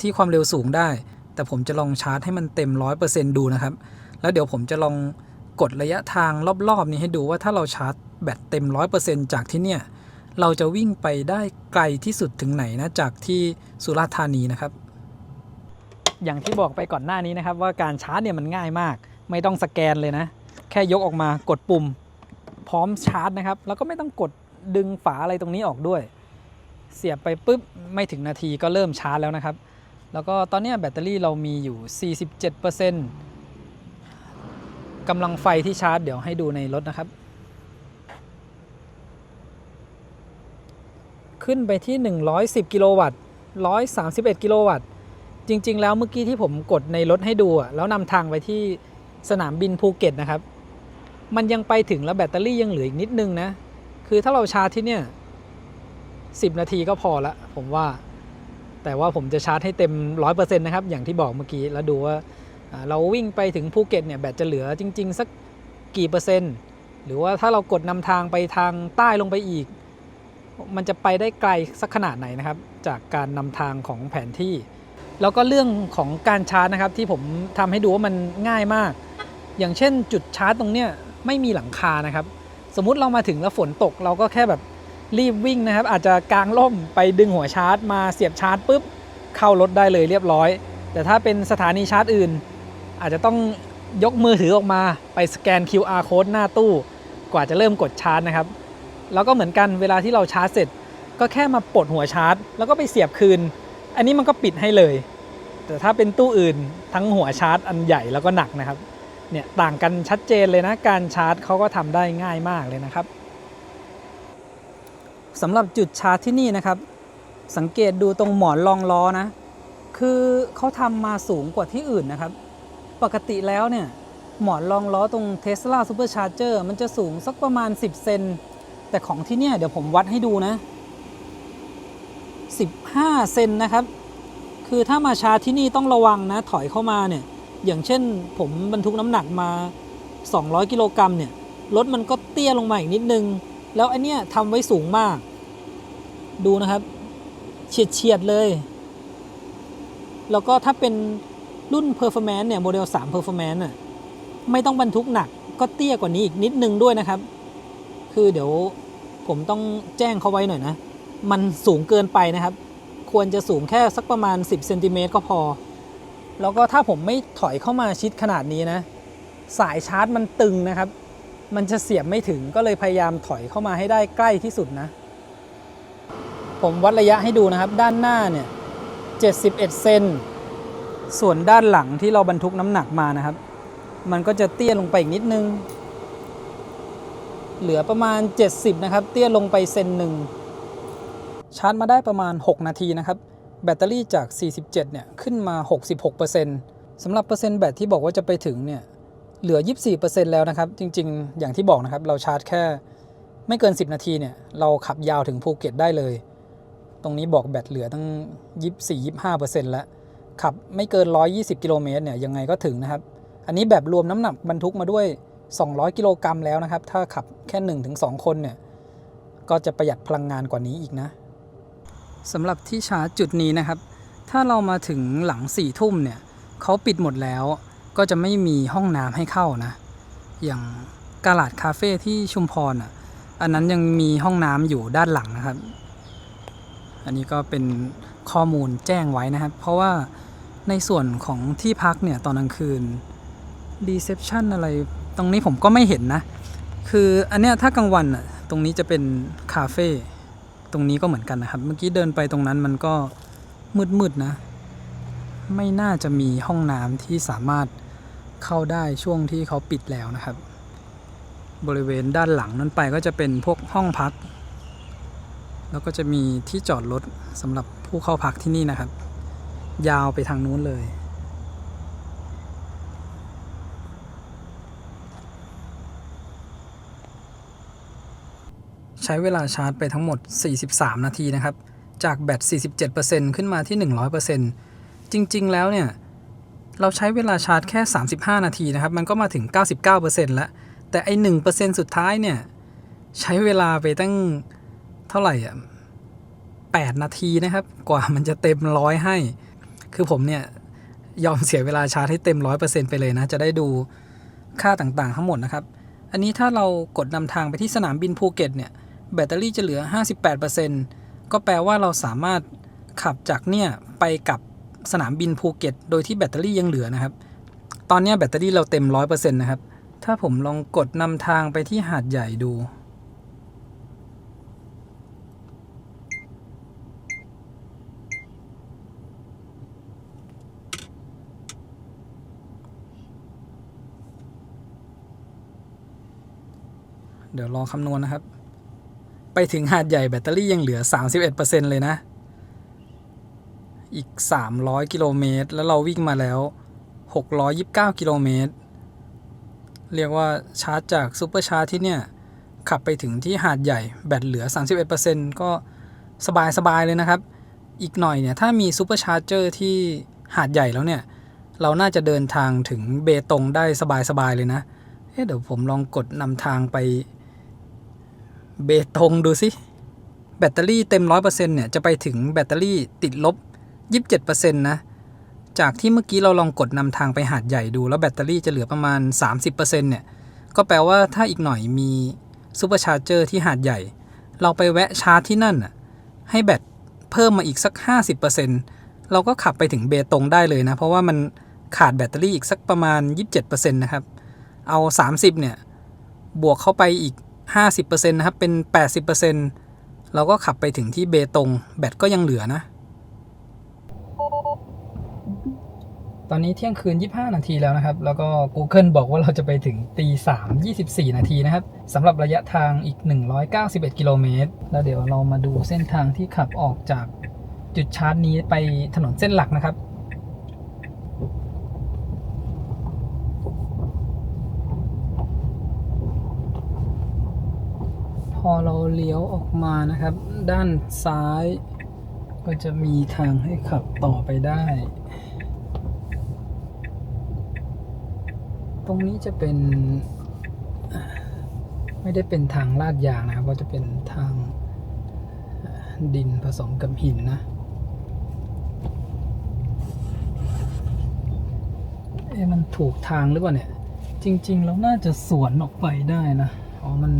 ที่ความเร็วสูงได้แต่ผมจะลองชาร์จให้มันเต็ม 100% ดูนะครับแล้วเดี๋ยวผมจะลองกดระยะทางรอบๆนี้ให้ดูว่าถ้าเราชาร์จแบตเต็ม 100% จากที่เนี่ยเราจะวิ่งไปได้ไกลที่สุดถึงไหนนะจากที่สุราษฎร์ธานีนะครับอย่างที่บอกไปก่อนหน้านี้นะครับว่าการชาร์จเนี่ยมันง่ายมากไม่ต้องสแกนเลยนะแค่ยกออกมากดปุ่มพร้อมชาร์จนะครับแล้วก็ไม่ต้องกดดึงฝาอะไรตรงนี้ออกด้วยเสียบไปปุ๊บไม่ถึงนาทีก็เริ่มชาร์จแล้วนะครับแล้วก็ตอนนี้แบตเตอรี่เรามีอยู่ 47% กำลังไฟที่ชาร์จเดี๋ยวให้ดูในรถนะครับขึ้นไปที่110กิโลวัตต์131กิโลวัตต์จริงๆแล้วเมื่อกี้ที่ผมกดในรถให้ดูแล้วนำทางไปที่สนามบินภูเก็ตนะครับมันยังไปถึงแล้วแบตเตอรี่ยังเหลืออีกนิดนึงนะคือถ้าเราชาร์จที่เนี่ย10นาทีก็พอละผมว่าแต่ว่าผมจะชาร์จให้เต็ม 100% นะครับอย่างที่บอกเมื่อกี้แล้วดูว่าเราวิ่งไปถึงภูเก็ตเนี่ยแบตจะเหลือจริงๆสักกี่เปอร์เซ็นต์หรือว่าถ้าเรากดนำทางไปทางใต้ลงไปอีกมันจะไปได้ไกลสักขนาดไหนนะครับจากการนำทางของแผนที่แล้วก็เรื่องของการชาร์จนะครับที่ผมทำให้ดูว่ามันง่ายมากอย่างเช่นจุดชาร์จตรงเนี้ยไม่มีหลังคานะครับสมมุติเรามาถึงแล้วฝนตกเราก็แค่แบบรีบวิ่งนะครับอาจจะกางร่มไปดึงหัวชาร์จมาเสียบชาร์จปุ๊บเข้ารถได้เลยเรียบร้อยแต่ถ้าเป็นสถานีชาร์จอื่นอาจจะต้องยกมือถือออกมาไปสแกน QR code หน้าตู้กว่าจะเริ่มกดชาร์จนะครับแล้วก็เหมือนกันเวลาที่เราชาร์จเสร็จก็แค่มาปลดหัวชาร์จแล้วก็ไปเสียบคืนอันนี้มันก็ปิดให้เลยแต่ถ้าเป็นตู้อื่นทั้งหัวชาร์จอันใหญ่แล้วก็หนักนะครับเนี่ยต่างกันชัดเจนเลยนะการชาร์จเขาก็ทำได้ง่ายมากเลยนะครับสำหรับจุดชาร์จที่นี่นะครับสังเกตดูตรงหมอนรองล้อนะคือเขาทำมาสูงกว่าที่อื่นนะครับปกติแล้วเนี่ยหมอนรองล้อตรง Tesla Supercharger มันจะสูงสักประมาณ10เซนแต่ของที่เนี่ยเดี๋ยวผมวัดให้ดูนะ15เซนนะครับคือถ้ามาชาร์จที่นี่ต้องระวังนะถอยเข้ามาเนี่ยอย่างเช่นผมบรรทุกน้ำหนักมา200กิโลกรัมเนี่ยรถมันก็เตี้ยลงมาอีกนิดนึงแล้วอันเนี้ยทำไว้สูงมากดูนะครับเฉียดเลย แล้วก็ถ้าเป็นรุ่น Performance เนี่ยโมเดล3 Performance น่ะไม่ต้องบรรทุกหนักก็เตี้ยกว่านี้อีกนิดนึงด้วยนะครับคือเดี๋ยวผมต้องแจ้งเขาไว้หน่อยนะมันสูงเกินไปนะครับควรจะสูงแค่สักประมาณ10เซนติเมตรก็พอแล้วก็ถ้าผมไม่ถอยเข้ามาชิดขนาดนี้นะสายชาร์จมันตึงนะครับมันจะเสียบไม่ถึงก็เลยพยายามถอยเข้ามาให้ได้ใกล้ที่สุดนะผมวัดระยะให้ดูนะครับด้านหน้าเนี่ย71เซนส่วนด้านหลังที่เราบรรทุกน้ำหนักมานะครับมันก็จะเตี้ยลงไปอีกนิดนึงเหลือประมาณ70นะครับเตี้ยลงไปเซนหนึ่งชาร์จมาได้ประมาณ6นาทีนะครับแบตเตอรี่จาก47เนี่ยขึ้นมา 66% สำหรับเปอร์เซ็นต์แบตที่บอกว่าจะไปถึงเนี่ยเหลือ 24% แล้วนะครับจริงๆอย่างที่บอกนะครับเราชาร์จแค่ไม่เกิน10นาทีเนี่ยเราขับยาวถึงภูเก็ตได้เลยตรงนี้บอกแบตเหลือตั้ง 24-25% แล้วขับไม่เกิน120กิโลเมตรเนี่ยยังไงก็ถึงนะครับอันนี้แบบรวมน้ำหนักบรรทุกมาด้วย200กิโลกรัมแล้วนะครับถ้าขับแค่ 1-2 คนเนี่ยก็จะประหยัดพลังงานกว่านี้อีกนะสำหรับที่ชาร์จจุดนี้นะครับถ้าเรามาถึงหลัง4 ทุ่มเนี่ยเขาปิดหมดแล้วก็จะไม่มีห้องน้ำให้เข้านะอย่างกาลาดคาเฟ่ที่ชุมพรอันนั้นยังมีห้องน้ำอยู่ด้านหลังนะครับอันนี้ก็เป็นข้อมูลแจ้งไว้นะครับเพราะว่าในส่วนของที่พักเนี่ยตอนกลางคืนรีเซพชันอะไรตรงนี้ผมก็ไม่เห็นนะคืออันเนี้ยถ้ากลางวันตรงนี้จะเป็นคาเฟ่ตรงนี้ก็เหมือนกันนะครับเมื่อกี้เดินไปตรงนั้นมันก็มืดๆนะไม่น่าจะมีห้องน้ำที่สามารถเข้าได้ช่วงที่เขาปิดแล้วนะครับบริเวณด้านหลังนั้นไปก็จะเป็นพวกห้องพักแล้วก็จะมีที่จอดรถสำหรับผู้เข้าพักที่นี่นะครับยาวไปทางนู้นเลยใช้เวลาชาร์จไปทั้งหมด43นาทีนะครับจากแบต 47% ขึ้นมาที่ 100% จริงๆแล้วเนี่ยเราใช้เวลาชาร์จแค่35นาทีนะครับมันก็มาถึง 99% แล้วแต่ไอ้ 1% สุดท้ายเนี่ยใช้เวลาไปตั้งเท่าไหร่8นาทีนะครับกว่ามันจะเต็ม100ให้คือผมเนี่ยยอมเสียเวลาชาร์จให้เต็ม 100% ไปเลยนะจะได้ดูค่าต่างๆทั้งหมดนะครับอันนี้ถ้าเรากดนำทางไปที่สนามบินภูเก็ตเนี่ยแบตเตอรี่จะเหลือ 58% ก็แปลว่าเราสามารถขับจากเนี่ยไปกับสนามบินภูเก็ตโดยที่แบตเตอรี่ยังเหลือนะครับตอนนี้แบตเตอรี่เราเต็ม 100% นะครับถ้าผมลองกดนำทางไปที่หาดใหญ่ดูเดี๋ยวลองคำนวณนะครับไปถึงหาดใหญ่แบตเตอรี่ยังเหลือ 31% เลยนะอีก300กิโลเมตรแล้วเราวิ่งมาแล้ว629กิโลเมตรเรียกว่าชาร์จจากซุปเปอร์ชาร์จที่เนี่ยขับไปถึงที่หาดใหญ่แบตเหลือ 31% ก็สบายๆเลยนะครับอีกหน่อยเนี่ยถ้ามีซุปเปอร์ชาร์เจอร์ที่หาดใหญ่แล้วเนี่ยเราน่าจะเดินทางถึงเบตงได้สบายๆเลยนะเดี๋ยวผมลองกดนำทางไปเบตงดูสิแบตเตอรี่เต็ม 100% เนี่ยจะไปถึงแบตเตอรี่ติดลบ 27% นะจากที่เมื่อกี้เราลองกดนำทางไปหาดใหญ่ดูแล้วแบตเตอรี่จะเหลือประมาณ 30% เนี่ยก็แปลว่าถ้าอีกหน่อยมีซุปเปอร์ชาร์เจอร์ที่หาดใหญ่เราไปแวะชาร์จที่นั่นให้แบตเพิ่มมาอีกสัก 50% เราก็ขับไปถึงเบตงได้เลยนะเพราะว่ามันขาดแบตเตอรี่อีกสักประมาณ 27% นะครับเอา30เนี่ยบวกเข้าไปอีก 50% นะครับเป็น 80% เราก็ขับไปถึงที่เบตงแบตก็ยังเหลือนะตอนนี้เที่ยงคืน25นาทีแล้วนะครับแล้วก็ Google บอกว่าเราจะไปถึงตี 3:24 นาทีนะครับสำหรับระยะทางอีก191กิโลเมตรแล้วเดี๋ยวเรามาดูเส้นทางที่ขับออกจากจุดชาร์จนี้ไปถนนเส้นหลักนะครับพอเราเลี้ยวออกมานะครับด้านซ้ายก็จะมีทางให้ขับต่อไปได้ตรงนี้จะเป็นไม่ได้เป็นทางลาดยางนะครับก็จะเป็นทางดินผสมกับหินนะ มันถูกทางหรือเปล่าเนี่ย จริงๆแล้วน่าจะสวนออกไปได้นะมัน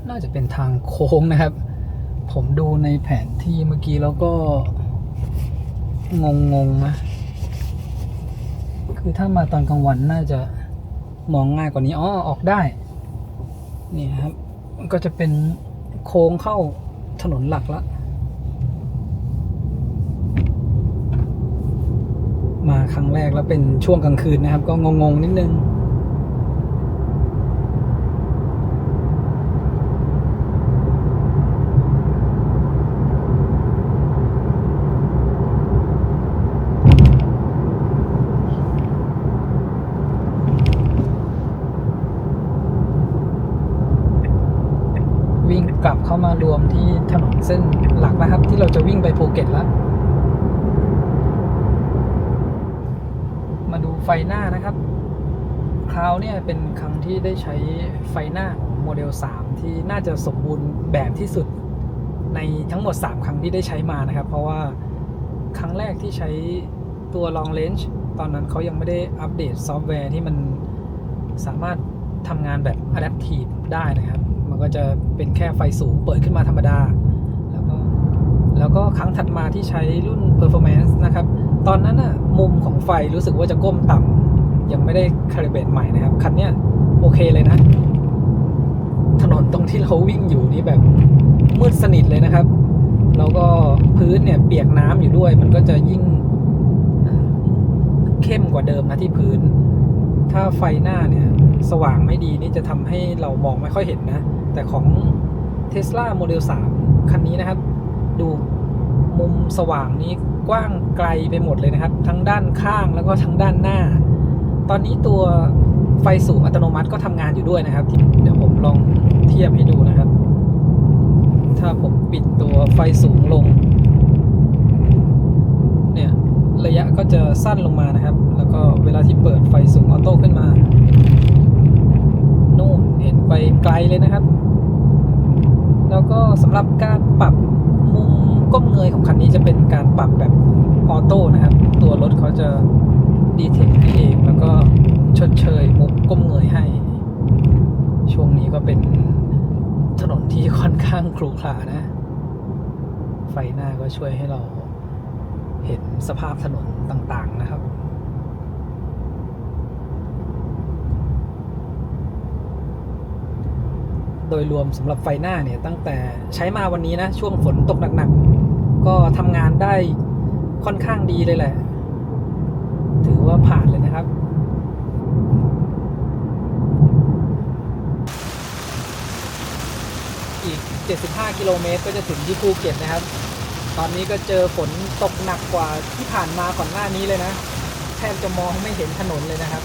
น่าจะเป็นทางโค้งนะครับ ผมดูในแผนที่เมื่อกี้แล้วก็งงๆนะคือถ้ามาตอนกลางวันน่าจะมองง่ายกว่านี้ออกได้นี่ครับมันก็จะเป็นโค้งเข้าถนนหลักละมาครั้งแรกแล้วเป็นช่วงกลางคืนนะครับก็งงๆนิดนึงวิ่งกลับเข้ามารวมที่ถนนเส้นหลักนะครับที่เราจะวิ่งไปภูเก็ตแล้วมาดูไฟหน้านะครับคราวเนี่ยเป็นครั้งที่ได้ใช้ไฟหน้าของโมเดล 3 ที่น่าจะสมบูรณ์แบบที่สุดในทั้งหมด3ครั้งที่ได้ใช้มานะครับเพราะว่าครั้งแรกที่ใช้ตัว Long Range ตอนนั้นเขายังไม่ได้อัปเดตซอฟต์แวร์ที่มันสามารถทำงานแบบ Adaptive ได้นะครับมันก็จะเป็นแค่ไฟสูงเปิดขึ้นมาธรรมดาแล้วก็ครั้งถัดมาที่ใช้รุ่น Performance นะครับตอนนั้นมุมของไฟรู้สึกว่าจะก้มต่ำยังไม่ได้คาลิเบรตใหม่นะครับคันเนี้ยโอเคเลยนะถนนตรงที่เราวิ่งอยู่นี่แบบมืดสนิทเลยนะครับแล้วก็พื้นเนี่ยเปียกน้ำอยู่ด้วยมันก็จะยิ่งเข้มกว่าเดิมนะที่พื้นถ้าไฟหน้าเนี่ยสว่างไม่ดีนี่จะทำให้เรามองไม่ค่อยเห็นนะแต่ของ Tesla Model 3 คันนี้นะครับดูมุมสว่างนี้กว้างไกลไปหมดเลยนะครับทั้งด้านข้างแล้วก็ทั้งด้านหน้าตอนนี้ตัวไฟสูงอัตโนมัติก็ทำงานอยู่ด้วยนะครับเดี๋ยวผมลองเทียบให้ดูนะครับถ้าผมปิดตัวไฟสูงลงเนี่ยระยะก็จะสั้นลงมานะครับแล้วก็เวลาที่เปิดไฟสูงออโต้ขึ้นมานู่นเห็นไปไกลเลยนะครับแล้วก็สำหรับการปรับมุมก้มเงยของคันนี้จะเป็นการปรับแบบออโต้นะครับตัวรถเขาจะดีเทคให้เองแล้วก็ชดเชยมุมก้มเงยให้ช่วงนี้ก็เป็นถนนที่ค่อนข้างขรุขระนะไฟหน้าก็ช่วยให้เราเห็นสภาพถนนต่างๆนะครับโดยรวมสำหรับไฟหน้าเนี่ยตั้งแต่ใช้มาวันนี้นะช่วงฝนตกหนักๆก็ทำงานได้ค่อนข้างดีเลยแหละถือว่าผ่านเลยนะครับอีก75กิโลเมตรก็จะถึงที่ภูเก็ตนะครับตอนนี้ก็เจอฝนตกหนักกว่าที่ผ่านมาก่อนหน้านี้เลยนะแทบจะมองไม่เห็นถนนเลยนะครับ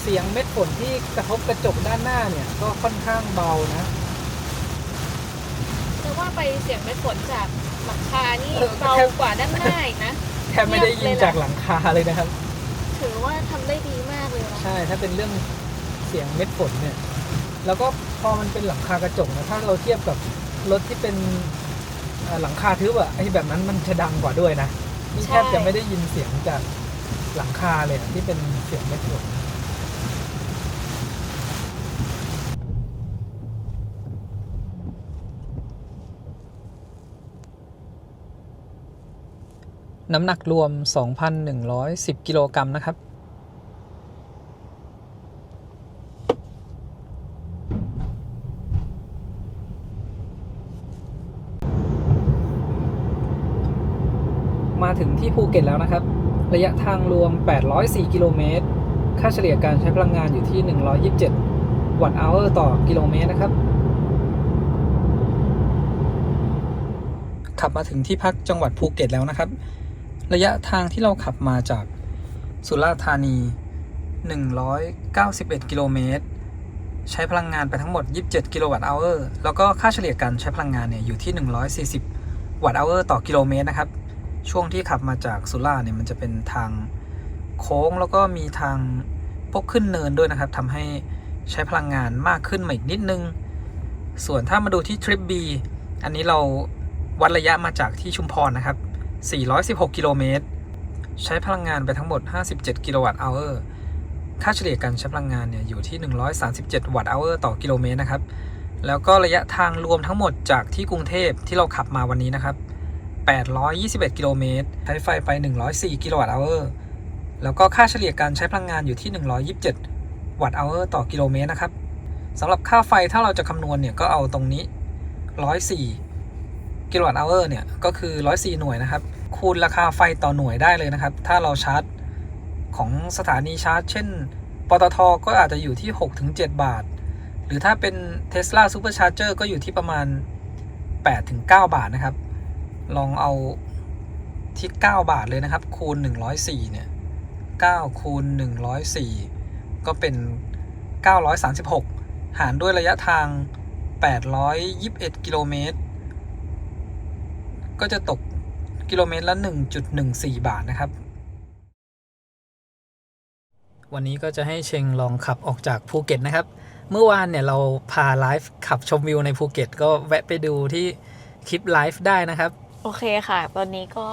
เสียงเม็ดฝนที่กระทบกระจกด้านหน้าเนี่ยก็ค่อนข้างเบานะแต่ว่าไปเสียงเม็ดฝนจากหลังคานี่เบากว่าด้านหน้าอีกนะแทบไม่ได้ยินจากหลังคาเลยนะครับถือว่าทำได้ดีมากเลยนะใช่ถ้าเป็นเรื่องเสียงเม็ดฝนเนี่ยแล้วก็พอมันเป็นหลังคากระจกนะถ้าเราเทียบกับรถที่เป็นหลังคาทึบไอ้แบบนั้นมันจะดังกว่าด้วยนะนี่แทบจะไม่ได้ยินเสียงจากหลังคาเลยที่เป็นเสียงเม็ดฝนน้ำหนักรวม 2,110 กิโลกรัมนะครับมาถึงที่ภูเก็ตแล้วนะครับระยะทางรวม804กิโลเมตรค่าเฉลี่ยการใช้พลังงานอยู่ที่127วัตต์เอาร์ต่อกิโลเมตรนะครับขับมาถึงที่พักจังหวัดภูเก็ตแล้วนะครับระยะทางที่เราขับมาจากสุราษฎร์ธานี191กิโลเมตรใช้พลังงานไปทั้งหมด27กิโลวัตต์เอาร์แล้วก็ค่าเฉลี่ยการใช้พลังงานเนี่ยอยู่ที่140วัตต์เอาร์ต่อกิโลเมตรนะครับช่วงที่ขับมาจากสุราษฎร์เนี่ยมันจะเป็นทางโค้งแล้วก็มีทางพวกขึ้นเนินด้วยนะครับทำให้ใช้พลังงานมากขึ้นมาอีกนิดนึงส่วนถ้ามาดูที่ทริป B อันนี้เราวัดระยะมาจากที่ชุมพรนะครับ416กิโลเมตร ใช้พลังงานไปทั้งหมด57กิโลวัตต์อเวอร์ค่าเฉลี่ยการใช้พลังงานเนี่ยอยู่ที่137วัตต์อเวอร์ต่อกิโลเมตรนะครับแล้วก็ระยะทางรวมทั้งหมดจากที่กรุงเทพที่เราขับมาวันนี้นะครับ821กิโลเมตรใช้ไฟไป104กิโลวัตต์อเวอร์แล้วก็ค่าเฉลี่ยการใช้พลังงานอยู่ที่127วัตต์อเวอร์ต่อกิโลเมตรนะครับสำหรับค่าไฟถ้าเราจะคำนวณเนี่ยก็เอาตรงนี้104กิโลวัตต์อเวอร์เนี่ยก็คือ104หน่วยนะครับคูณราคาไฟต่อหน่วยได้เลยนะครับถ้าเราชาร์จของสถานีชาร์จเช่นปตท.ก็อาจจะอยู่ที่ 6-7 บาทหรือถ้าเป็น Tesla Supercharger ก็อยู่ที่ประมาณ 8-9 บาทนะครับลองเอาที่9บาทเลยนะครับคูณ104เนี่ย9คูณ104ก็เป็น936หารด้วยระยะทาง821กิโลเมตรก็จะตกกิโลเมตรละ 1.14 บาทนะครับวันนี้ก็จะให้เชงลองขับออกจากภูเก็ตนะครับเมื่อวานเนี่ยเราพาไลฟ์ขับชมวิวในภูเก็ตก็แวะไปดูที่คลิปไลฟ์ได้นะครับโอเคค่ะตอนนี้ก็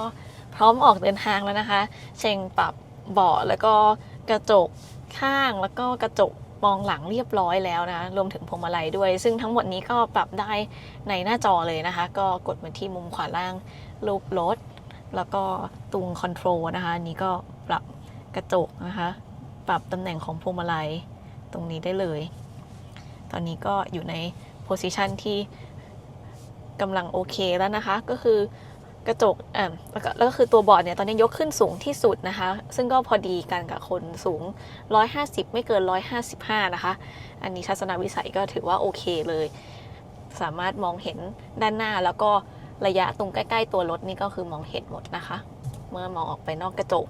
พร้อมออกเดินทางแล้วนะคะเชงปรับเบาะแล้วก็กระจกข้างแล้วก็กระจกมองหลังเรียบร้อยแล้วนะรวมถึงพวงมาลัยด้วยซึ่งทั้งหมดนี้ก็ปรับได้ในหน้าจอเลยนะคะก็กดมาที่มุมขวาล่างรูปรถแล้วก็ตรงคอนโทรลนะคะนี้ก็ปรับกระจกนะคะปรับตำแหน่งของพวงมาลัยตรงนี้ได้เลยตอนนี้ก็อยู่ในโพสิชันที่กำลังโอเคแล้วนะคะก็คือกระจกแล้วก็คือตัวบอร์ดเนี่ยตอนนี้ยกขึ้นสูงที่สุดนะคะซึ่งก็พอดีกันกับคนสูง150ไม่เกิน155นะคะอันนี้ทัศนวิสัยก็ถือว่าโอเคเลยสามารถมองเห็นด้านหน้าแล้วก็ระยะตรงใกล้ๆตัวรถนี่ก็คือมองเห็นหมดนะคะเมื่อมองออกไปนอกกระจก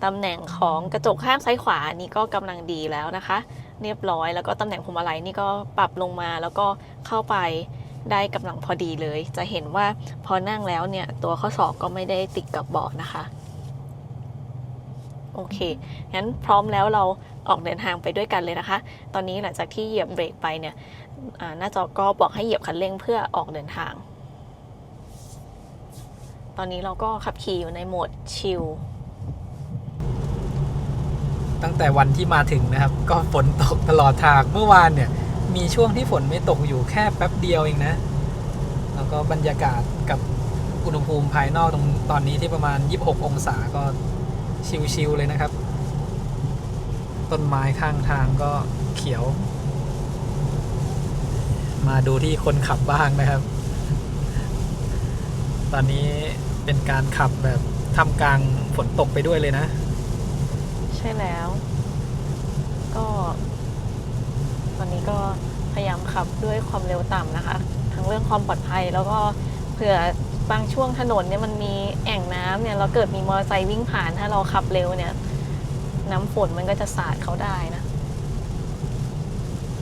ตำแหน่งของกระจกข้างซ้ายขวานี่ก็กำลังดีแล้วนะคะเรียบร้อยแล้วก็ตำแหน่งพวงมาลัยนี่ก็ปรับลงมาแล้วก็เข้าไปได้กำลังพอดีเลยจะเห็นว่าพอนั่งแล้วเนี่ยตัวข้อศอกก็ไม่ได้ติดกับเบาะนะคะโอเคงั้นพร้อมแล้วเราออกเดินทางไปด้วยกันเลยนะคะตอนนี้หลังจากที่เหยียบเบรกไปเนี่ยหน้าจอก็บอกให้เหยียบคันเร่งเพื่อออกเดินทางตอนนี้เราก็ขับขี่อยู่ในโหมดชิลตั้งแต่วันที่มาถึงนะครับก็ฝนตกตลอดทางเมื่อวานเนี่ยมีช่วงที่ฝนไม่ตกอยู่แค่แป๊บเดียวเองนะแล้วก็บรรยากาศกับอุณหภูมิภายนอกตอนนี้ที่ประมาณ26องศาก็ชิลๆเลยนะครับต้นไม้ข้างทางก็เขียวมาดูที่คนขับบ้างนะครับตอนนี้เป็นการขับแบบท่ามกลางฝนตกไปด้วยเลยนะใช่แล้วก็ตอนนี้ก็พยายามขับด้วยความเร็วต่ำนะคะทั้งเรื่องความปลอดภัยแล้วก็เผื่อบางช่วงถนนเนี่ยมันมีแอ่งน้ำเนี่ยเราเกิดมีมอเตอร์ไซค์วิ่งผ่านถ้าเราขับเร็วเนี่ยน้ำฝนมันก็จะสาดเขาได้นะ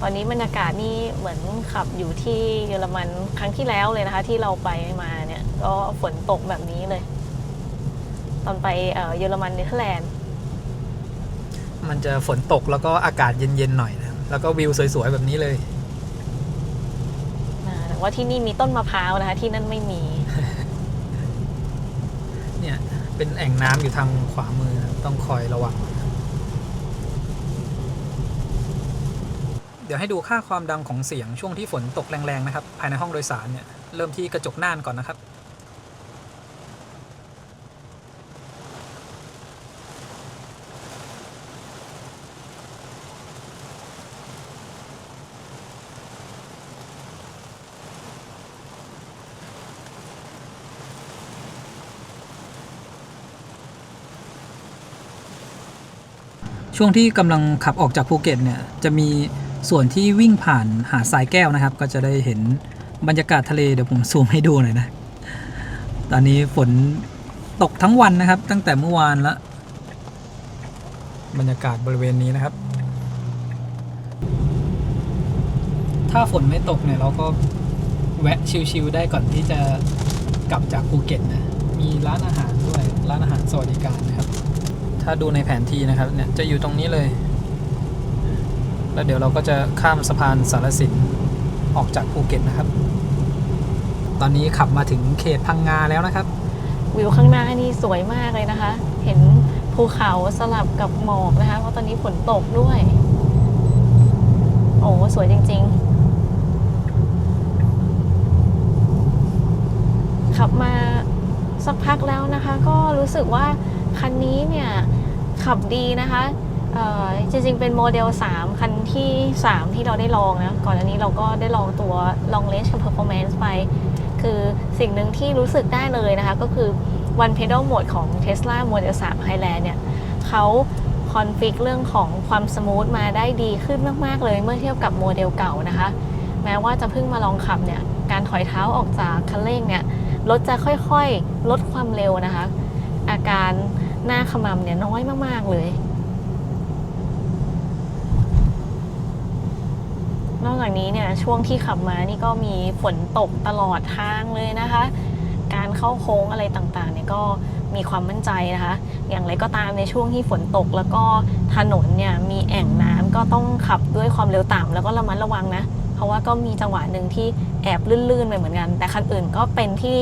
ตอนนี้บรรยากาศนี่เหมือนขับอยู่ที่เยอรมันครั้งที่แล้วเลยนะคะที่เราไปมาเนี่ยก็ฝนตกแบบนี้เลยตอนไปเยอรมันเนเธอร์แลนด์มันจะฝนตกแล้วก็อากาศเย็นๆหน่อยนะแล้วก็วิวสวยๆแบบนี้เลยแต่ว่าที่นี่มีต้นมะพร้าวนะคะที่นั่นไม่มี เนี่ยเป็นแอ่งน้ำอยู่ทางขวามือต้องคอยระวังเดี๋ยวให้ดูค่าความดังของเสียงช่วงที่ฝนตกแรงๆนะครับภายในห้องโดยสารเนี่ยเริ่มที่กระจกหน้าก่อนนะครับช่วงที่กำลังขับออกจากภูเก็ตเนี่ยจะมีส่วนที่วิ่งผ่านหาดทรายแก้วนะครับก็จะได้เห็นบรรยากาศทะเลเดี๋ยวผมซูมให้ดูหน่อยนะตอนนี้ฝนตกทั้งวันนะครับตั้งแต่เมื่อวานแล้วบรรยากาศบริเวณนี้นะครับถ้าฝนไม่ตกเนี่ยเราก็แวะชิลๆได้ก่อนที่จะกลับจากภูเก็ตนะมีร้านอาหารด้วยร้านอาหารสวัสดิการนะครับถ้าดูในแผนที่นะครับเนี่ยจะอยู่ตรงนี้เลยแล้วเดี๋ยวเราก็จะข้ามสะพานสารสินออกจากภูเก็ตนะครับตอนนี้ขับมาถึงเขตพังงาแล้วนะครับ วิวข้างหน้านี่สวยมากเลยนะคะ เห็นภูเขาสลับกับหมอกนะคะเพราะตอนนี้ฝนตกด้วย โอ้สวยจริงๆขับมาสักพักแล้วนะคะ ก็รู้สึกว่าคันนี้เนี่ยขับดีนะคะจริงๆเป็นโมเดล3คันที่3ที่เราได้ลองนะก่อนอันนี้เราก็ได้ลองตัว Long Range กับ Performance ไปคือสิ่งหนึ่งที่รู้สึกได้เลยนะคะก็คือ One Pedal Mode ของ Tesla Model 3 Highland เนี่ยเขาคอนฟิกเรื่องของความสมูทมาได้ดีขึ้นมากๆเลยเมื่อเทียบกับโมเดลเก่านะคะแม้ว่าจะเพิ่งมาลองขับเนี่ยการถอยเท้าออกจากคันเร่งเนี่ยรถจะค่อยๆลดความเร็วนะคะอาการหน้าขมำเนี่ยน้อยมากๆเลยนอกจากนี้เนี่ยช่วงที่ขับมานี่ก็มีฝนตกตลอดทางเลยนะคะการเข้าโค้งอะไรต่างๆเนี่ยก็มีความมั่นใจนะคะอย่างไรก็ตามในช่วงที่ฝนตกแล้วก็ถนนเนี่ยมีแอ่งน้ำก็ต้องขับด้วยความเร็วต่ำแล้วก็ระมัดระวังนะเพราะว่าก็มีจังหวะหนึ่งที่แอบลื่นๆไปเหมือนกันแต่คันอื่นก็เป็นที่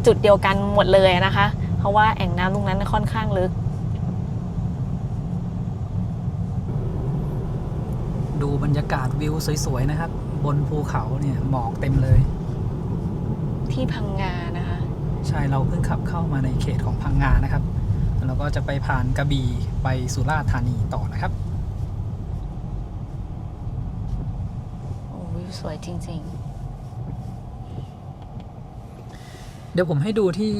จุดเดียวกันหมดเลยนะคะเพราะว่าแอ่งน้ำตรงนั้นค่อนข้างลึกดูบรรยากาศวิวสวยๆนะครับบนภูเขาเนี่ยหมอกเต็มเลยที่พังงานะคะใช่เราเพิ่งขับเข้ามาในเขตของพังงานะครับแล้วก็จะไปผ่านกระบี่ไปสุราษฎร์ธานีต่อนะครับโอ้วิวสวยจริงๆเดี๋ยวผมให้ดูที่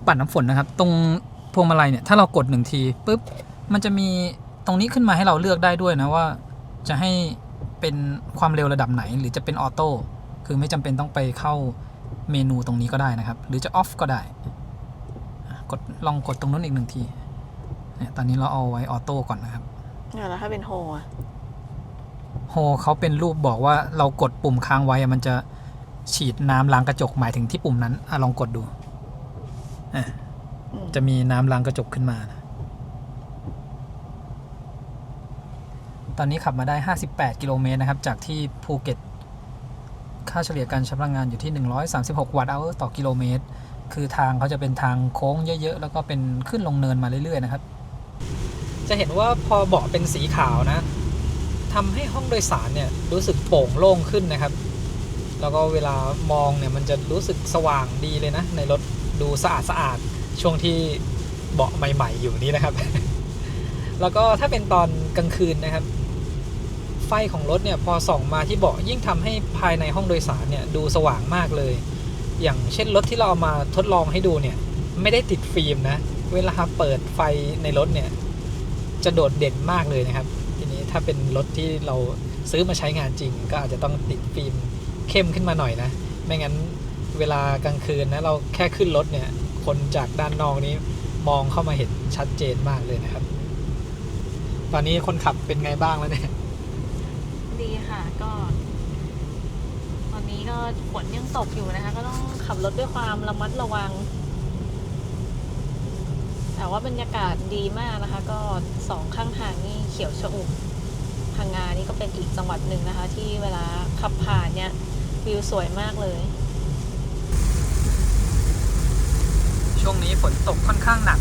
ปัดน้ำฝนนะครับตรงพวงมาลัยเนี่ยถ้าเรากด1ทีปุ๊บมันจะมีตรงนี้ขึ้นมาให้เราเลือกได้ด้วยนะว่าจะให้เป็นความเร็วระดับไหนหรือจะเป็นออโต้คือไม่จำเป็นต้องไปเข้าเมนูตรงนี้ก็ได้นะครับหรือจะออฟก็ได้ลองกดตรงนู้นอีก1ทีเนี่ยตอนนี้เราเอาไว้ออโต้ก่อนนะครับแล้วถ้าเป็นโฮเขาเป็นรูปบอกว่าเรากดปุ่มค้างไว้มันจะฉีดน้ำล้างกระจกหมายถึงที่ปุ่มนั้นลองกดดูจะมีน้ำล้างกระจกขึ้นมาตอนนี้ขับมาได้58กิโลเมตรนะครับจากที่ภูเก็ตค่าเฉลี่ยการใช้พลังงานอยู่ที่136วัตต์/ต่อกิโลเมตรคือทางเขาจะเป็นทางโค้งเยอะๆแล้วก็เป็นขึ้นลงเนินมาเรื่อยๆนะครับจะเห็นว่าพอเบาะเป็นสีขาวนะทำให้ห้องโดยสารเนี่ยรู้สึกโปร่งโล่งขึ้นนะครับแล้วก็เวลามองเนี่ยมันจะรู้สึกสว่างดีเลยนะในรถดูสะอาดช่วงที่เบาะใหม่ๆอยู่นี้นะครับ แล้วก็ถ้าเป็นตอนกลางคืนนะครับไฟของรถเนี่ยพอส่องมาที่เบาะยิ่งทำให้ภายในห้องโดยสารเนี่ยดูสว่างมากเลยอย่างเช่นรถที่เราเอามาทดลองให้ดูเนี่ยไม่ได้ติดฟิล์มนะเวลาเปิดไฟในรถเนี่ยจะโดดเด่นมากเลยนะครับทีนี้ถ้าเป็นรถที่เราซื้อมาใช้งานจริงก็อาจจะต้องติดฟิล์มเข้มขึ้นมาหน่อยนะไม่งั้นเวลากลางคืนนะเราแค่ขึ้นรถเนี่ยคนจากด้านนอกนี้มองเข้ามาเห็นชัดเจนมากเลยนะครับตอนนี้คนขับเป็นไงบ้างแล้วเนี่ยดีค่ะก็ตอนนี้ก็ฝนยังตกอยู่นะคะก็ต้องขับรถด้วยความระมัดระวังแต่ว่าบรรยากาศดีมากนะคะก็2ข้างทางนี่เขียวชอุ่มพังงานี่ก็เป็นอีกจังหวัดหนึ่งนะคะที่เวลาขับผ่านเนี่ยวิวสวยมากเลยช่วงนี้ฝนตกค่อนข้างหนัก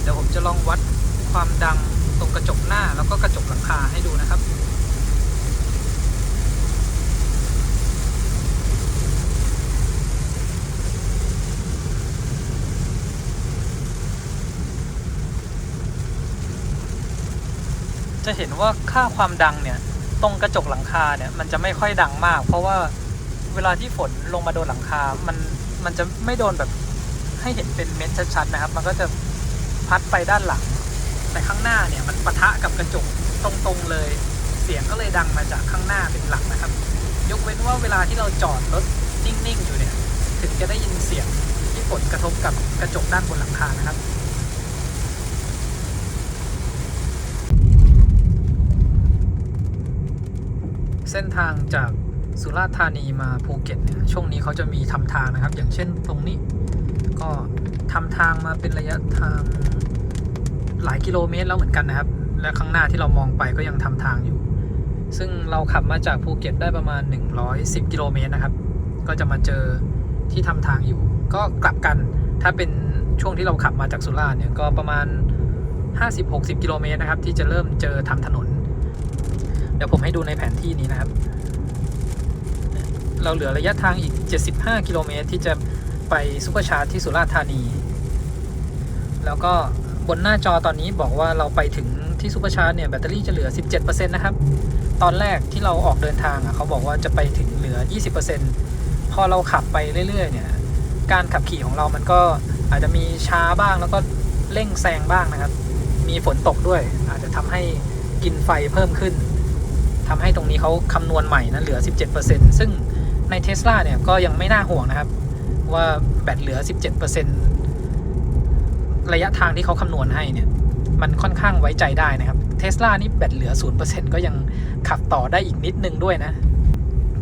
เดี๋ยวผมจะลองวัดความดังตรงกระจกหน้าแล้วก็กระจกหลังคาให้ดูนะครับจะเห็นว่าค่าความดังเนี่ยตรงกระจกหลังคาเนี่ยมันจะไม่ค่อยดังมากเพราะว่าเวลาที่ฝนลงมาโดนหลังคามันจะไม่โดนแบบให้เห็นเป็นเม็ดชัดๆนะครับมันก็จะพัดไปด้านหลังแต่ข้างหน้าเนี่ยมันปะทะกับกระจกตรงๆเลยเสียงก็เลยดังมาจากข้างหน้าเป็นหลักนะครับยกเว้นว่าเวลาที่เราจอดรถนิ่งๆอยู่เนี่ยถึงจะได้ยินเสียงที่ฝนกระทบกับกระจกด้านบนหลังคานะครับเส้นทางจากสุราษฎร์ธานีมาภูเก็ตเนี่ยช่วงนี้เขาจะมีทำทางนะครับอย่างเช่นตรงนี้ก็ทำทางมาเป็นระยะทางหลายกิโลเมตรแล้วเหมือนกันนะครับและข้างหน้าที่เรามองไปก็ยังทำทางอยู่ซึ่งเราขับมาจากภูเก็ตได้ประมาณ110กิโลเมตรนะครับก็จะมาเจอที่ทำทางอยู่ก็กลับกันถ้าเป็น ช่วงที่เราขับมาจากสุราษฎร์เนี่ยก็ประมาณ 50-60 กิโลเมตรนะครับที่จะเริ่มเจอทำถนนเดี๋ยวผมให้ดูในแผนที่นี้นะครับเราเหลือระยะทางอีก75กิโลเมตรที่จะไปซุปเปอร์ชาร์จที่สุราษฎร์ธานีแล้วก็บนหน้าจอตอนนี้บอกว่าเราไปถึงที่ซุปเปอร์ชาร์จเนี่ยแบตเตอรี่จะเหลือ 17% นะครับตอนแรกที่เราออกเดินทางเขาบอกว่าจะไปถึงเหลือ 20% พอเราขับไปเรื่อยๆเนี่ยการขับขี่ของเรามันก็อาจจะมีช้าบ้างแล้วก็เร่งแซงบ้างนะครับมีฝนตกด้วยอาจจะทำให้กินไฟเพิ่มขึ้นทำให้ตรงนี้เขาคำนวณใหม่นะเหลือ 17% ซึ่งใน Tesla เนี่ยก็ยังไม่น่าห่วงนะครับว่าแบตเหลือ 17%ระยะทางที่เขาคำนวณให้เนี่ยมันค่อนข้างไว้ใจได้นะครับ Tesla นี่แบตเหลือ 0% ก็ยังขับต่อได้อีกนิดนึงด้วยนะ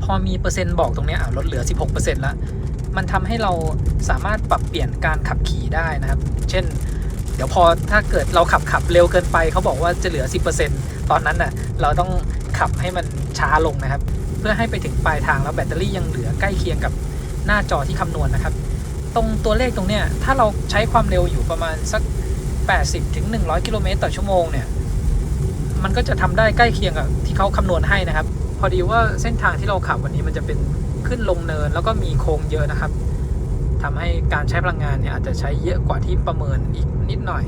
พอมีเปอร์เซ็นต์บอกตรงนี้ลดเหลือ 16% แล้วมันทำให้เราสามารถปรับเปลี่ยนการขับขี่ได้นะครับเช่นเดี๋ยวพอถ้าเกิดเราขับเร็วเกินไปเขาบอกว่าจะเหลือ 10% ตอนนั้นเราต้องขับให้มันช้าลงนะครับเพื่อให้ไปถึงปลายทางแล้วแบตเตอรี่ยังเหลือใกล้เคียงกับหน้าจอที่คำนวณนะครับตรงตัวเลขตรงเนี้ยถ้าเราใช้ความเร็วอยู่ประมาณสัก80-100 กิโลเมตรต่อชั่วโมงเนี่ยมันก็จะทำได้ใกล้เคียงกับที่เขาคำนวณให้นะครับพอดีว่าเส้นทางที่เราขับวันนี้มันจะเป็นขึ้นลงเนินแล้วก็มีโค้งเยอะนะครับทำให้การใช้พลังงานเนี่ยอาจจะใช้เยอะกว่าที่ประเมินอีกนิดหน่อย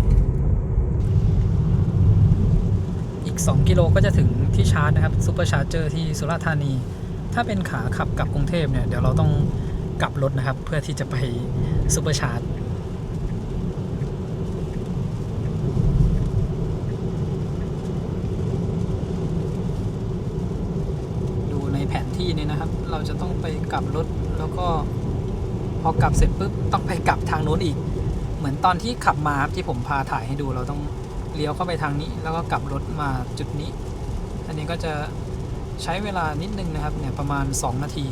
อีก2กิโลก็จะถึงที่ชาร์จนะครับซูเปอร์ชาร์เจอร์ที่สุราษฎร์ธานีถ้าเป็นขาขับกลับกรุงเทพเนี่ยเดี๋ยวเราต้องกลับรถนะครับเพื่อที่จะไปซูเปอร์ชาร์จดูในแผนที่นี่นะครับเราจะต้องไปกลับรถแล้วก็พอกลับเสร็จปุ๊บต้องไปกลับทางโน้นอีกเหมือนตอนที่ขับมาที่ผมพาถ่ายให้ดูเราต้องเลี้ยวเข้าไปทางนี้แล้วก็กลับรถมาจุดนี้อันนี้ก็จะใช้เวลานิดนึงนะครับเนี่ยประมาณ2นาที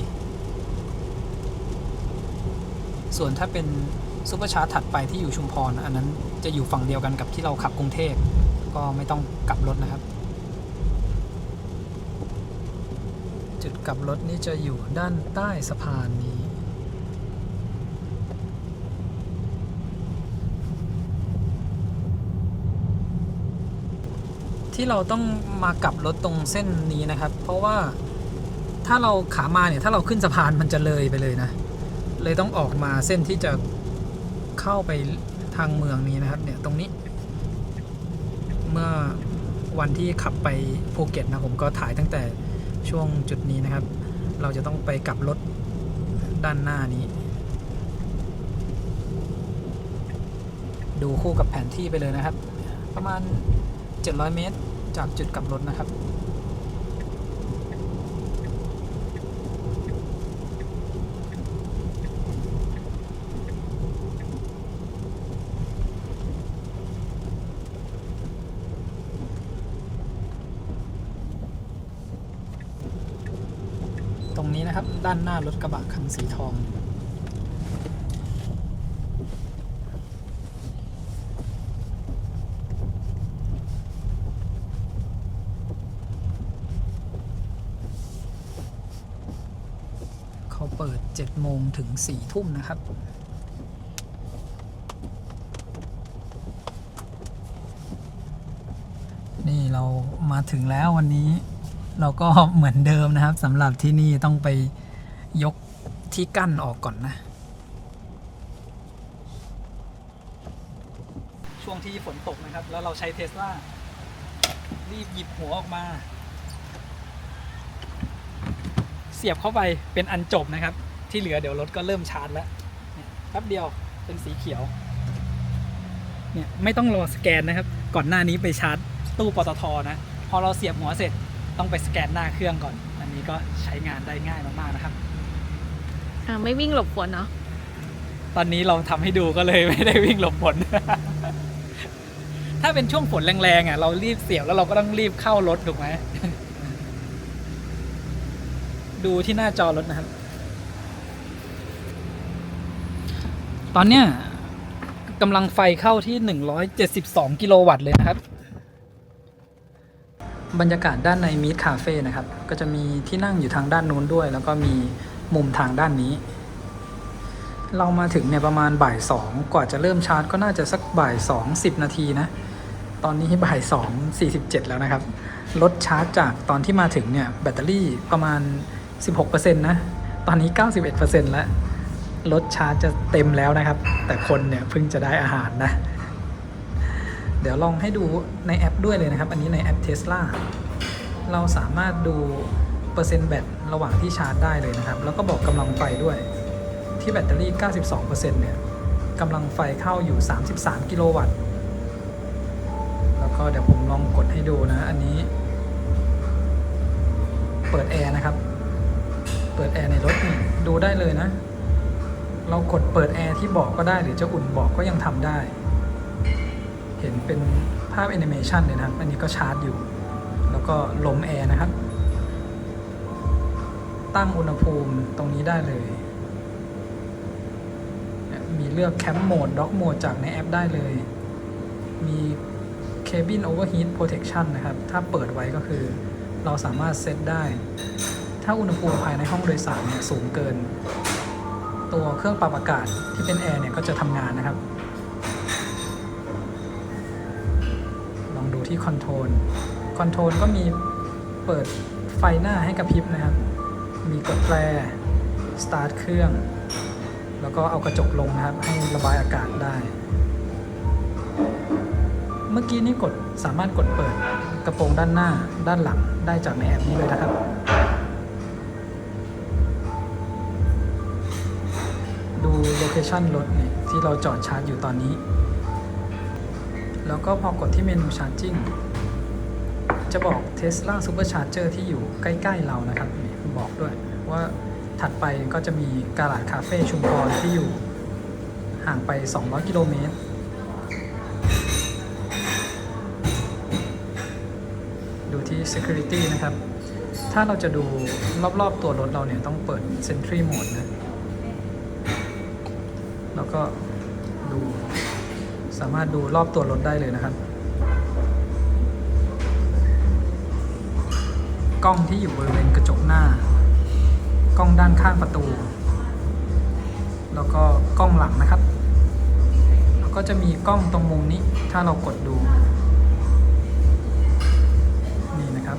ส่วนถ้าเป็นซุปเปอร์ชาร์จถัดไปที่อยู่ชุมพรอันนั้นจะอยู่ฝั่งเดียวกันกับที่เราขับกรุงเทพก็ไม่ต้องกลับรถนะครับจุดกลับรถนี้จะอยู่ด้านใต้สะพานนี้ที่เราต้องมากลับรถตรงเส้นนี้นะครับเพราะว่าถ้าเราขามาเนี่ยถ้าเราขึ้นสะพานมันจะเลยไปเลยนะเลยต้องออกมาเส้นที่จะเข้าไปทางเมืองนี้นะครับเนี่ยตรงนี้เมื่อวันที่ขับไปภูเก็ตนะผมก็ถ่ายตั้งแต่ช่วงจุดนี้นะครับเราจะต้องไปกลับรถด้านหน้านี้ดูคู่กับแผนที่ไปเลยนะครับประมาณ700 เมตรจากจุดกลับรถนะครับตรงนี้นะครับด้านหน้ารถกระบะคันสีทองเขาเปิด7 โมงถึง 4 ทุ่มนะครับนี่เรามาถึงแล้ววันนี้เราก็เหมือนเดิมนะครับสำหรับที่นี่ต้องไปยกที่กั้นออกก่อนนะช่วงที่ฝนตกนะครับแล้วเราใช้ Tesla รีบหยิบหัวออกมาเสียบเข้าไปเป็นอันจบนะครับที่เหลือเดี๋ยวรถก็เริ่มชาร์จแล้วแป๊บเดียวเป็นสีเขียวเนี่ยไม่ต้องรอสแกนนะครับก่อนหน้านี้ไปชาร์จตู้ปตท.นะพอเราเสียบหัวเสร็จต้องไปสแกนหน้าเครื่องก่อนอันนี้ก็ใช้งานได้ง่ายมากๆนะครับไม่วิ่งหลบฝนเนาะตอนนี้เราทำให้ดูก็เลยไม่ได้วิ่งหลบฝน ถ้าเป็นช่วงฝนแรงๆเรารีบเสียบแล้วเราก็ต้องรีบเข้ารถถูกไหม ดูที่หน้าจอรถนะครับตอนเนี้ยกำลังไฟเข้าที่172กิโลวัตต์เลยนะครับบรรยากาศด้านในมีดคาเฟ่นะครับก็จะมีที่นั่งอยู่ทางด้านนู้นด้วยแล้วก็มีมุมทางด้านนี้ เรามาถึงเนี่ยประมาณบ่าย2กว่าจะเริ่มชาร์จก็น่าจะสักบ่าย2:10 นาทีนะตอนนี้บ่าย2:47แล้วนะครับลดชาร์จจากตอนที่มาถึงเนี่ยแบตเตอรี่ประมาณ 16% นะตอนนี้ 91% แล้วลดชาร์จจะเต็มแล้วนะครับแต่คนเนี่ยเพิ่งจะได้อาหารนะเดี๋ยวลองให้ดูในแอปด้วยเลยนะครับอันนี้ในแอป Tesla เราสามารถดูเปอร์เซ็นต์แบตระหว่างที่ชาร์จได้เลยนะครับแล้วก็บอกกำลังไฟด้วยที่แบตเตอรี่ 92% เนี่ยกำลังไฟเข้าอยู่ 33 กิโลวัตต์แล้วก็เดี๋ยวผมลองกดให้ดูนะอันนี้เปิดแอร์นะครับเปิดแอร์ในรถนี่ดูได้เลยนะเรากดเปิดแอร์ที่เบาะก็ได้หรือจะอุ่นเบาะก็ยังทำได้เห็นเป็นภาพแอนิเมชันเลยนะครับอันนี้ก็ชาร์จอยู่แล้วก็ลมแอร์นะครับตั้งอุณหภูมิตรงนี้ได้เลยมีเลือกแคมป์โหมดด็อกโหมดจากในแอปได้เลยมี Cabin Overheat Protection นะครับถ้าเปิดไว้ก็คือเราสามารถเซตได้ถ้าอุณหภูมิภายในห้องโดยสารเนี่ยสูงเกินตัวเครื่องปรับอากาศที่เป็นแอร์เนี่ยก็จะทำงานนะครับลองดูที่คอนโทรลก็มีเปิดไฟหน้าให้กระพริบนะครับมีกดแตรสตาร์ทเครื่องแล้วก็เอากระจกลงนะครับให้ระบายอากาศได้เมื่อกี้นี่สามารถกดเปิดกระโปรงด้านหน้าด้านหลังได้จากในแอปนี้เลยนะครับดูโลเคชันรถนี่ที่เราจอดชาร์จอยู่ตอนนี้แล้วก็พอกดที่เมนู Charging จะบอก Tesla Supercharger ที่อยู่ใกล้ๆเรานะครับบอกด้วยว่าถัดไปก็จะมีกาลาดคาเฟ่ชุมพรที่อยู่ห่างไป200 กิโลเมตรดูที่ Security นะครับถ้าเราจะดูรอบๆตัวรถเราเนี่ยต้องเปิด Sentry Mode นะแล้วก็สามารถดูรอบตัวรถได้เลยนะครับกล้องที่อยู่บริเวณกระจกหน้ากล้องด้านข้างประตูแล้วก็กล้องหลังนะครับแล้วก็จะมีกล้องตรงมุมนี้ถ้าเรากดดูนี่นะครับ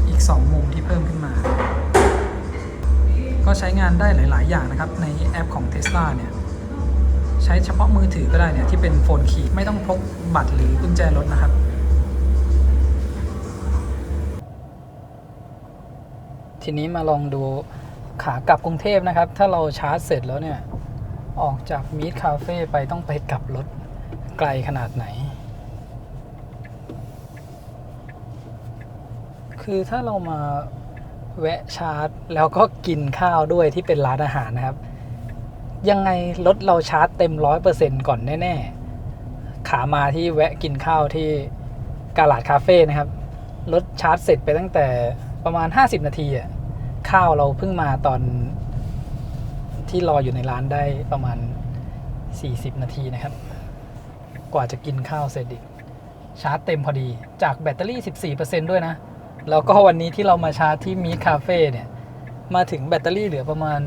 อีก2มุมที่เพิ่มขึ้นมาก็ใช้งานได้หลายๆอย่างนะครับในแอปของ Tesla เนี่ยใช้เฉพาะมือถือก็ได้เนี่ยที่เป็นโฟนคีย์ไม่ต้องพกบัตรหรือกุญแจรถนะครับทีนี้มาลองดูขากลับกรุงเทพนะครับถ้าเราชาร์จเสร็จแล้วเนี่ยออกจากมีดคาเฟ่ไปต้องไปกลับรถไกลขนาดไหนคือถ้าเรามาแวะชาร์จแล้วก็กินข้าวด้วยที่เป็นร้านอาหารนะครับยังไงรถเราชาร์จเต็ม 100% ก่อนแน่ๆขามาที่แวะกินข้าวที่กาลาดคาเฟ่นะครับรถชาร์จเสร็จไปตั้งแต่ประมาณ50 นาทีอ่ะข้าวเราเพิ่งมาตอนที่รออยู่ในร้านได้ประมาณ40 นาทีนะครับกว่าจะกินข้าวเสร็จอีกชาร์จเต็มพอดีจากแบตเตอรี่ 14% ด้วยนะแล้วก็วันนี้ที่เรามาชาร์จที่มีคาเฟ่เนี่ยมาถึงแบตเตอรี่เหลือประมาณ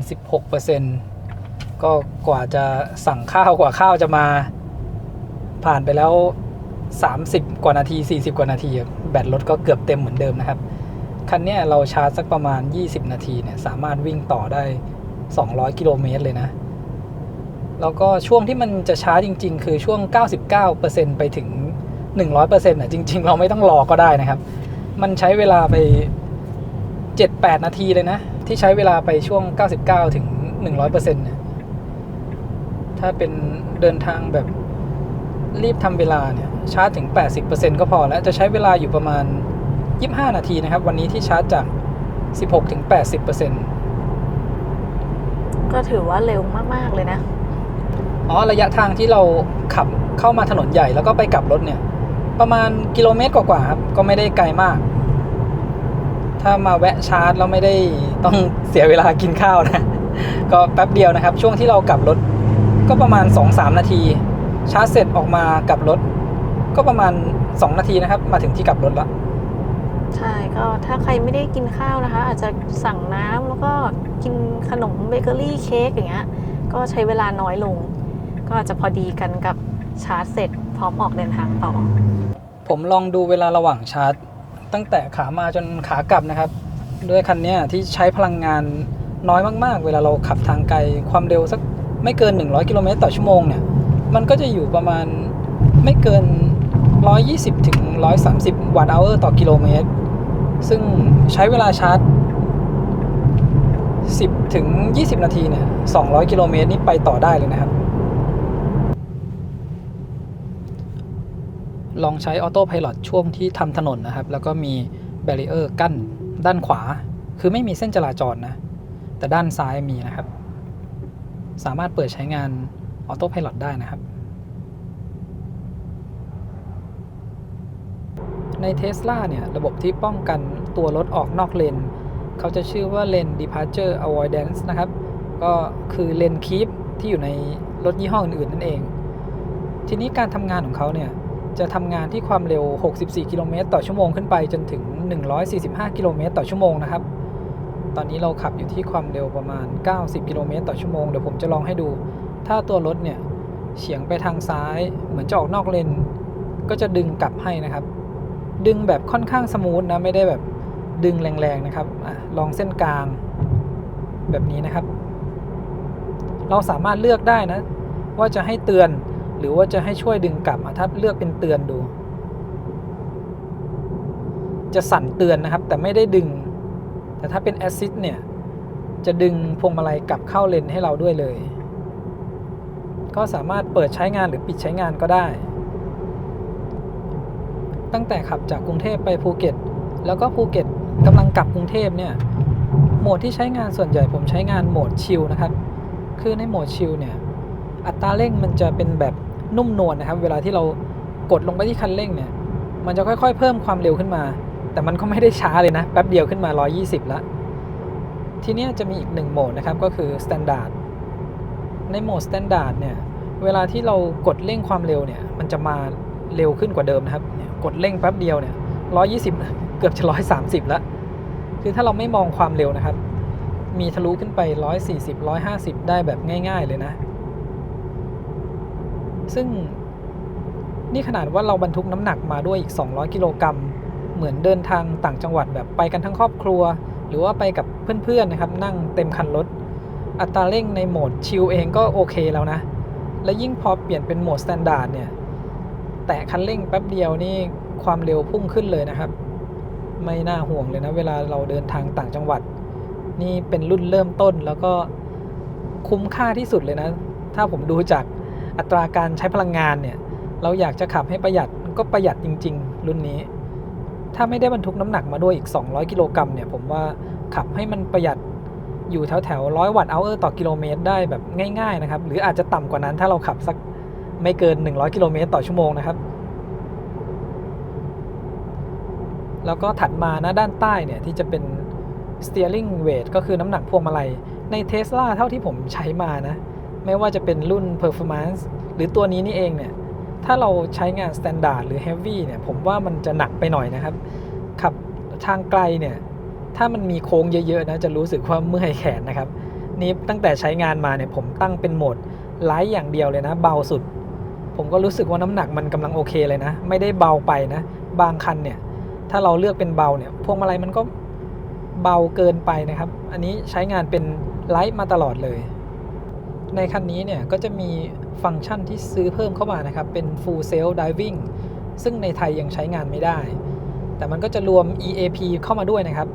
16% ก็กว่าจะสั่งข้าวกว่าข้าวจะมาผ่านไปแล้ว30 กว่านาที40 กว่านาทีแบตรถก็เกือบเต็มเหมือนเดิมนะครับคันนี้เราชาร์จสักประมาณ20 นาทีเนี่ยสามารถวิ่งต่อได้200 กิโลเมตรเลยนะแล้วก็ช่วงที่มันจะช้าจริงๆคือช่วง 99% ไปถึง 100% น่ะจริงๆเราไม่ต้องรอก็ได้นะครับมันใช้เวลาไป 7-8 นาทีเลยนะที่ใช้เวลาไปช่วง99ถึง 100% เนี่ยถ้าเป็นเดินทางแบบรีบทำเวลาเนี่ยชาร์จถึง 80% ก็พอแล้วจะใช้เวลาอยู่ประมาณ25 นาทีนะครับวันนี้ที่ชาร์จจาก16ถึง 80% ก็ถือว่าเร็วมากๆเลยนะระยะทางที่เราขับเข้ามาถนนใหญ่แล้วก็ไปกลับรถเนี่ยประมาณกิโลเมตรกว่าๆครับก็ไม่ได้ไกลมากถ้ามาแวะชาร์จแล้วไม่ได้ต้องเสียเวลากินข้าวนะก็แป๊บเดียวนะครับช่วงที่เรากลับรถก็ประมาณ 2-3 นาทีชาร์จเสร็จออกมากลับรถก็ประมาณ2 นาทีนะครับมาถึงที่กลับรถแล้ว ใช่ก็ถ้าใครไม่ได้กินข้าวนะคะ อาจจะสั่งน้ำแล้วก็กินขนมเบเกอรี่เค้กอย่างเงี้ยก็ใช้เวลาน้อยลง ก็อาจจะพอดีกันกับชาร์จเสร็จพร้อมออกเดินทางต่อ ผมลองดูเวลาระหว่างชาร์จตั้งแต่ขามาจนขากลับนะครับด้วยคันเนี้ยที่ใช้พลังงานน้อยมากๆเวลาเราขับทางไกลความเร็วสักไม่เกิน100กิโลเมตรต่อชั่วโมงเนี่ยมันก็จะอยู่ประมาณไม่เกิน120ถึง130วัตต์เอาร์ต่อกิโลเมตรซึ่งใช้เวลาชาร์จ10ถึง20นาทีเนี่ย200กิโลเมตรนี่ไปต่อได้เลยนะครับลองใช้ออโต้ไพลอตช่วงที่ทำถนนนะครับแล้วก็มีแบรีเออร์กั้นด้านขวาคือไม่มีเส้นจราจรนะแต่ด้านซ้ายมีนะครับสามารถเปิดใช้งานออโต้ไพลอตได้นะครับใน Tesla เนี่ยระบบที่ป้องกันตัวรถออกนอกเลนเขาจะชื่อว่า Lane Departure Avoidance นะครับก็คือ Lane Keep ที่อยู่ในรถยี่ห้ออื่นๆนั่นเองทีนี้การทำงานของเขาเนี่ยจะทำงานที่ความเร็ว64กิโลเมตรต่อชั่วโมงขึ้นไปจนถึง145กิโลเมตรต่อชั่วโมงนะครับตอนนี้เราขับอยู่ที่ความเร็วประมาณ90กิโลเมตรต่อชั่วโมงเดี๋ยวผมจะลองให้ดูถ้าตัวรถเนี่ยเฉียงไปทางซ้ายเหมือนจะออกนอกเลนก็จะดึงกลับให้นะครับดึงแบบค่อนข้างสมูทนะไม่ได้แบบดึงแรงๆนะครับลองเส้นกลางแบบนี้นะครับเราสามารถเลือกได้นะว่าจะให้เตือนหรือว่าจะให้ช่วยดึงกลับถ้าเลือกเป็นเตือนดูจะสั่นเตือนนะครับแต่ไม่ได้ดึงแต่ถ้าเป็นแอสซิสต์เนี่ยจะดึงพวงมาลัยกลับเข้าเลนให้เราด้วยเลยก็สามารถเปิดใช้งานหรือปิดใช้งานก็ได้ตั้งแต่ขับจากกรุงเทพไปภูเก็ตแล้วก็ภูเก็ตกำลังกลับกรุงเทพเนี่ยโหมดที่ใช้งานส่วนใหญ่ผมใช้งานโหมดชิลนะครับคือในโหมดชิลเนี่ยอัตราเร่งมันจะเป็นแบบนุ่มนวลนะครับเวลาที่เรากดลงไปที่คันเร่งเนี่ยมันจะค่อยๆเพิ่มความเร็วขึ้นมาแต่มันก็ไม่ได้ช้าเลยนะแป๊บเดียวขึ้นมา120แล้วทีนี้จะมีอีก1โหมดนะครับก็คือ Standard ในโหมด Standard เนี่ยเวลาที่เรากดเร่งความเร็วเนี่ยมันจะมาเร็วขึ้นกว่าเดิมนะครับกดเร่งแป๊บเดียวเนี่ย120เกือบจะ130แล้วคือถ้าเราไม่มองความเร็วนะครับมีทะลุขึ้นไป140 150ได้แบบง่ายๆเลยนะซึ่งนี่ขนาดว่าเราบรรทุกน้ำหนักมาด้วยอีก200กิโลกรัมเหมือนเดินทางต่างจังหวัดแบบไปกันทั้งครอบครัวหรือว่าไปกับเพื่อนๆนะครับนั่งเต็มคันรถอัตราเร่งในโหมดชิลเองก็โอเคแล้วนะและยิ่งพอเปลี่ยนเป็นโหมดสแตนดาร์ดเนี่ยแตะคันเร่งแป๊บเดียวนี่ความเร็วพุ่งขึ้นเลยนะครับไม่น่าห่วงเลยนะเวลาเราเดินทางต่างจังหวัดนี่เป็นรุ่นเริ่มต้นแล้วก็คุ้มค่าที่สุดเลยนะถ้าผมดูจากอัตราการใช้พลังงานเนี่ยเราอยากจะขับให้ประหยัดก็ประหยัดจริงๆรุ่นนี้ถ้าไม่ได้บรรทุกน้ำหนักมาด้วยอีก200กิโลกรัมเนี่ยผมว่าขับให้มันประหยัดอยู่แถวๆ100วัตต์เอาร์ต่อกิโลเมตรได้แบบง่ายๆนะครับหรืออาจจะต่ำกว่านั้นถ้าเราขับสักไม่เกิน100กิโลเมตรต่อชั่วโมงนะครับแล้วก็ถัดมานะด้านใต้เนี่ยที่จะเป็น steering weight ก็คือน้ำหนักพวงมาลัยใน Tesla เท่าที่ผมใช้มานะไม่ว่าจะเป็นรุ่น performance หรือตัวนี้นี่เองเนี่ยถ้าเราใช้งาน standard หรือ heavy เนี่ยผมว่ามันจะหนักไปหน่อยนะครับขับทางไกลเนี่ยถ้ามันมีโค้งเยอะๆนะจะรู้สึกว่าเมื่อยแขนนะครับนี่ตั้งแต่ใช้งานมาเนี่ยผมตั้งเป็นโหมดไลท์อย่างเดียวเลยนะเบาสุดผมก็รู้สึกว่าน้ำหนักมันกำลังโอเคเลยนะไม่ได้เบาไปนะบางคันเนี่ยถ้าเราเลือกเป็นเบาเนี่ยพวงมาลัยมันก็เบาเกินไปนะครับอันนี้ใช้งานเป็นไลท์มาตลอดเลยในคันนี้เนี่ยก็จะมีฟังก์ชันที่ซื้อเพิ่มเข้ามานะครับเป็น Full Self Driving ซึ่งในไทยยังใช้งานไม่ได้แต่มันก็จะรวม EAP เข้ามาด้วยนะครับ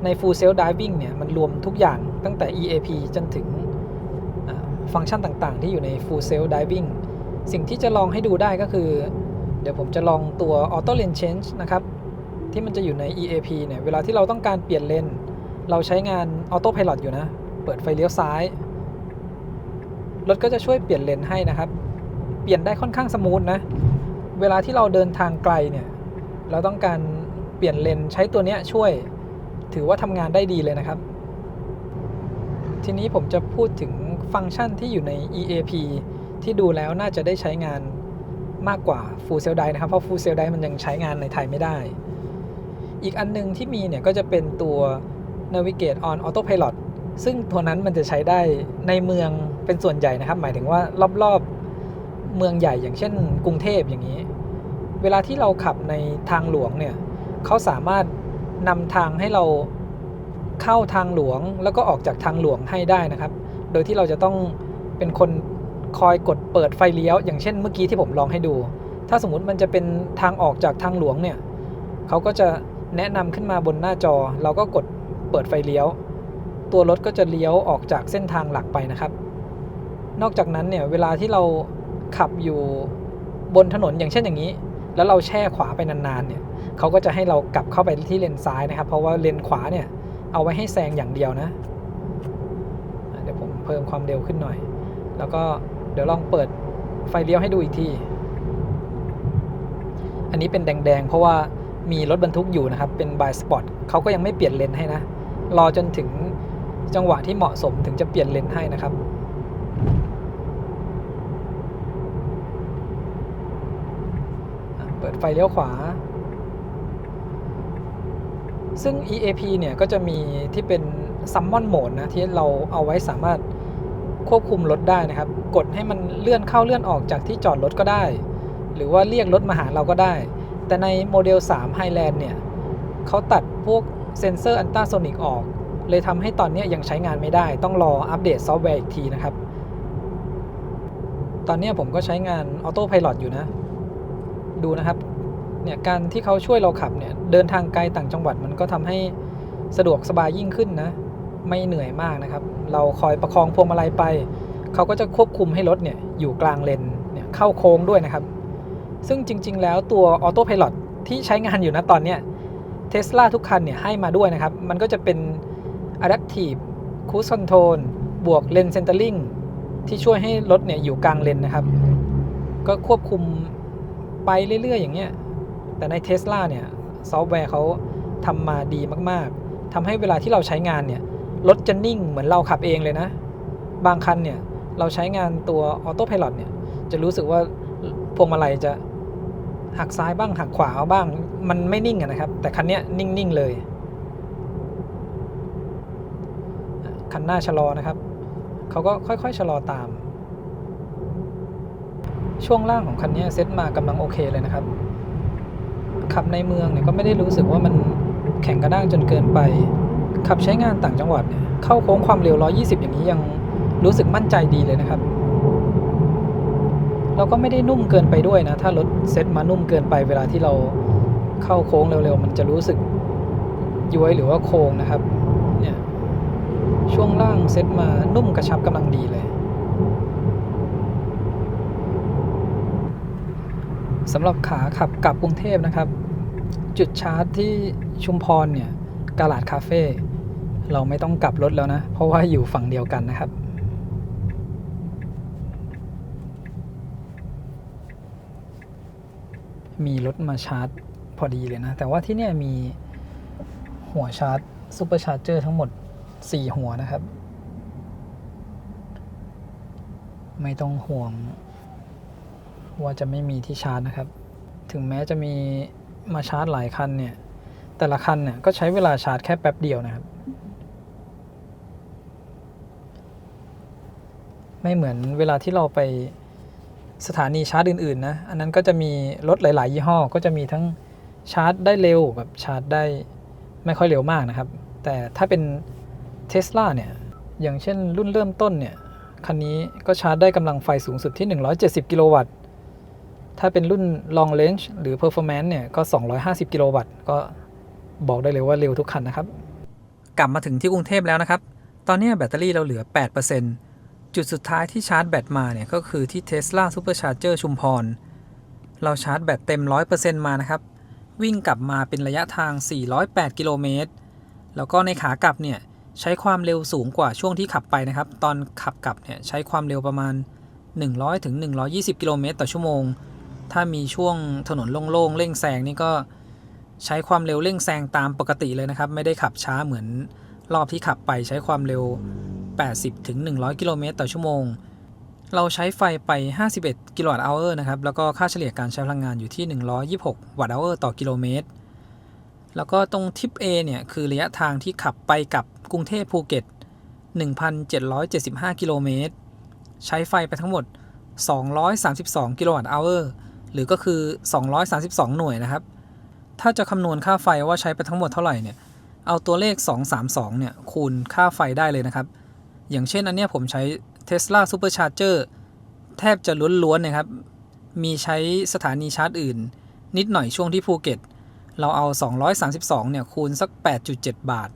ใน Full Self Driving เนี่ยมันรวมทุกอย่างตั้งแต่ EAP จนถึงฟังก์ชันต่างๆที่อยู่ใน Full Self Driving สิ่งที่จะลองให้ดูได้ก็คือเดี๋ยวผมจะลองตัว Auto Lane Change นะครับที่มันจะอยู่ใน EAP เนี่ยเวลาที่เราต้องการเปลี่ยนเลนเราใช้งาน Auto Pilot อยู่นะเปิดไฟเลี้ยวซ้ายรถก็จะช่วยเปลี่ยนเลนให้นะครับเปลี่ยนได้ค่อนข้างสมูทนะเวลาที่เราเดินทางไกลเนี่ยเราต้องการเปลี่ยนเลนใช้ตัวนี้ช่วยถือว่าทำงานได้ดีเลยนะครับทีนี้ผมจะพูดถึงฟังก์ชันที่อยู่ใน EAP ที่ดูแล้วน่าจะได้ใช้งานมากกว่า Full Self Drive นะครับเพราะ Full Self Drive มันยังใช้งานในไทยไม่ได้ อีกอันนึงที่มีเนี่ยก็จะเป็นตัว Navigate on Autopilot ซึ่งตัวนั้นมันจะใช้ได้ในเมืองเป็นส่วนใหญ่นะครับหมายถึงว่ารอบๆเมืองใหญ่อย่างเช่นกรุงเทพอย่างนี้เวลาที่เราขับในทางหลวงเนี่ยเขาสามารถนำทางให้เราเข้าทางหลวงแล้วก็ออกจากทางหลวงให้ได้นะครับโดยที่เราจะต้องเป็นคนคอยกดเปิดไฟเลี้ยวอย่างเช่นเมื่อกี้ที่ผมลองให้ดูถ้าสมมุติมันจะเป็นทางออกจากทางหลวงเนี่ยเขาก็จะแนะนำขึ้นมาบนหน้าจอเราก็กดเปิดไฟเลี้ยวตัวรถก็จะเลี้ยวออกจากเส้นทางหลักไปนะครับนอกจากนั้นเนี่ยเวลาที่เราขับอยู่บนถนนอย่างเช่นอย่างนี้แล้วเราแช่ขวาไปนานๆเนี่ยเขาก็จะให้เรากลับเข้าไปที่เลนซ้ายนะครับเพราะว่าเลนขวาเนี่ยเอาไว้ให้แซงอย่างเดียวนะเดี๋ยวผมเพิ่มความเร็วขึ้นหน่อยแล้วก็เดี๋ยวลองเปิดไฟเลี้ยวให้ดูอีกทีอันนี้เป็นแดงๆเพราะว่ามีรถบรรทุกอยู่นะครับเป็นบายสปอตเขาก็ยังไม่เปลี่ยนเลนให้นะรอจนถึงจังหวะที่เหมาะสมถึงจะเปลี่ยนเลนให้นะครับเปิดไฟเลี้ยวขวาซึ่ง EAP เนี่ยก็จะมีที่เป็น Summon Mode นะที่เราเอาไว้สามารถควบคุมรถได้นะครับกดให้มันเลื่อนเข้าเลื่อนออกจากที่จอดรถก็ได้หรือว่าเรียกรถมาหาเราก็ได้แต่ในโมเดล3 Highland เนี่ยเขาตัดพวกเซ็นเซอร์อัลตราโซนิกออกเลยทำให้ตอนนี้ยังใช้งานไม่ได้ต้องรออัปเดตซอฟต์แวร์อีกทีนะครับตอนนี้ผมก็ใช้งาน Autopilot อยู่นะดูนะครับเนี่ยการที่เขาช่วยเราขับเนี่ยเดินทางไกลต่างจังหวัดมันก็ทำให้สะดวกสบายยิ่งขึ้นนะไม่เหนื่อยมากนะครับเราคอยประคองพวงมาลัยไปเขาก็จะควบคุมให้รถเนี่ยอยู่กลางเลนเนี่ยเข้าโค้งด้วยนะครับซึ่งจริงๆแล้วตัว Autopilot ที่ใช้งานอยู่นะตอนเนี้ย Tesla ทุกคันเนี่ยให้มาด้วยนะครับมันก็จะเป็น Adaptive Cruise Control บวก Lane Centering ที่ช่วยให้รถเนี่ยอยู่กลางเลนนะครับก็ควบคุมไปเรื่อยๆอย่างเงี้ยแต่ใน Tesla เนี่ยซอฟต์แวร์เขาทำมาดีมากๆทำให้เวลาที่เราใช้งานเนี่ยรถจะนิ่งเหมือนเราขับเองเลยนะบางคันเนี่ยเราใช้งานตัว Autopilot เนี่ยจะรู้สึกว่าพวงมาลัยจะหักซ้ายบ้างหักขวาเอาบ้างมันไม่นิ่งนะครับแต่คันนี้นิ่งๆเลยคันหน้าชะลอนะครับเขาก็ค่อยๆชะลอตามช่วงล่างของคันนี้เซ็ตมากำลังโอเคเลยนะครับขับในเมืองเนี่ยก็ไม่ได้รู้สึกว่ามันแข็งกระด้างจนเกินไปขับใช้งานต่างจังหวัดเนี่ยเข้าโค้งความเร็ว120อย่างนี้ยังรู้สึกมั่นใจดีเลยนะครับเราก็ไม่ได้นุ่มเกินไปด้วยนะถ้ารถเซ็ตมานุ่มเกินไปเวลาที่เราเข้าโค้งเร็วๆมันจะรู้สึกย้วยหรือว่าโค้งนะครับเนี่ยช่วงล่างเซ็ตมานุ่มกระชับกำลังดีเลยสำหรับขาขับกลับกรุงเทพนะครับจุดชาร์จที่ชุมพรเนี่ยกาลาดคาเฟ่เราไม่ต้องกลับรถแล้วนะเพราะว่าอยู่ฝั่งเดียวกันนะครับมีรถมาชาร์จพอดีเลยนะแต่ว่าที่นี่มีหัวชาร์จซูเปอร์ชาร์เจอร์ทั้งหมด4หัวนะครับไม่ต้องห่วงว่าจะไม่มีที่ชาร์จนะครับถึงแม้จะมีมาชาร์จหลายคันเนี่ยแต่ละคันเนี่ยก็ใช้เวลาชาร์จแค่แป๊บเดียวนะครับไม่เหมือนเวลาที่เราไปสถานีชาร์จอื่นๆนะอันนั้นก็จะมีรถหลายๆยี่ห้อก็จะมีทั้งชาร์จได้เร็วกับชาร์จได้ไม่ค่อยเร็วมากนะครับแต่ถ้าเป็น Tesla เนี่ยอย่างเช่นรุ่นเริ่มต้นเนี่ยคันนี้ก็ชาร์จได้กำลังไฟสูงสุดที่170กิโลวัตต์ถ้าเป็นรุ่น Long Range หรือ Performance เนี่ยก็250กิโลวัตต์ก็บอกได้เลยว่าเร็วทุกคันนะครับกลับมาถึงที่กรุงเทพแล้วนะครับตอนนี้แบตเตอรี่เราเหลือ 8%จุดสุดท้ายที่ชาร์จแบตมาเนี่ยก็คือที่ Tesla Supercharger ชุมพรเราชาร์จแบตเต็ม 100% มานะครับวิ่งกลับมาเป็นระยะทาง408กิโลเมตรแล้วก็ในขากลับเนี่ยใช้ความเร็วสูงกว่าช่วงที่ขับไปนะครับตอนขับกลับเนี่ยใช้ความเร็วประมาณ100ถึง120กิโลเมตรต่อชั่วโมงถ้ามีช่วงถนนโล่งๆเร่งแซงนี่ก็ใช้ความเร็วเร่งแซงตามปกติเลยนะครับไม่ได้ขับช้าเหมือนรอบที่ขับไปใช้ความเร็ว80ถึง100กิโลเมตรต่อชั่วโมงเราใช้ไฟไป51กิโลวัตต์เอาร์นะครับแล้วก็ค่าเฉลี่ยการใช้พลังงานอยู่ที่126วัตต์เอาร์ต่อกิโลเมตร แล้วก็ตรงทิป A เนี่ยคือระยะทางที่ขับไปกับกรุงเทพภูเก็ต 1,775 กิโลเมตรใช้ไฟไปทั้งหมด232กิโลวัตต์อเวอร์หรือก็คือ232หน่วยนะครับถ้าจะคำนวณค่าไฟว่าใช้ไปทั้งหมดเท่าไหร่เนี่ยเอาตัวเลข232เนี่ยคูณค่าไฟได้เลยนะครับอย่างเช่นอันเนี้ยผมใช้ Tesla Supercharger แทบจะล้วนๆนะครับมีใช้สถานีชาร์จอื่นนิดหน่อยช่วงที่ภูเก็ตเราเอา232เนี่ยคูณสัก 8.7 บาท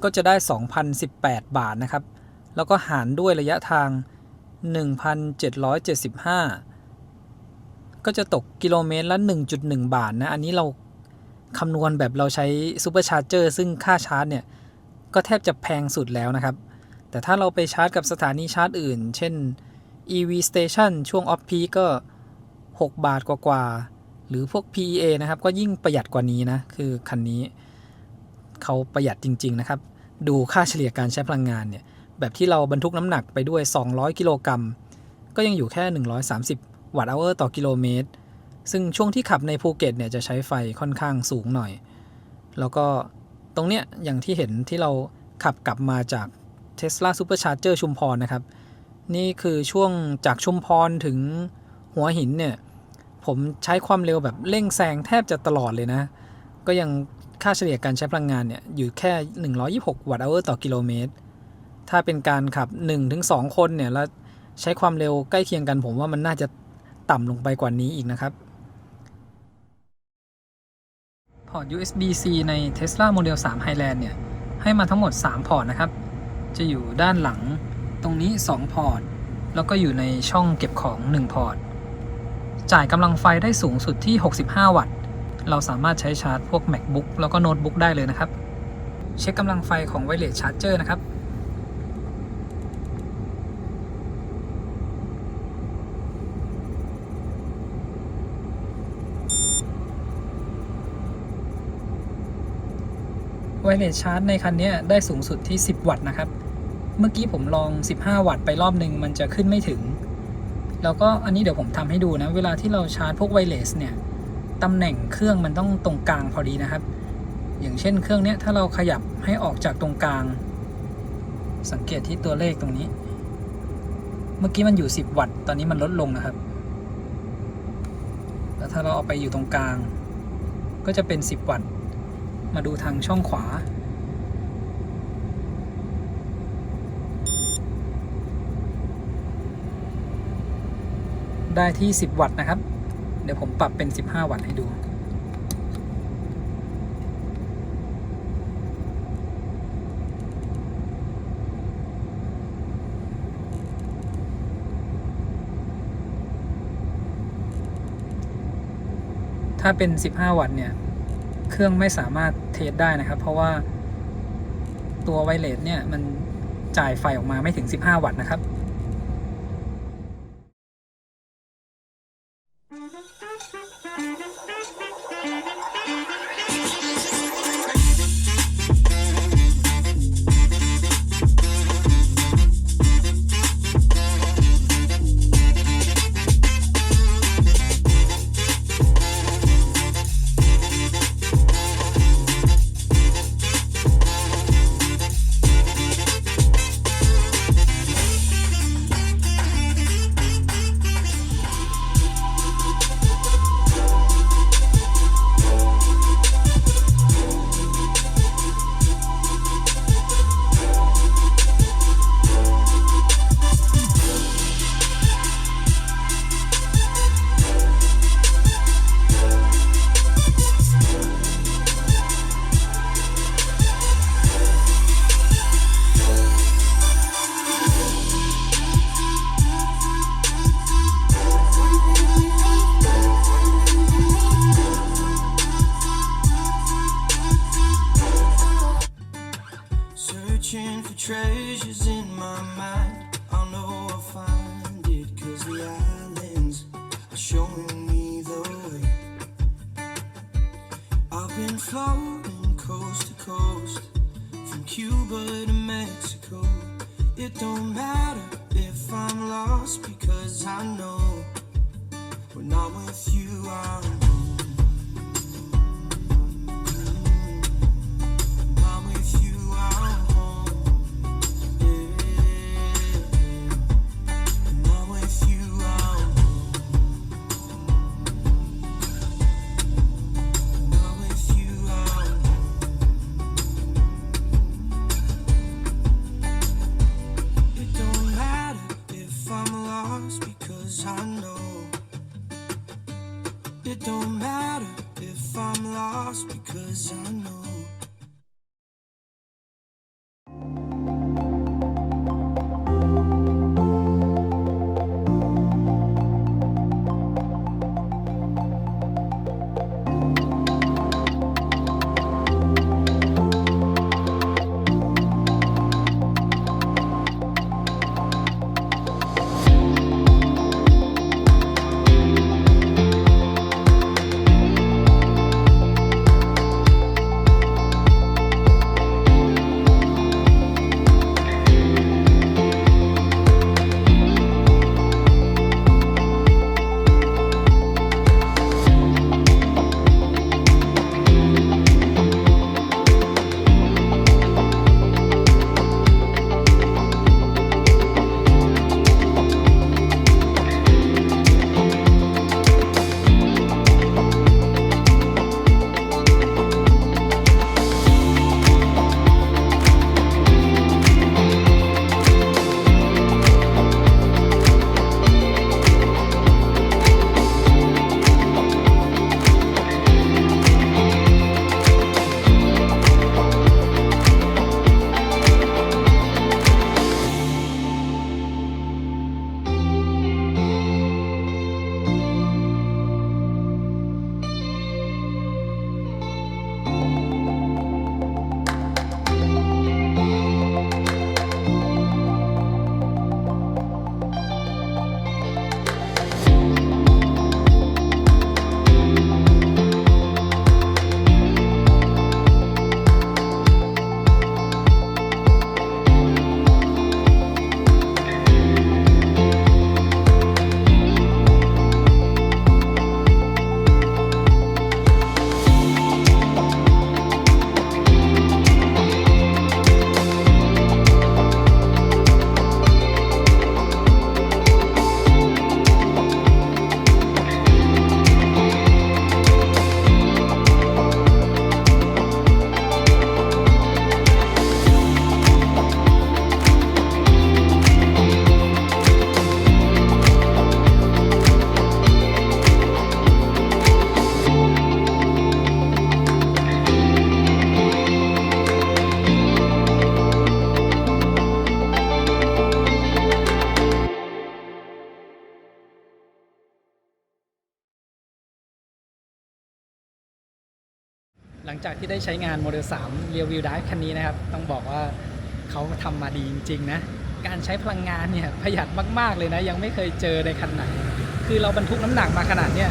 ก็จะได้ 2,018 บาทนะครับแล้วก็หารด้วยระยะทาง 1,775 ก็จะตกกิโลเมตรละ 1.1 บาทนะอันนี้เราคำนวณแบบเราใช้ซูเปอร์ชาร์เจอร์ซึ่งค่าชาร์จเนี่ยก็แทบจะแพงสุดแล้วนะครับแต่ถ้าเราไปชาร์จกับสถานีชาร์จอื่นเช่น EV Station ช่วง Off Peak ก็6 บาทกว่าหรือพวก PEA นะครับก็ยิ่งประหยัดกว่านี้นะคือคันนี้เขาประหยัดจริงๆนะครับดูค่าเฉลี่ยการใช้พลังงานเนี่ยแบบที่เราบรรทุกน้ำหนักไปด้วย200กิโลกรัมก็ยังอยู่แค่130วัตต์อเวอร์ต่อกิโลเมตรซึ่งช่วงที่ขับในภูเก็ตเนี่ยจะใช้ไฟค่อนข้างสูงหน่อยแล้วก็ตรงเนี้ยอย่างที่เห็นที่เราขับกลับมาจาก Tesla Supercharger ชุมพรนะครับนี่คือช่วงจากชุมพรถึงหัวหินเนี่ยผมใช้ความเร็วแบบเร่งแซงแทบจะตลอดเลยนะก็ยังค่าเฉลี่ยการใช้พลังงานเนี่ยอยู่แค่126วัตต์อเวอร์ต่อกิโลเมตรถ้าเป็นการขับ 1-2 คนเนี่ยแล้วใช้ความเร็วใกล้เคียงกันผมว่ามันน่าจะต่ำลงไปกว่านี้อีกนะครับพอร์ต USB-C ใน Tesla Model 3 Highland เนี่ยให้มาทั้งหมด3พอร์ตนะครับจะอยู่ด้านหลังตรงนี้2พอร์ตแล้วก็อยู่ในช่องเก็บของ1พอร์ตจ่ายกำลังไฟได้สูงสุดที่65วัตต์เราสามารถใช้ชาร์จพวก MacBook แล้วก็โน้ตบุ๊กได้เลยนะครับเช็คกำลังไฟของ Wireless Charger นะครับWireless Charge ในคันนี้ได้สูงสุดที่10วัตต์นะครับเมื่อกี้ผมลอง15วัตต์ไปรอบนึงมันจะขึ้นไม่ถึงแล้วก็อันนี้เดี๋ยวผมทำให้ดูนะเวลาที่เราชาร์จพวก Wireless เนี่ยตำแหน่งเครื่องมันต้องตรงกลางพอดีนะครับอย่างเช่นเครื่องนี้ถ้าเราขยับให้ออกจากตรงกลางสังเกตที่ตัวเลขตรงนี้เมื่อกี้มันอยู่10วัตต์ตอนนี้มันลดลงนะครับแล้วถ้าเราเอาไปอยู่ตรงกลางก็จะเป็น10วัตต์มาดูทางช่องขวาได้ที่10วัตต์นะครับเดี๋ยวผมปรับเป็น15วัตต์ให้ดูถ้าเป็น15วัตต์เนี่ยเครื่องไม่สามารถเทสได้นะครับเพราะว่าตัวไวเลสเนี่ยมันจ่ายไฟออกมาไม่ถึง15วัตต์นะครับSearching for treasures in my mind. I know I'll find it, 'cause the islands are showing me the way. I've been floating coast to coast, from Cuba to Mexico. It don't matter if I'm lost, because I know when I'm with you I'm home. งจากที่ได้ใช้งานโมเดล3 Rear Wheel Drive คันนี้นะครับต้องบอกว่าเขาทำมาดีจริงๆนะการใช้พลังงานเนี่ยประหยัดมากๆเลยนะยังไม่เคยเจอในคันไหนคือเราบรรทุกน้ำหนักมาขนาดเนี้ย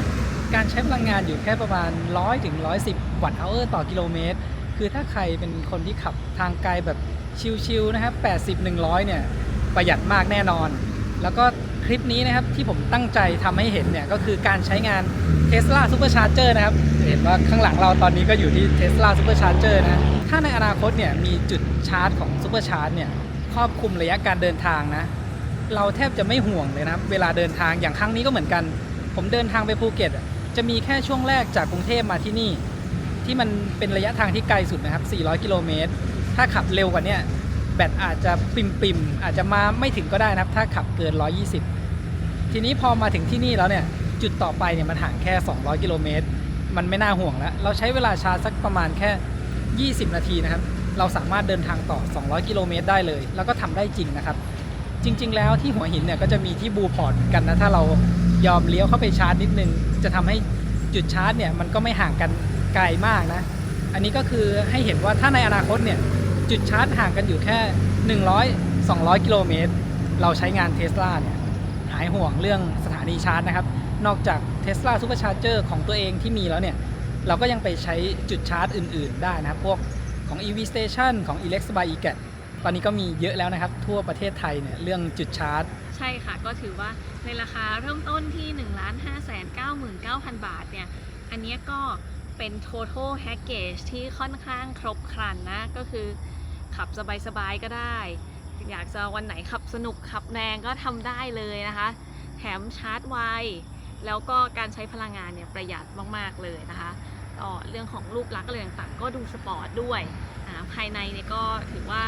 การใช้พลังงานอยู่แค่ประมาณ100 ถึง 110 วัตต์เอาต่อกิโลเมตรคือถ้าใครเป็นคนที่ขับทางไกลแบบชิลๆนะครับ80-100เนี่ยประหยัดมากแน่นอนแล้วก็คลิปนี้นะครับที่ผมตั้งใจทำให้เห็นเนี่ยก็คือการใช้งาน Tesla Supercharger นะครับเห็นว่าข้างหลังเราตอนนี้ก็อยู่ที่ Tesla Supercharger นะถ้าในอนาคตเนี่ยมีจุดชาร์จของ Supercharge เนี่ยครอบคลุมระยะการเดินทางนะเราแทบจะไม่ห่วงเลยนะเวลาเดินทางอย่างครั้งนี้ก็เหมือนกันผมเดินทางไปภูเก็ตจะมีแค่ช่วงแรกจากกรุงเทพมาที่นี่ที่มันเป็นระยะทางที่ไกลสุดนะครับ400 กิโลเมตรถ้าขับเร็วกว่านี้แบตอาจจะปิ่มอาจจะมาไม่ถึงก็ได้นะครับถ้าขับเกิน120ทีนี้พอมาถึงที่นี่แล้วเนี่ยจุดต่อไปเนี่ยมันห่างแค่200 กิโลเมตรมันไม่น่าห่วงแล้วเราใช้เวลาชาร์จสักประมาณแค่20 นาทีนะครับเราสามารถเดินทางต่อ200 กิโลเมตรได้เลยแล้วก็ทำได้จริงนะครับจริงๆแล้วที่หัวหินเนี่ยก็จะมีที่บูพอร์ตกันนะถ้าเรายอมเลี้ยวเข้าไปชาร์จนิดนึงจะทำให้จุดชาร์จเนี่ยมันก็ไม่ห่างกันไกลมากนะอันนี้ก็คือให้เห็นว่าถ้าในอนาคตเนี่ยจุดชาร์จห่างกันอยู่แค่100-200 กิโลเมตรเราใช้งาน Tesla เนี่ยหายห่วงเรื่องสถานีชาร์จนะครับนอกจาก Tesla Supercharger ของตัวเองที่มีแล้วเนี่ยเราก็ยังไปใช้จุดชาร์จอื่นๆได้นะครับพวกของ EV Station ของ Elex by eGat ตอนนี้ก็มีเยอะแล้วนะครับทั่วประเทศไทยเนี่ยเรื่องจุดชาร์จใช่ค่ะก็ถือว่าในราคาเริ่มต้นที่ 1,599,000 บาทเนี่ยอันนี้ก็เป็น total package ที่ค่อนข้างครบครันนะก็คือขับสบายๆก็ได้อยากจะวันไหนขับสนุกขับแรงก็ทำได้เลยนะคะแถมชาร์จไวแล้วก็การใช้พลังงานเนี่ยประหยัดมากๆเลยนะคะก็เรื่องของรูปลักษณ์อะไรต่างๆก็ดูสปอร์ตด้วยภายในเนี่ยก็ถือว่า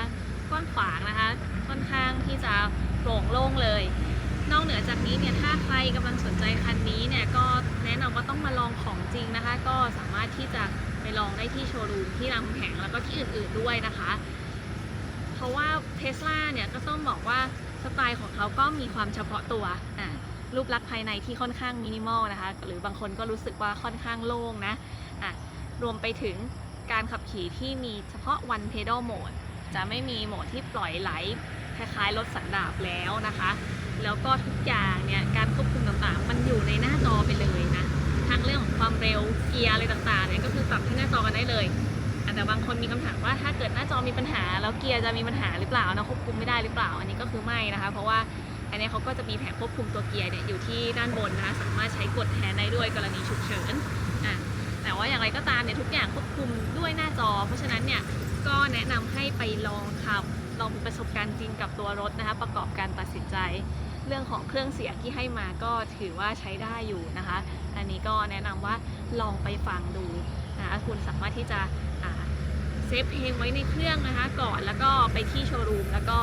กว้างขวางนะคะค่อนข้างที่จะโปร่งโล่งเลยนอกเหนือจากนี้เนี่ยถ้าใครกำลังสนใจคันนี้เนี่ยก็แนะนำว่าต้องมาลองของจริงนะคะก็สามารถที่จะไปลองได้ที่โชว์รูมที่รามคำแหงแล้วก็ที่อื่นๆด้วยนะคะเพราะว่า Tesla เนี่ยก็ต้องบอกว่าสไตล์ของเขาก็มีความเฉพาะตัวรูปลักษณ์ภายในที่ค่อนข้างมินิมอลนะคะหรือบางคนก็รู้สึกว่าค่อนข้างโล่งนะรวมไปถึงการขับขี่ที่มีเฉพาะ one pedal mode จะไม่มีโหมดที่ปล่อยไหลคล้ายๆรถสันดาปแล้วนะคะแล้วก็ทุกอย่างเนี่ยการควบคุมต่างๆมันอยู่ในหน้าจอไปเลยนะทั้งเรื่องของความเร็วเกียร์อะไรต่างๆเนี่ยก็คือปรับที่หน้าจอกันได้เลยแต่บางคนมีคำถามว่าถ้าเกิดหน้าจอมีปัญหาแล้วเกียร์จะมีปัญหาหรือเปล่านะควบคุมไม่ได้หรือเปล่าอันนี้ก็คือไม่นะคะเพราะว่าอันนี้เขาก็จะมีแผงควบคุมตัวเกียร์เนี่ยอยู่ที่ด้านบนนะคะสามารถใช้กดแทนได้ด้วยกรณีฉุกเฉินแต่ว่าอย่างไรก็ตามเนี่ยทุกอย่างควบคุมด้วยหน้าจอเพราะฉะนั้นเนี่ยก็แนะนำให้ไปลองขับลองมีประสบการณ์จริงกับตัวรถนะคะประกอบการตัดสินใจเรื่องของเครื่องเสียงที่ให้มาก็ถือว่าใช้ได้อยู่นะคะอันนี้ก็แนะนำว่าลองไปฟังดูนะคะคุณสามารถที่จะเซฟเพลงไว้ในเครื่องนะคะก่อนแล้วก็ไปที่โชว์รูมแล้วก็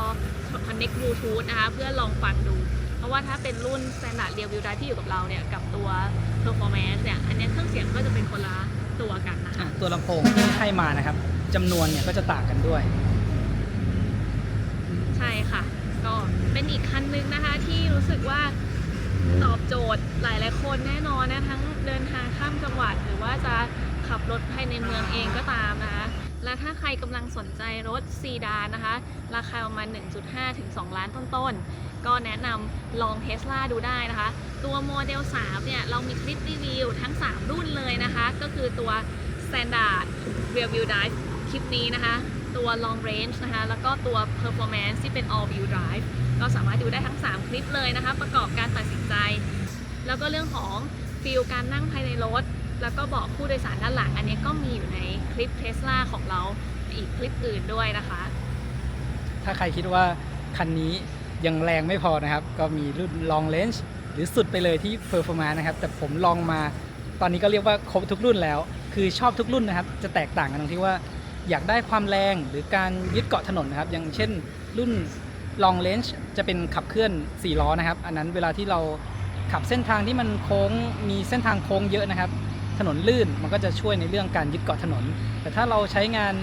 connect Bluetooth นะคะเพื่อลองฟังดูเพราะว่าถ้าเป็นรุ่น Standard Rear Wheel Drive ที่อยู่กับเราเนี่ยกับตัว Performance เนี่ยอันนี้เครื่องเสียงก็จะเป็นคนละตัวกันนะคะตัวลำโพงที่ให้มานะครับจำนวนเนี่ยก็จะต่างกันด้วยใช่ค่ะก็เป็นอีกคันนึงนะคะที่รู้สึกว่าตอบโจทย์หลายๆคนแน่นอนนะทั้งเดินทางข้ามจังหวัดหรือว่าจะขับรถภายในเมืองเองก็ตามนะคะและถ้าใครกำลังสนใจรถซีดานนะคะราคาประมาณ 1.5 ถึง 2 ล้านต้นๆก็แนะนำลอง Tesla ดูได้นะคะตัวโมเดล 3 เนี่ยเรามีคลิปรีวิวทั้ง 3 รุ่นเลยนะคะก็คือตัว Standard Rear Wheel Drive คลิปนี้นะคะตัว Long Range นะคะแล้วก็ตัว Performance ที่เป็น All Wheel Drive ก็สามารถดูได้ทั้ง 3 คลิปเลยนะคะประกอบการตัดสินใจแล้วก็เรื่องของฟีลการนั่งภายในรถแล้วก็เบาะผู้โดยสารด้านหลังอันนี้ก็มีอยู่ในคลิป Tesla ของเราอีกคลิปอื่นด้วยนะคะถ้าใครคิดว่าคันนี้ยังแรงไม่พอนะครับก็มีรุ่น Long Range หรือสุดไปเลยที่ Performance นะครับแต่ผมลองมาตอนนี้ก็เรียกว่าครบทุกรุ่นแล้วคือชอบทุกรุ่นนะครับจะแตกต่างกันตรงที่ว่าอยากได้ความแรงหรือการยึดเกาะถนนนะครับอย่างเช่นรุ่น Long Range จะเป็นขับเคลื่อน4ล้อนะครับอันนั้นเวลาที่เราขับเส้นทางที่มันโค้งมีเส้นทางโค้งเยอะนะครับถนนลื่นมันก็จะช่วยในเรื่องการยึดเกาะถนนแต่ถ้าเราใช้งาน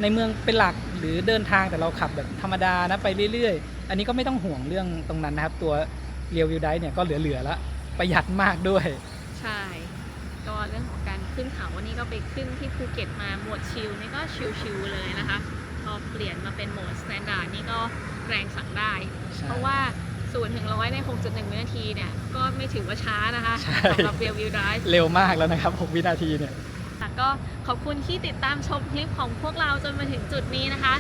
ในเมืองเป็นหลักหรือเดินทางแต่เราขับแบบธรรมดานะไปเรื่อยๆอันนี้ก็ไม่ต้องห่วงเรื่องตรงนั้นนะครับตัว Rear Wheel Drive เนี่ยก็เหลือๆแล้วประหยัดมากด้วยใช่ ก็เรื่องของการขึ้นเขาวันนี้ก็ไปขึ้นที่ภูเก็ตมาโหมดชิลนี่ก็ชิลๆเลยนะคะพอเปลี่ยนมาเป็นโหมดสแตนดาร์ดนี่ก็แรงสั่งได้ เพราะว่า0 ถึง 100 ใน 6.1 วินาทีเนี่ยก็ไม่ถือว่าช้านะคะ ใช่ สำหรับ Rear Wheel Drive เร็วมากแล้วนะครับ 6 วินาทีเนี่ย ค่ะก็ขอบคุณที่ติดตามชมคลิปของพวกเราจนมาถึงจุดนี้นะคะ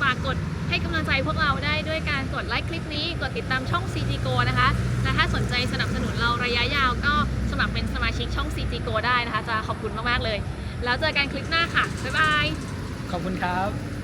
ฝากกดให้กำลังใจพวกเราได้ด้วยการกดไลค์คลิปนี้กดติดตามช่อง CG Go นะคะและถ้าสนใจสนับสนุนเราระยะยาวก็สมัครเป็นสมาชิกช่อง CG Go ได้นะคะจะขอบคุณมากๆเลยแล้วเจอกันคลิปหน้าค่ะบ๊ายบาย ขอบคุณครับ